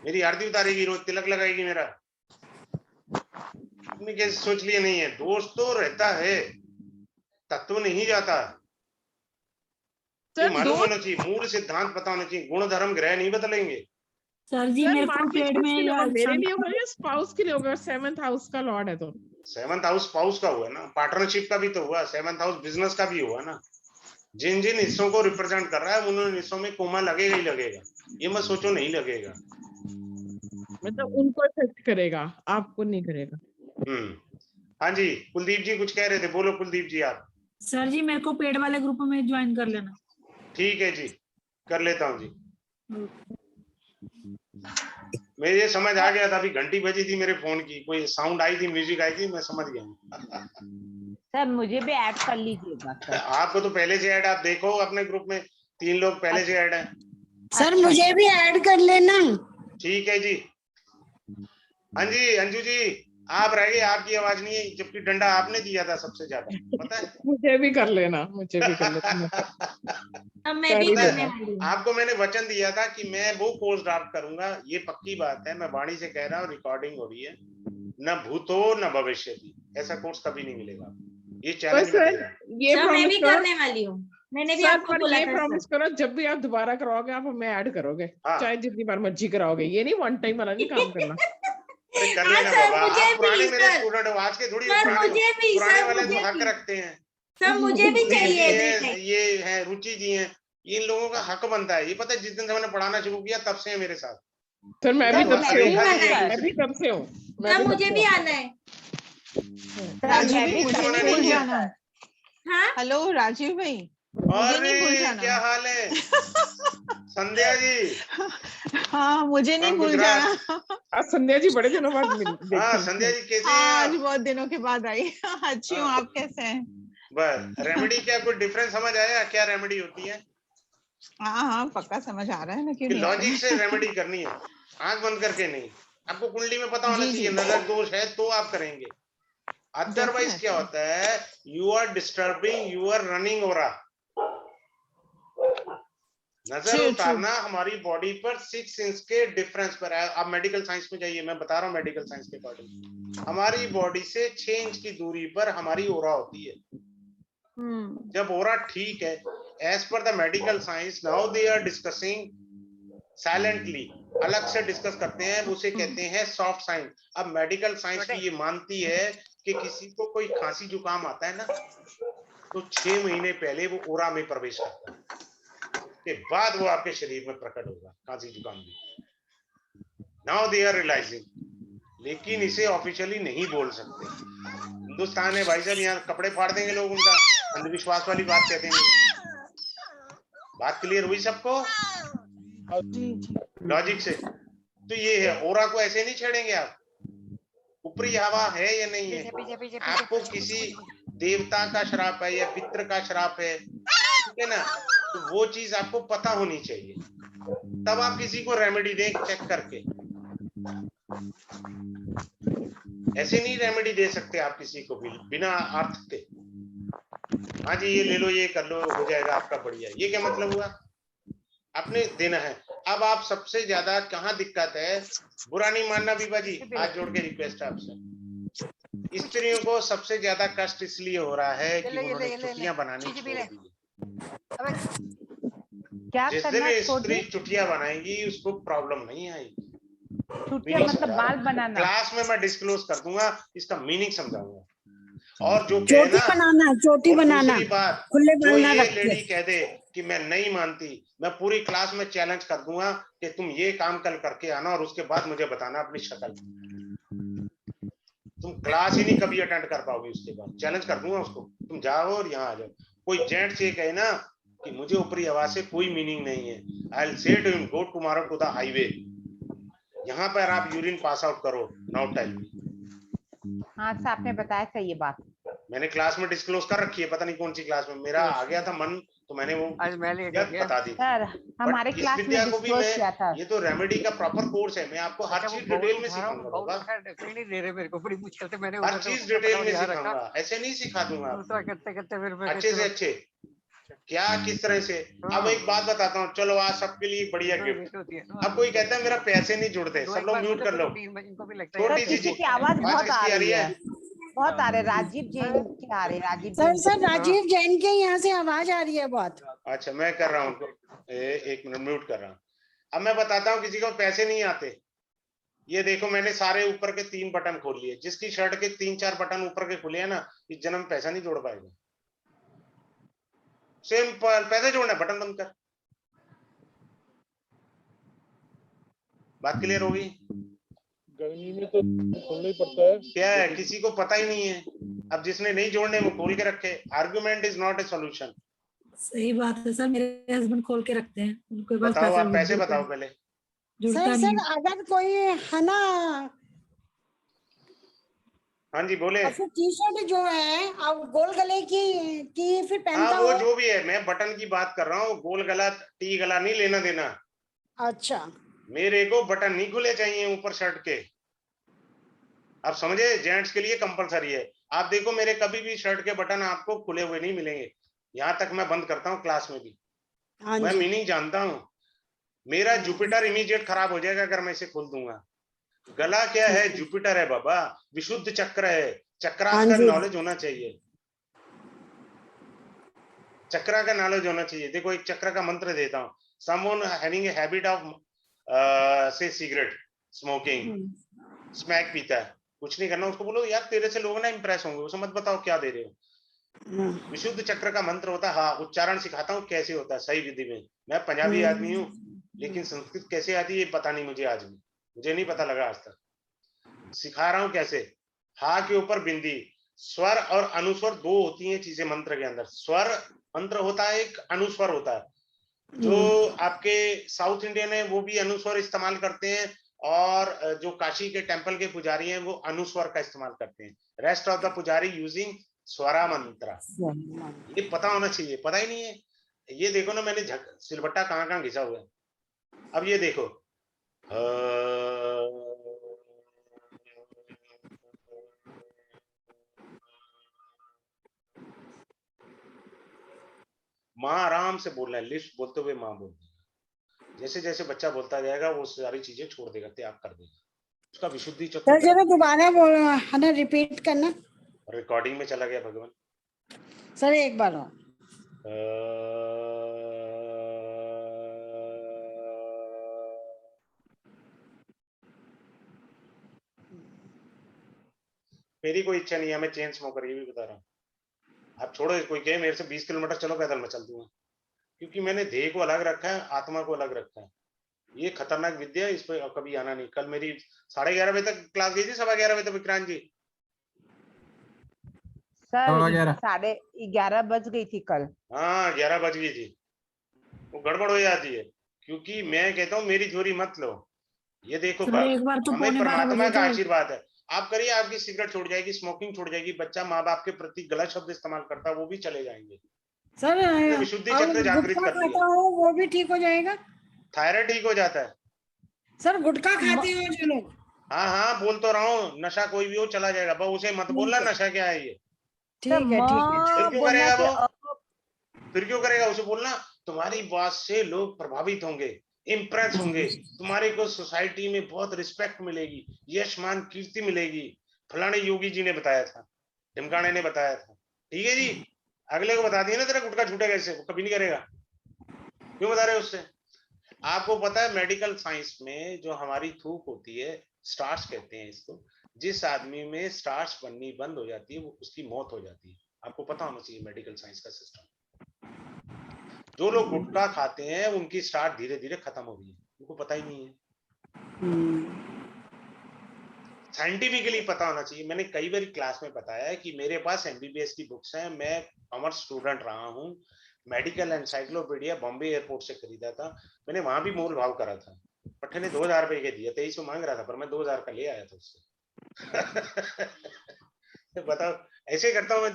मेरी आरती उतारेगी, रोज तिलक लगाएगी मेरा। तुमने कैसे सोच लिया नहीं है, दोस्त तो रहता है, तत्व नहीं जाता। ये सर मालूम दो होना चाहिए, मूल सिद्धांत पता होना चाहिए, गुण धर्म ग्रह नहीं बदलेंगे। सर जी सर मेरे को मार्केश पेड़ में किसके लिए होगा, या मेरे लिए होगा या स्पाउस के लिए होगा? 7th हाउस का लॉर्ड है तो 7th हाउस स्पाउस का हुआ ना, पार्टनरशिप का भी तो हुआ, 7th हाउस बिजनेस का भी हुआ ना। जिन जिन हिस्सों को रिप्रेजेंट कर रहा है उन हिस्सों में कोमा लगेगा ही लगेगा, ये मत सोचो नहीं लगेगा। मतलब उनको इफेक्ट करेगा, आपको नहीं करेगा। हाँ जी, कुलदीप जी कुछ कह रहे थे, बोलो कुलदीप जी आप। सर जी मेरे को पेड़ वाले ग्रुप में ज्वाइन कर लेना। ठीक है जी, कर लेता हूँ जी। मेरे ये समझ आ गया था, अभी घंटी बजी थी मेरे फोन की, कोई साउंड आई थी, म्यूजिक आई थी, मैं समझ गया हूँ। सर मुझे भी ऐड कर लीजिएगा सर। आपको तो पहले से ऐड, आप देखो अपने ग्रुप में 3 लोग पहले से ऐड है। सर मुझे भी ऐड कर लेना। ठीक है जी। हाँ जी अंजू जी, आप रह गए, आपकी आवाज नहीं है, जबकि डंडा आपने दिया था सबसे ज्यादा, पता है। मुझे भी कर लेना, मुझे भी कर लेना। अब मैं भी कर ही करने लेना। वाली हूँ। आपको मैंने वचन दिया था कि मैं वो कोर्स ड्राफ्ट करूंगा, ये पक्की बात है, मैं वाणी से कह रहा हूँ, रिकॉर्डिंग हो रही है, न भूतो न भविष्य भी, ऐसा कोर्स कभी नहीं मिलेगा, ये पर चैलेंज मैं दे सर रहा हूँ। ये सर मैं प्रॉमिस भी करो, करने वाली हूँ, मैंने भी सर आपको पर बोला ये था प्रॉमिस सर। करो जब भी आप दोबारा कराओगे आप हमें ऐड करोगे, हाँ। चाहे जितनी बार मर्जी कराओगे, ये नहीं वन टाइम वाला नहीं काम करना। अरे कर हाँ लेना सर, बाबा, मुझे आप पुराने भी मेरे सर, स्टूडेंट हो, आज के थोड़ी हो, सर पुराने हो। मुझे भी, पुराने सर वाले मुझे तो हक भी, रखते हैं। सर मुझे भी कुलदीप जी चाहिए हैं, देखें। ये है रुचि जी हैं, इन लोगों का हक बनता है, ये पता है जिस दिन से मैंने पढ़ाना शुरू किया तब से है मेरे साथ। सर मैं भी सर तब मैं से भी हूँ, रेखा जी हूँ हैं सर। मैं भी दूसरी। तब से हूँ, मैं सर भी तब मुझे से भी हूँ। आना है। सर राजीव मैं जी भी मुझे तब आना से नहीं हूँ है। सर। हाँ हेलो राजीव भाई, मुझे नहीं भूल अरे जाना। क्या हाल है संध्या जी, हाँ मुझे नहीं फ्रॉम भूल गुजरात। जाना। आज संध्या जी बड़े दिनों बाद हाँ देखी। संध्या जी कैसे हैं हाँ आज आप? बहुत दिनों के बाद आई। अच्छी हूँ, हाँ। आप कैसे हैं? बस रेमेडी क्या कुछ डिफरेंस समझ आया, क्या रेमेडी होती है? हाँ हाँ पक्का समझ आ रहा है ना, क्यों कि नहीं लॉजिक आएगा। से रेमेडी करनी है, आंख बंद करके नहीं। आपको कुंडली में पता होना जी चाहिए जी नजर दोष है तो आप करेंगे, अदरवाइज क्या डेफिनेटली। होता है, you are disturbing your running aura. नजर ट्रू ट्रू। उतारना हमारी बॉडी पर 6 इंच के डिफरेंस पर है। आप मेडिकल साइंस में जाइए, मैं बता रहा हूँ मेडिकल साइंस के अकॉर्डिंग हमारी बॉडी से 6 इंच की दूरी पर हमारी ओरा होती है। जब ओरा ठीक है, as per the medical science, now they are discussing silently, अलग से डिस्कस करते हैं, उसे कहते हैं सॉफ्ट साइन। अब मेडिकल साइंस भी ये मानती है कि किसी को कोई खांसी जुकाम आता है ना, तो 6 महीने पहले वो ओरा में प्रवेश करता है, के बाद वो आपके शरीर में प्रकट होगा खांसी जुकाम भी। नाउ दे आर रियलाइजिंग, लेकिन इसे ऑफिशियली नहीं बोल सकते। हिंदुस्तान है भाई साहब, यहाँ कपड़े फाड़ देंगे लोग, उनका अंधविश्वास वाली बात कह देंगे। बात क्लियर हुई सबको लॉजिक से? तो ये है, ओरा को ऐसे नहीं छेड़ेंगे आप, ऊपरी हवा है या नहीं है, आपको किसी देवता का श्राप है या पितृ का श्राप है, ठीक है ना, तो वो चीज आपको पता होनी चाहिए, तब आप किसी को रेमेडी दें चेक करके। ऐसे नहीं रेमेडी दे सकते आप किसी को भी बिना अर्थ के। हाँ जी ये ले लो, ये कर लो, हो जाएगा आपका बढ़िया, ये क्या मतलब हुआ? आपने देना है। अब आप सबसे ज्यादा कहाँ दिक्कत है, बुरा नहीं मानना बीबा जी, हाथ जोड़ के रिक्वेस्ट है आपसे, स्त्रियों को सबसे ज्यादा कष्ट इसलिए हो रहा है कि उन्होंने छुट्टियां बनानी छोड़ दी। क्या जिस करना दिन छोड़ स्त्री दे? चुटिया बनाएगी उसको प्रॉब्लम नहीं आएगी। छुट्टियां मीनिंग मतलब समझा बाल रहा हूँ। बनाना। क्लास में मैं डिस्क्लोज कर दूंगा, इसका मीनिंग समझाऊंगा। और जो कहे चोटी ना, बनाना, चोटी और बनाना, दूसरी बात, खुले जो बाल ना ये रख के। लेडी कह दे कि मैं नहीं मानती, मैं पूरी क्लास में चैलेंज कर दूंगा कि तुम ये काम कल करके आना और उसके बाद मुझे बताना अपनी शक्ल। तुम क्लास ही नहीं कभी अटेंड कर पाओगे, उसके बाद चैलेंज कर दूंगा उसको, तुम जाओ और यहाँ आ जाओ। कोई जेंट्स ये कहे ना कि मुझे ऊपरी आवाज से कोई मीनिंग नहीं है, I will say to him go tomorrow to the highway, यहाँ पर आप यूरिन पास आउट करो, नाउ टेल मी। हाँ सर, आपने बताया था ये बात। मैंने क्लास में डिस्क्लोज कर रखी है, पता नहीं कौन सी क्लास में, मेरा आ गया था मन तो मैंने वो बता दी। सर हमारे बट इस क्लास में विद्या को भी डिस्क्लोज मैं, किया था। ये तो रेमेडी का प्रॉपर कोर्स है, मैं आपको हर चीज डिटेल में सिखाऊंगा बाबा, नहीं दे रहे मेरे को, बड़ी मुश्किल से मैंने हर चीज डिटेल में सिखाऊंगा, ऐसे नहीं सिखा दूंगा आपको। करते करते फिर अच्छे से अच्छे क्या किस तरह से। अब एक बात बताता हूँ, चलो आज सबके लिए एक बढ़िया गिफ्ट। अब कोई कहता है मेरा पैसे नहीं जुड़ते, सब लोग म्यूट कर लो, छोटी सी किसी चीज। की आवाज आज बहुत आ किसकी आ रही रही है, है? बहुत आ रहे। राजीव जैन के आ रहे, राजीव सर जैन। सर राजीव जैन के यहाँ से आवाज आ रही है बहुत। अच्छा मैं कर रहा हूँ, एक मिनट म्यूट कर रहा हूँ। अब मैं बताता हूँ किसी को पैसे नहीं आते, ये देखो मैंने सारे ऊपर के 3 बटन खोल लिए, जिसकी शर्ट के 3-4 बटन ऊपर के खुले हैं ना, इस जन्म में पैसा नहीं जोड़ पाएगा। सिंपल, पैसे जोड़ना, बटन बंद कर, बात क्लियर होगी? गर्मी में तो खोलना ही पड़ता है। क्या है, किसी को पता ही नहीं है। अब जिसने नहीं जोड़ने वो खोल के रखे। Argument is not a solution. सही बात है सर, मेरे हस्बैंड खोल के रखते हैं, उनके पास बताओ, पैसा आप पैसे जुड़ता बताओ पहले। जुड़ता सर नहीं। सर अगर कोई है ना, हाँ जी बोले। फिर टी शर्ट जो है अब गोल गले की फिर हाँ पहनता वो हो। जो भी है, मैं बटन की बात कर रहा हूँ, गोल गला टी गला नहीं लेना देना। अच्छा, मेरे को बटन नहीं खुले चाहिए ऊपर शर्ट के। आप समझे, जेंट्स के लिए कंपलसरी है। आप देखो मेरे कभी भी शर्ट के बटन आपको खुले हुए नहीं मिलेंगे, यहाँ तक मैं बंद करता हूँ क्लास में भी। हाँ मैं जी। मीनिंग जानता हूँ। मेरा जुपिटर इमीडिएट खराब हो जाएगा अगर मैं इसे खोल दूंगा। गला क्या है, जुपिटर है बाबा, विशुद्ध चक्र है, चक्रास हाँ का जी। नॉलेज होना चाहिए, चक्रा का नॉलेज होना चाहिए। देखो एक चक्र का मंत्र देता हूँ। Someone having a habit of से सिगरेट स्मोकिंग, स्मैक पीता है, कुछ नहीं करना, उसको बोलो यार तेरे से लोग ना इंप्रेस होंगे, उसे मत बताओ क्या दे रहे हो। विशुद्ध चक्र का मंत्र होता है, हाँ उच्चारण सिखाता हूँ कैसे होता है सही विधि में। मैं पंजाबी आदमी हूँ, लेकिन संस्कृत कैसे आती है ये पता नहीं मुझे, आज भी मुझे नहीं पता लगा आज तक। सिखा रहा हूँ कैसे। हा के ऊपर बिंदी, स्वर और अनुस्वर 2 होती हैं चीजें मंत्र के अंदर। स्वर मंत्र होता है, एक अनुस्वर होता है। जो आपके साउथ इंडियन है वो भी अनुस्वर इस्तेमाल करते हैं, और जो काशी के टेंपल के पुजारी हैं वो अनुस्वर का इस्तेमाल करते हैं। रेस्ट ऑफ द पुजारी यूजिंग स्वरा मंत्र। ये पता होना चाहिए, पता ही नहीं है। ये देखो ना, मैंने सिलबट्टा कहाँ कहाँ घिसा हुआ है। अब ये देखो, माँ आराम से बोलना है, लिस्ट बोलते हुए माँ बोल देगा। जैसे जैसे बच्चा बोलता जाएगा वो सारी चीजें छोड़ देगा, त्याग कर देगा। उसका विशुद्धि सर चक्र जरा दोबारा है ना रिपीट करना। रिकॉर्डिंग में चला गया भगवान। सर एक बार और। मेरी कोई इच्छा नहीं है, मैं चेन स्मोकर, ये भी बता रहा हूँ। आप छोड़ो, कोई कहे मेरे से 20 किलोमीटर चलो पैदल मैं चल दूंगा, क्योंकि मैंने देह को अलग रखा है, आत्मा को अलग रखा है। ये खतरनाक विद्या है, इस पर कभी आना नहीं। कल मेरी 11:30 बजे तक क्लास गई थी, 11:15 बजे तक विक्रांत जी। सर 11:30 बज गई थी कल। हाँ 11 बज गई थी, वो गड़बड़ हो जाती है। क्योंकि मैं कहता हूँ मेरी थ्योरी मत लो। ये देखो एक बार तो हमें 11:15 परमात्मा बजे का थे। आशीर्वाद है। आप करिए, आपकी सिगरेट छूट जाएगी, स्मोकिंग छूट जाएगी, बच्चा माँ बाप के प्रति गलत शब्द इस्तेमाल करता है वो भी चले जाएंगे। सर विशुद्धि चक्र जागृत गुटखा कर लिया, खाता हो वो भी ठीक हो जाएगा। थायराइड ठीक हो जाता है। सर गुटखा खाते हो जो लोग। हाँ हाँ बोल तो रहा हूँ, नशा कोई भी हो चला जाएगा, बस उसे मत बोलना नशा क्या है ये। ठीक है ठीक है। फिर क्यों करेगा वो, फिर क्यों करेगा, उसे बोलना तुम्हारी बात से लोग प्रभावित होंगे, इम्प्रेस होंगे, तुम्हारे को सोसाइटी में बहुत रिस्पेक्ट मिलेगी, यश मान कीर्ति मिलेगी। फलाने योगी जी ने बताया था, ढिमकाने ने बताया था, ठीक है जी। अगले को बता दिया ना तेरा गुटखा छूटेगा, इससे वो कभी नहीं करेगा। क्यों बता रहे हो उससे? आपको पता है मेडिकल साइंस में जो हमारी थूक होती है, स्टार्च कहते हैं इसको, जिस आदमी में स्टार्च बननी बंद हो जाती है वो उसकी मौत हो जाती है। आपको पता होना चाहिए मेडिकल साइंस का सिस्टम। जो लोग गुटखा खाते हैं उनकी स्टार्च धीरे धीरे खत्म हो रही है, उनको पता ही नहीं है। साइंटिफिकली पता होना चाहिए। मैंने कई बार क्लास में बताया है कि मेरे पास एमबीबीएस की बुक्स हैं, मैं कॉमर्स स्टूडेंट रहा हूँ, मेडिकल एनसाइक्लोपीडिया बॉम्बे एयरपोर्ट से खरीदा था, मैंने वहां भी मोल भाव करा था। पट्टे ने 2000 रुपए के दिए, 2300 मांग रहा था, पर मैं 2000 का ले आया था उससे। बताओ, ऐसे करता हूँ मैं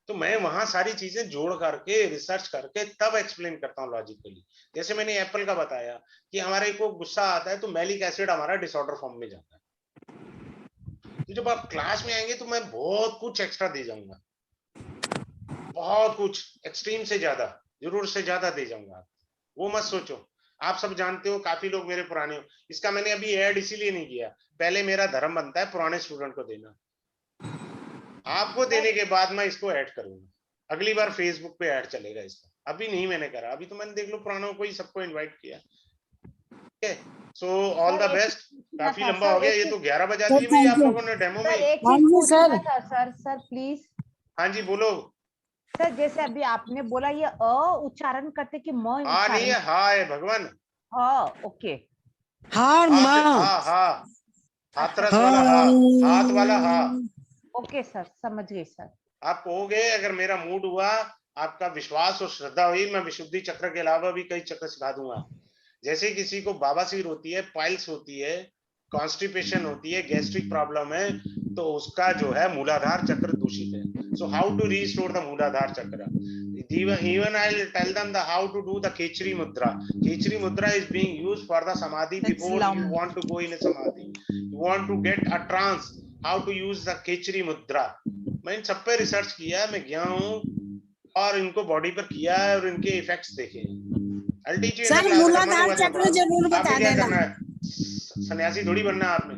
तो मैं वहां सारी चीजें जोड़ करके रिसर्च करके तब एक्सप्लेन करता हूँ लॉजिकली। जैसे मैंने एप्पल का बताया कि हमारे को गुस्सा आता है तो मैलिक एसिड हमारा डिसऑर्डर फॉर्म में जाता है। तो जब आप क्लास में आएंगे तो मैं बहुत कुछ एक्स्ट्रा दे जाऊंगा, बहुत कुछ, एक्सट्रीम से ज्यादा, जरूर से ज्यादा दे जाऊंगा। वो मत सोचो, आप सब जानते हो, काफी लोग मेरे पुराने हो। इसका मैंने अभी ऐड इसीलिए नहीं किया, पहले मेरा धर्म बनता है पुराने स्टूडेंट को देना, आपको देने के बाद मैं इसको ऐड करूंगा। अगली बार फेसबुक पे ऐड चलेगा इसका, अभी नहीं मैंने करा, अभी तो मैंने देख लो पुरानों को ही सबको इनवाइट किया। ठीक है, सो ऑल द बेस्ट। काफी लंबा हो गया, ये तो 11 बजा दिए भाई आप लोगों ने डेमो में। एक चीज पूछना था सर प्लीज। हाँ जी बोलो सर। जैसे अभी आपने बोला ये अ उच्चारण करते कि म हाँ नहीं है, हाँ है भगवान। हाँ ओके, हाँ हाँ हाथरस वाला हाँ, हाथ वाला हाँ। ओके सर, समझ गई सर। आप कहोगे, अगर मेरा मूड हुआ, आपका विश्वास और श्रद्धा हुई, मैं विशुद्धि चक्र के अलावा भी कई चक्र सिखा दूंगा। जैसे किसी को बाबासीर होती है, पाइल्स होती है, कॉन्स्टिपेशन होती है, गैस्ट्रिक प्रॉब्लम है, तो उसका जो है मूलाधार चक्र दूषित है। So how to restore the मूलाधार चक्र? Even I'll tell them the how to do the Khechri mudra. Khechri mudra is being used for the samadhi before you want to go in a samadhi. You want to get a trance. How to use the Khechri mudra. मैं इन सब पे research किया है, मैं गया हूँ और इनको बॉडी पर किया है और इनके इफेक्ट्स देखे हैं। सर मूलाधार चक्र जरूर बता देना। सन्यासी थोड़ी बनना आपने,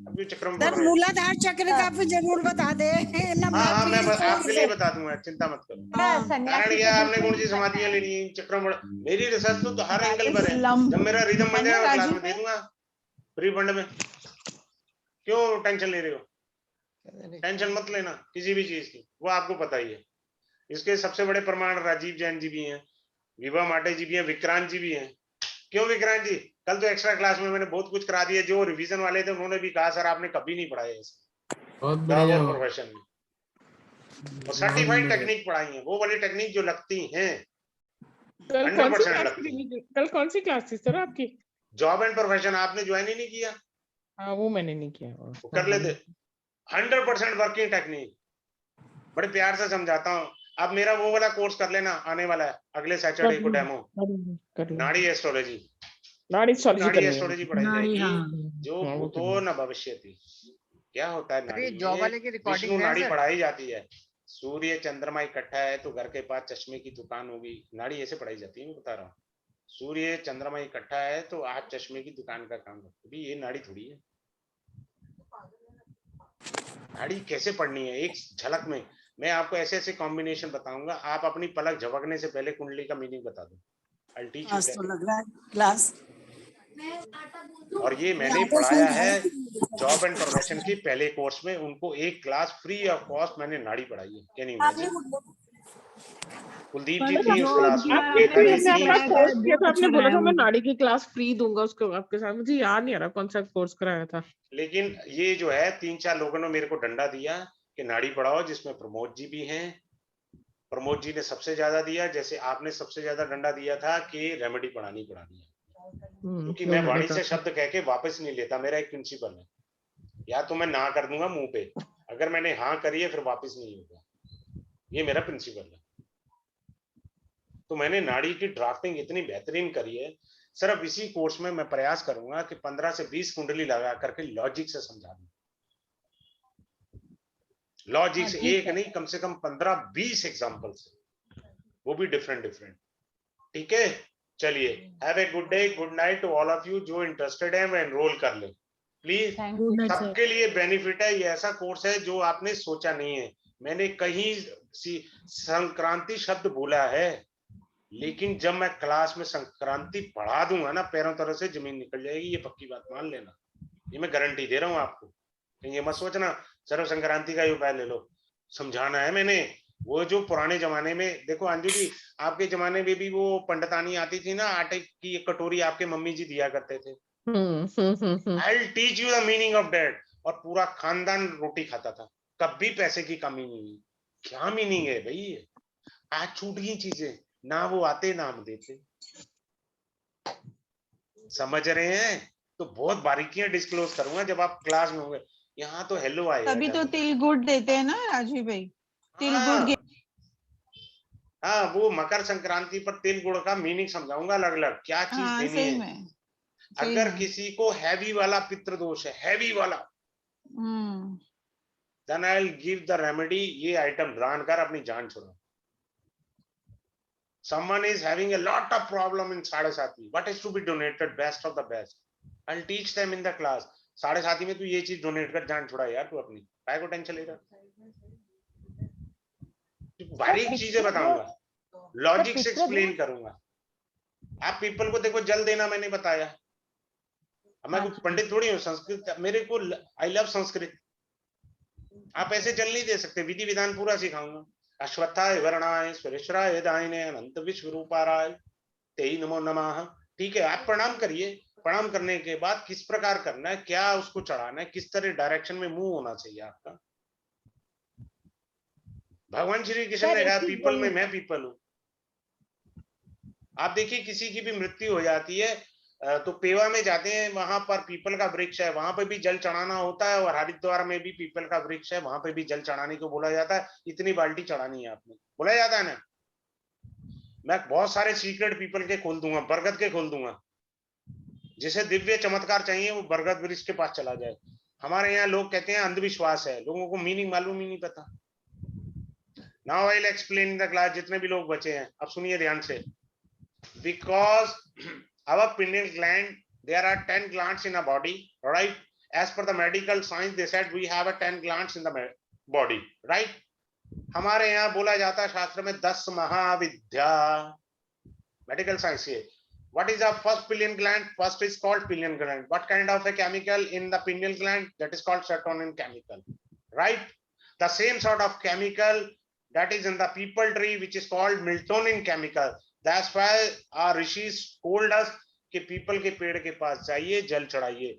अभी चक्र में सर मूलाधार चक्र का भी जरूर बता दे ना। हाँ मैं आपके लिए बता दूंगा, चिंता मत करो। कारण क्या, आपने कौन सी समाधियां लेनी है चक्र में? मेरी रिसर्च तो हर एंगल पर है। जब मेरा रिदम बन जाएगा क्लास में दे दूंगा फ्री फंड में। क्यों टेंशन ले रहे हो? टेंशन मत लेना किसी भी चीज की, वो आपको पता ही है। इसके सबसे बड़े प्रमाण राजीव जैन जी भी हैं, विभा माटे जी भी हैं, विक्रांत जी भी हैं। क्यों विक्रांत जी? कल तो एक्स्ट्रा क्लास में मैंने बहुत कुछ करा दिया। जो रिवीजन वाले थे उन्होंने भी कहा सर आपने कभी नहीं पढ़ाया बहुत बढ़िया प्रोफेशन में, और सर्टिफाइड टेक्निक पढ़ाई है, वो वाली टेक्निक जो लगती हैं। कल कौन सी क्लास थी सर आपकी? Job and profession. आपने ज्वाइन ही नहीं किया? हाँ वो मैंने नहीं किया। कर लेते। 100% वर्किंग टेक्निक, बड़े प्यार से समझाता हूँ। आप मेरा वो वाला कोर्स कर लेना, आने वाला है अगले सैटरडे को डेमो, नाड़ी एस्ट्रोलॉजी। नाड़ी एस्ट्रोलॉजी पढ़ाई जाएगी, जो भूतो न भविष्यति। क्या होता है नाड़ी में? विष्णु नाड़ी पढ़ाई जाती है। सूर्य चंद्रमा इकट्ठा है तो घर के पास चश्मे की दुकान होगी, नाड़ी ऐसे पढ़ाई जाती है। मैं बता रहा हूँ, सूर्य चंद्रमा इकट्ठा है तो आप चश्मे की दुकान का काम करते हो। ये नाड़ी थोड़ी है। नाड़ी कैसे पढ़नी है एक झलक में मैं आपको ऐसे ऐसे कॉम्बिनेशन बताऊंगा। आप अपनी पलक झपकने से पहले कुंडली का मीनिंग बता दो। I'll teach you that. लग रहा है क्लास। और ये मैंने पढ़ाया है जॉब एंड प्रोफेशन की पहले कोर्स में। उनको एक क्लास फ्री ऑफ कॉस्ट मैंने नाड़ी पढ़ाई है। Can you imagine? Kuldeep ji थी उस क्लास में। आपने बोला था मैं नाड़ी की क्लास फ्री दूंगा उसको आपके साथ, मुझे याद नहीं आ रहा कौन सा कोर्स कराया था। लेकिन ये जो है 3-4 लोगों ने मेरे को डंडा दिया कि नाड़ी पढ़ाओ, जिसमें प्रमोद जी भी हैं। प्रमोद जी ने सबसे ज्यादा दिया, जैसे आपने सबसे ज्यादा डंडा दिया था कि रेमेडी पढ़ानी है। क्योंकि मैं वाणी से शब्द कह के वापस नहीं लेता। मेरा एक प्रिंसिपल है, या तो मैं ना कर दूंगा मुंह पे, अगर मैंने हाँ करी है फिर वापस नहीं होगा। ये मेरा प्रिंसिपल है। तो मैंने नाड़ी की ड्राफ्टिंग इतनी बेहतरीन करी है। सिर्फ इसी कोर्स में मैं प्रयास करूंगा कि 15 से 20 कुंडली लगा करके लॉजिक से समझा दूं। लॉजिक से एक नहीं, कम से कम 15-20 एग्जांपल से, वो भी डिफरेंट। ठीक है, चलिए, have a good day, good night to all of you. जो इंटरेस्टेड है वो एनरोल कर ले प्लीज। सबके लिए बेनिफिट है। ये ऐसा कोर्स है जो आपने सोचा नहीं है। मैंने कहीं संक्रांति शब्द बोला है, लेकिन जब मैं क्लास में संक्रांति पढ़ा दूंगा ना, पैरों तरह से जमीन निकल जाएगी, ये पक्की बात मान लेना, ये मैं गारंटी दे रहा हूँ आपको। ये मत सोचना सर्व संक्रांति का ही उपाय ले लो, समझाना है मैंने। वो जो पुराने जमाने में, देखो अंजू जी, आपके जमाने में भी वो पंडितानी आती थी ना, आटे की एक कटोरी आपके मम्मी जी दिया करते थे। आई will teach you the meaning of that. और पूरा खानदान रोटी खाता था, कभी पैसे की कमी नहीं हुई। क्या मीनिंग है भाई? आज छूट गई चीजें, ना वो आते ना हम देते। समझ रहे हैं? तो बहुत बारीकियां डिस्क्लोज करूंगा जब आप क्लास में होंगे। यहाँ तो हेलो आएगा। तभी तो तिल गुड़ देते हैं ना राजीव भाई, तिल गुड़। हाँ, वो मकर संक्रांति पर तिल गुड़ का मीनिंग समझाऊंगा अलग अलग, क्या चीज देनी सही है। में, अगर किसी को हैवी वाला पितृदोष है, हैवी वाला, then I'll give the remedy, ये आइटम दान कर अपनी जान छुड़ा। Someone is having a lot of problem in साढ़े साथी, what is to be donated, best of the best, I'll teach them in the class। साढ़े साथी में तू ये चीज डोनेट कर, जान छुड़ा यार तू अपनी, काय को टेंशन ले रहा? बारीक चीजें बताऊंगा, लॉजिक से एक्सप्लेन करूंगा। आप पीपल को देखो, जल देना मैंने बताया। मैं कोई पंडित थोड़ी हूँ, संस्कृत मेरे को, आई लव संस्कृत। आप ऐसे जल नहीं दे सकते, विधि विधान पूरा सिखाऊंगा। अश्वत्थाय वरणाय सुरेश्वराय दायिने अनंत विश्व रूपाराय तेई नमो नमः। ठीक है, आप प्रणाम करिए। प्रणाम करने के बाद किस प्रकार करना है, क्या उसको चढ़ाना है, किस तरह डायरेक्शन में मूव होना चाहिए आपका। भगवान श्री कृष्ण ने कहा पीपल में मैं पीपल हूं। आप देखिए, किसी की भी मृत्यु हो जाती है तो पेवा में जाते हैं, वहां पर पीपल का वृक्ष है, वहां पर भी जल चढ़ाना होता है। और हरिद्वार में भी पीपल का वृक्ष है, वहां पर भी जल चढ़ाने को बोला जाता है। इतनी बाल्टी चढ़ानी है आपने, बोला जाता है ना। मैं बहुत सारे सीक्रेट पीपल के खोल दूंगा, बरगद के खोल दूंगा। जिसे दिव्य चमत्कार चाहिए वो बरगद वृक्ष के पास चला जाए। हमारे यहाँ लोग कहते हैं अंधविश्वास है, लोगों को मीनिंग मालूम ही नहीं पता। Now I will explain in the class. जितने भी लोग बचे हैं अब सुनिए ध्यान से। Because our pineal gland, there are 10 glands in a body, right? As per the medical science, they said we have a 10 glands in the body, right? हमारे यहाँ बोला जाता है शास्त्र में 10 महाविद्या, मेडिकल साइंस है। What is our first pineal gland? First is called pineal gland. What kind of a chemical in the pineal gland? That is called serotonin chemical, right? The same sort of chemical that is in the people tree, which is called melatonin chemical. That's why our rishis told us कि people के पेड़ के पास जाइए, जल चढ़ाइए।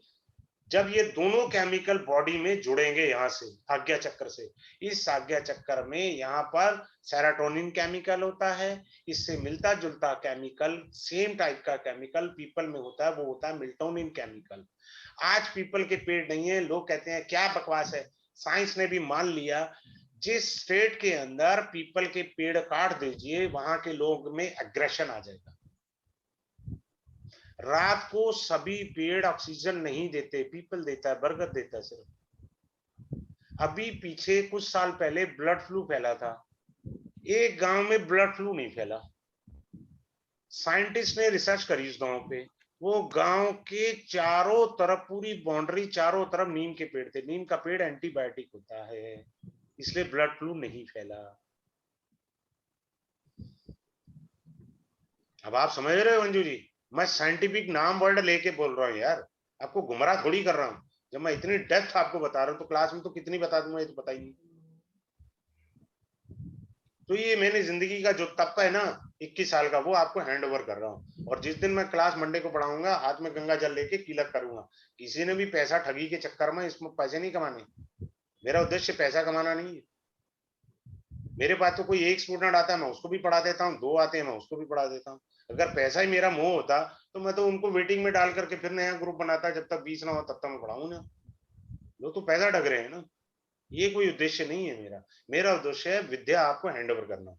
जब ये दोनों chemical body में जुड़ेंगे यहाँ से आज्ञा चक्र से, इस आज्ञा चक्र में यहाँ पर सेरोटोनिन केमिकल होता है। इससे मिलता जुलता केमिकल, सेम टाइप का केमिकल पीपल में होता है, वो होता है मेल्टोनिन केमिकल। आज पीपल के पेड़ नहीं है, लोग कहते हैं क्या बकवास है। साइंस ने भी मान लिया, जिस स्टेट के अंदर पीपल के पेड़ काट दीजिए, वहां के लोग में एग्रेशन आ जाएगा। रात को सभी पेड़ ऑक्सीजन नहीं देते, पीपल देता है, बरगद देता है सिर्फ। अभी पीछे कुछ साल पहले ब्लड फ्लू फैला था, एक गांव में ब्लड फ्लू नहीं फैला। साइंटिस्ट ने रिसर्च करी उस गांव पे, वो गांव के चारों तरफ, पूरी बाउंड्री चारों तरफ नीम के पेड़ थे। नीम का पेड़ एंटीबायोटिक होता है, इसलिए ब्लड फ्लू नहीं फैला। अब आप समझ रहे हो अंजू जी, मैं साइंटिफिक नाम वर्ड लेके बोल रहा हूँ यार, आपको गुमराह थोड़ी कर रहा हूँ। जब मैं इतनी डेप्थ आपको बता रहा हूँ तो क्लास में तो कितनी बता दूंगा, ये तो पता ही नहीं। तो ये मैंने जिंदगी का जो तप है ना 21 साल का, वो आपको हैंड ओवर कर रहा हूँ। और जिस दिन मैं क्लास मंडे को पढ़ाऊंगा, हाथ में गंगा जल लेके कीलक करूंगा। किसी ने भी पैसा ठगी के चक्कर में, इसमें पैसे नहीं कमाने, मेरा उद्देश्य पैसा कमाना नहीं है। मेरे पास तो कोई एक स्टूडेंट आता है, मैं उसको भी पढ़ा देता हूँ, 2 आते हैं, मैं उसको भी पढ़ा देता हूँ। अगर पैसा ही मेरा मोह होता तो मैं तो उनको वेटिंग में डाल करके फिर नया ग्रुप बनाता, जब तक 20 ना हो तब तक मैं पढ़ाऊं ना। लोग तो पैसा ठग रहे हैं ना, ये कोई उद्देश्य नहीं है मेरा। मेरा उद्देश्य है विद्या आपको हैंड ओवर करना,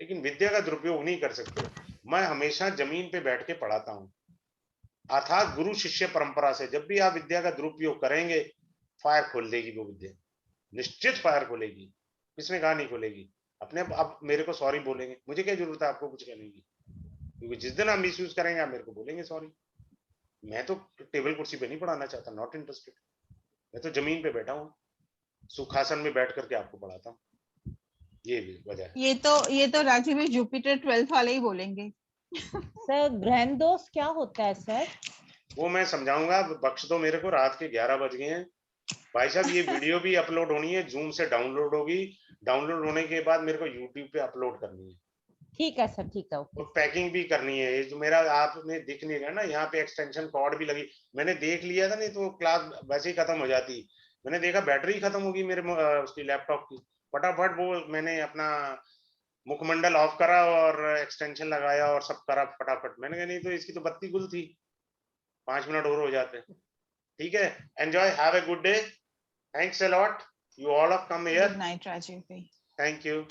लेकिन विद्या का दुरुपयोग नहीं कर सकते। मैं हमेशा जमीन पे बैठ के पढ़ाता हूँ, अर्थात गुरु शिष्य परंपरा से। जब भी आप विद्या का दुरुपयोग करेंगे, फायर खोल देगी वो विद्या, निश्चित फायर खोलेगी। किसने कहा नहीं खोलेगी? अपने आप मेरे को सॉरी बोलेंगे, मुझे क्या जरूरत है आपको कुछ कहने की, क्योंकि जिस दिन आप मिसयूज करेंगे आप मेरे को बोलेंगे सॉरी। मैं तो टेबल कुर्सी पे नहीं पढ़ाना चाहता, नॉट इंटरेस्टेड। मैं तो जमीन पे बैठा हूँ, सुखासन में बैठ करके आपको पढ़ाता हूँ। ये भी वजह है। ये तो राजीव भाई जुपिटर 12th वाले ही बोलेंगे। सर ग्रहण दोष क्या होता है सर? वो मैं समझाऊंगा, बख्श दो मेरे को, रात के 11 बज गए हैं भाई साहब। ये वीडियो भी अपलोड होनी है, जूम से डाउनलोड होगी, डाउनलोड होने के बाद मेरे को यूट्यूब पे अपलोड करनी है। ठीक है सर, ठीक है, ओके। और पैकिंग भी करनी है। ये जो मेरा आपने दिख नहीं रहा ना, यहाँ पे एक्सटेंशन कॉर्ड भी लगी, मैंने देख लिया था, नहीं तो क्लास वैसे ही खत्म हो जाती। मैंने देखा बैटरी खत्म होगी मेरे उसकी लैपटॉप की, फटाफट वो मैंने अपना मुखमंडल ऑफ करा और एक्सटेंशन लगाया और सब करा फटाफट। मैंने कहा नहीं तो इसकी तो बत्ती गुल थी, 5 मिनट और हो जाते। ठीक है, enjoy, have a good day, thanks a lot, you all have come here. Good night Rajiv भाई। Thank you,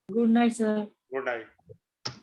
good night sir. Good night.